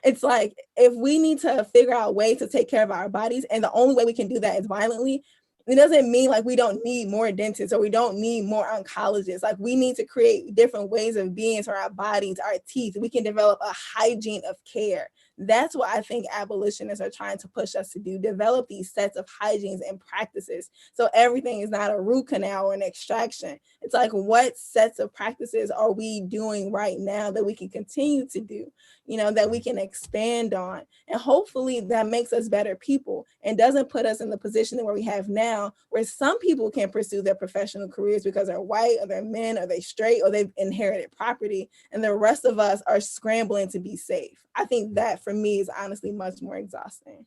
it's like, if we need to figure out a way to take care of our bodies, and the only way we can do that is violently, it doesn't mean like we don't need more dentists or we don't need more oncologists. Like, we need to create different ways of being for our bodies, our teeth. We can develop a hygiene of care. That's what I think abolitionists are trying to push us to do, develop these sets of hygienes and practices. So everything is not a root canal or an extraction. It's like, what sets of practices are we doing right now that we can continue to do, you know, that we can expand on? And hopefully that makes us better people and doesn't put us in the position where we have now, where some people can pursue their professional careers because they're white or they're men or they're straight or they've inherited property, and the rest of us are scrambling to be safe. I think that for me is honestly much more exhausting.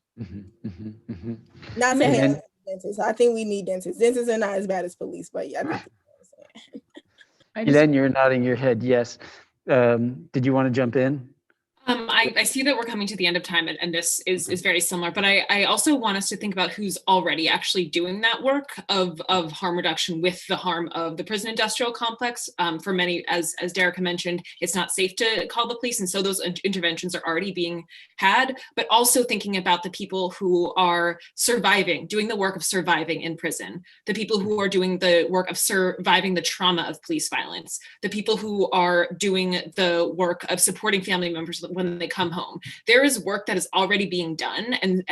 Not saying dentists. I think we need dentists. Dentists are not as bad as police, but yeah, I think Ghislaine, you're nodding your head, yes. Did you want to jump in? I see that we're coming to the end of time, and this is very similar, but I also want us to think about who's already actually doing that work of harm reduction with the harm of the prison industrial complex. For many, as Derecka mentioned, it's not safe to call the police, and so those interventions are already being had, but also thinking about the people who are surviving, doing the work of surviving in prison, the people who are doing the work of surviving the trauma of police violence, the people who are doing the work of supporting family members when they come home. There is work that is already being done, and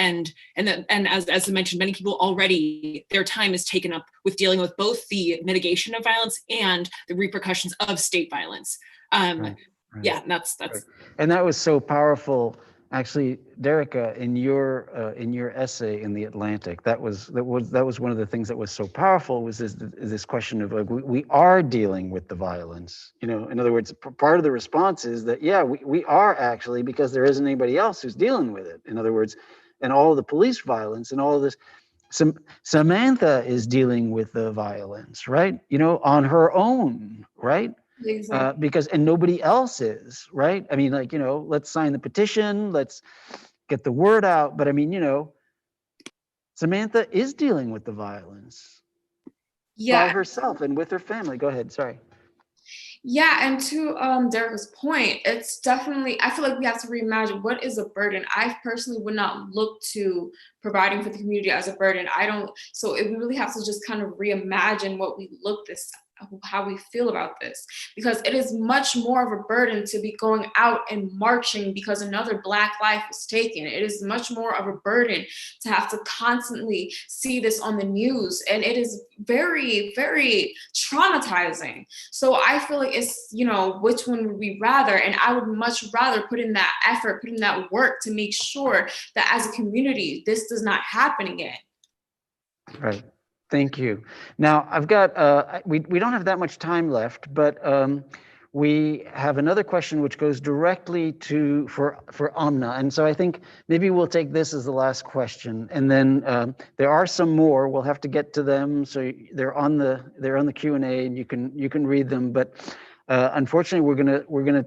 as I mentioned, many people already, their time is taken up with dealing with both the mitigation of violence and the repercussions of state violence. Right. Yeah, that's right. And that was so powerful, actually, Derecka, in your essay in the Atlantic. That was one of the things that was so powerful, was this question of, like, we are dealing with the violence. You know, in other words, part of the response is that, yeah, we are actually, because there isn't anybody else who's dealing with it. In other words, and all of the police violence and all of this. Samantha is dealing with the violence, right? You know, on her own, right? Exactly. Because, and nobody else is, right? I mean, like, you know, let's sign the petition, let's get the word out. But I mean, you know, Samantha is dealing with the violence by herself and with her family. Go ahead, sorry. Yeah, and to Derecka's point, it's definitely, I feel like we have to reimagine what is a burden. I personally would not look to providing for the community as a burden. So we really have to just kind of reimagine what we how we feel about this, because it is much more of a burden to be going out and marching because another Black life was taken. It is much more of a burden to have to constantly see this on the news, and it is very, very traumatizing. So I feel like it's, you know, which one would we rather? And I would much rather put in that effort, put in that work to make sure that as a community, this does not happen again. Right. Thank you. Now, I've got, we don't have that much time left, but we have another question which goes directly to, for Amna. And so I think maybe we'll take this as the last question. And then there are some more, we'll have to get to them. So they're on the Q&A and you can read them. But unfortunately, we're gonna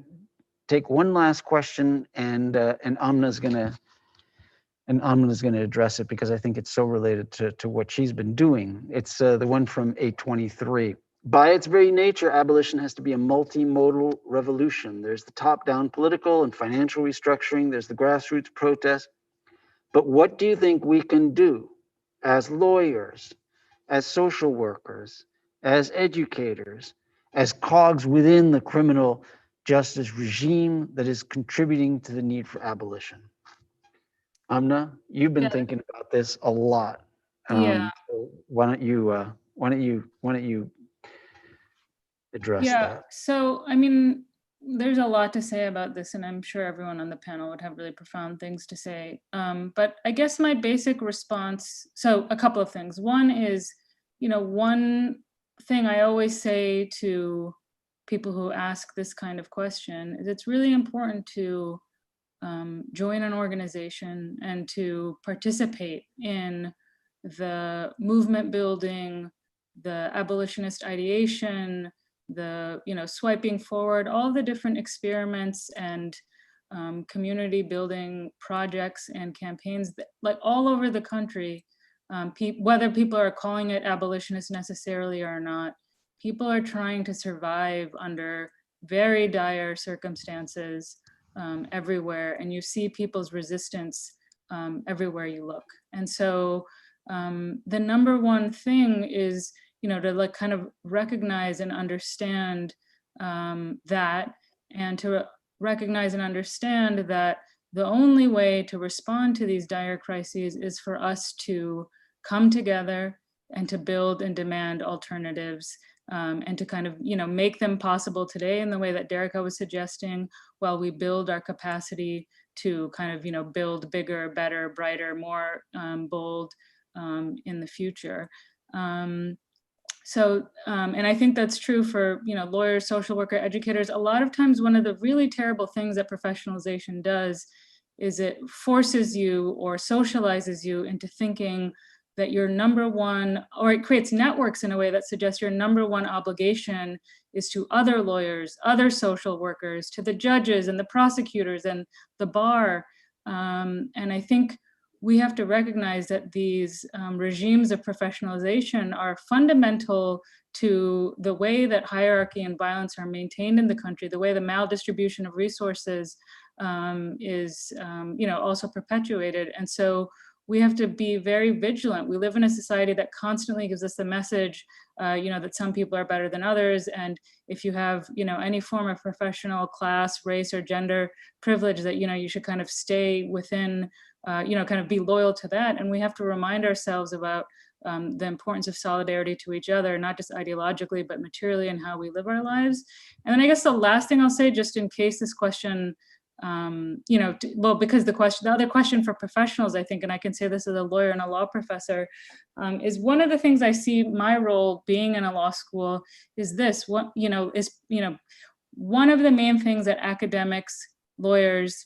take one last question, and Amna's gonna address it because I think it's so related to what she's been doing. It's the one from 823. By its very nature, abolition has to be a multimodal revolution. There's the top-down political and financial restructuring. There's the grassroots protest. But what do you think we can do as lawyers, as social workers, as educators, as cogs within the criminal justice regime that is contributing to the need for abolition? Amna, you've been thinking about this a lot. Yeah. So why don't you address that? So I mean, there's a lot to say about this, and I'm sure everyone on the panel would have really profound things to say. But I guess my basic response, so a couple of things. One is, you know, one thing I always say to people who ask this kind of question is it's really important to join an organization and to participate in the movement building, the abolitionist ideation, the, you know, swiping forward, all the different experiments and community building projects and campaigns that, like, all over the country, whether people are calling it abolitionist necessarily or not, people are trying to survive under very dire circumstances everywhere, and you see people's resistance everywhere you look. And so the number one thing is, you know, to, like, kind of recognize and understand that, and to recognize and understand that the only way to respond to these dire crises is for us to come together and to build and demand alternatives, and to kind of, you know, make them possible today in the way that Derecka was suggesting, while we build our capacity to kind of, you know, build bigger, better, brighter, more bold in the future. And I think that's true for, you know, lawyers, social worker, educators. A lot of times, one of the really terrible things that professionalization does is it forces you or socializes you into thinking that your number one, or it creates networks in a way that suggests your number one obligation is to other lawyers, other social workers, to the judges and the prosecutors and the bar. And I think we have to recognize that these regimes of professionalization are fundamental to the way that hierarchy and violence are maintained in the country, the way the maldistribution of resources is also perpetuated. And so we have to be very vigilant. We live in a society that constantly gives us the message, that some people are better than others. And if you have, any form of professional class, race, or gender privilege, that, you should kind of stay within, kind of be loyal to that. And we have to remind ourselves about the importance of solidarity to each other, not just ideologically, but materially in how we live our lives. And then I guess the last thing I'll say, just in case this question, because the other question for professionals, I think, and I can say this as a lawyer and a law professor, is one of the things I see my role being in a law school is this, one of the main things that academics, lawyers,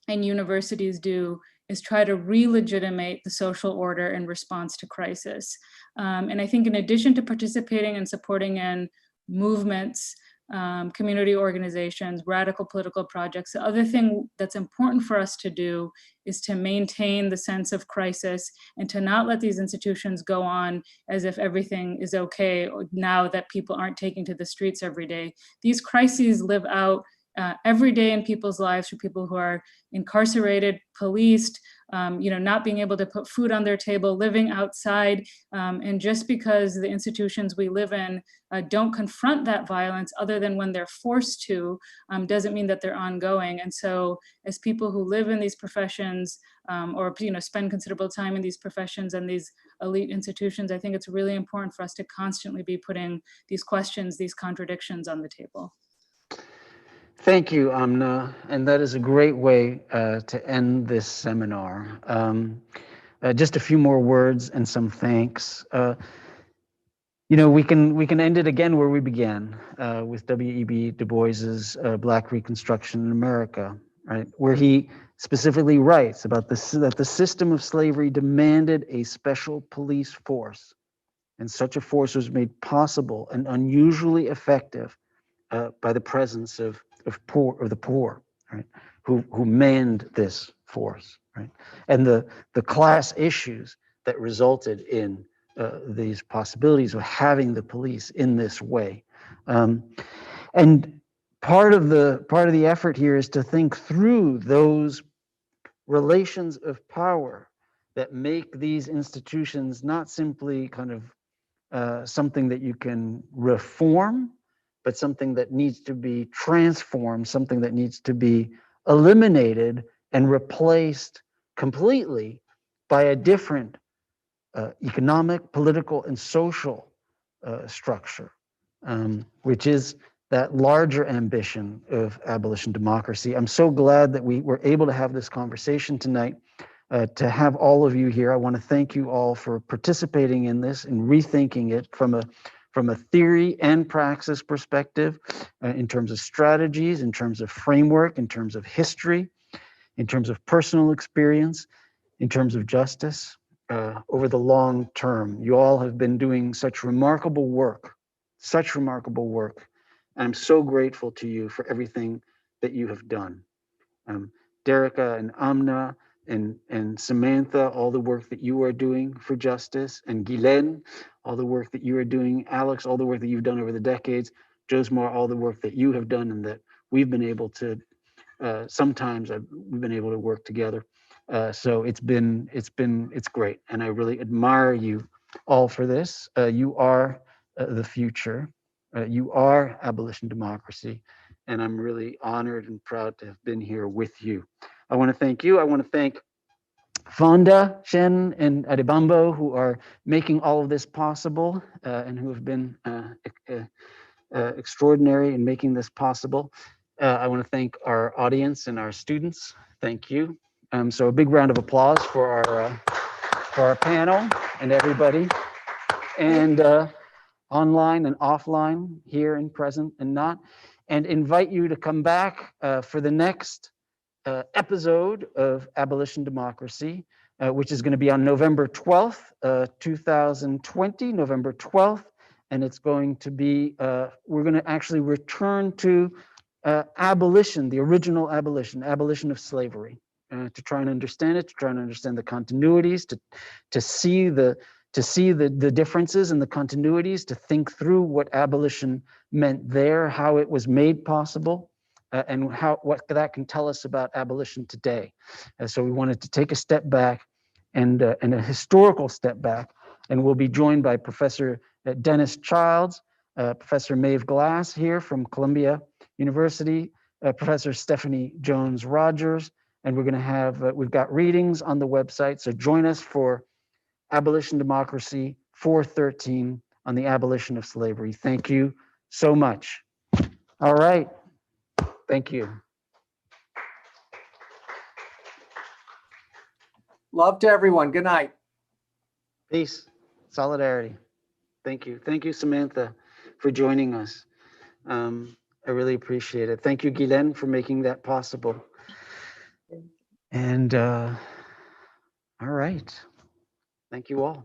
and universities do is try to re-legitimate the social order in response to crisis. And I think in addition to participating and supporting in movements, community organizations, radical political projects, the other thing that's important for us to do is to maintain the sense of crisis and to not let these institutions go on as if everything is okay now that people aren't taking to the streets every day. These crises live out every day in people's lives for people who are incarcerated, policed, not being able to put food on their table, living outside. And just because the institutions we live in don't confront that violence other than when they're forced to, doesn't mean that they're ongoing. And so as people who live in these professions or spend considerable time in these professions and these elite institutions, I think it's really important for us to constantly be putting these questions, these contradictions on the table. Thank you, Amna, and that is a great way to end this seminar. Just a few more words and some thanks. We can end it again where we began with W.E.B. Du Bois's Black Reconstruction in America, right? Where he specifically writes about that the system of slavery demanded a special police force, and such a force was made possible and unusually effective by the presence of the poor, right? Who manned this force, right? And the class issues that resulted in these possibilities of having the police in this way, and part of the effort here is to think through those relations of power that make these institutions not simply kind of something that you can reform, but something that needs to be transformed, something that needs to be eliminated and replaced completely by a different economic, political, and social structure, which is that larger ambition of abolition democracy. I'm so glad that we were able to have this conversation tonight, to have all of you here. I want to thank you all for participating in this and rethinking it from a theory and praxis perspective, in terms of strategies, in terms of framework, in terms of history, in terms of personal experience, in terms of justice, over the long term. You all have been doing such remarkable work. I'm so grateful to you for everything that you have done. Derecka and Amna and Samantha, all the work that you are doing for justice, and Ghislaine, all the work that you are doing, Alex, all the work that you've done over the decades, Josmar, all the work that you have done and that we've been able to, we've been able to work together. So it's great. And I really admire you all for this. You are the future. You are abolition democracy. And I'm really honored and proud to have been here with you. I want to thank you. I want to thank Fonda, Shen, and Adebambo, who are making all of this possible and who have been extraordinary in making this possible. I want to thank our audience and our students. Thank you. So a big round of applause for our panel and everybody, and online and offline, here and present and not, and invite you to come back for the next episode of Abolition Democracy, which is going to be on November 12th, 2020, November 12th. And it's going to be, we're going to actually return to abolition, the original abolition of slavery, to try and understand it, to try and understand the continuities, to see the differences and the continuities, to think through what abolition meant there, how it was made possible, and what that can tell us about abolition today. And so we wanted to take a step back and a historical step back, and we'll be joined by Professor Dennis Childs, Professor Maeve Glass here from Columbia University, Professor Stephanie Jones-Rogers, and we're going to have, we've got readings on the website, so join us for Abolition Democracy 413 on the abolition of slavery. Thank you so much. All right, thank you. Love to everyone. Good night. Peace, solidarity. Thank you. Thank you, Samantha, for joining us. I really appreciate it. Thank you, Ghislaine, for making that possible. And all right. Thank you all.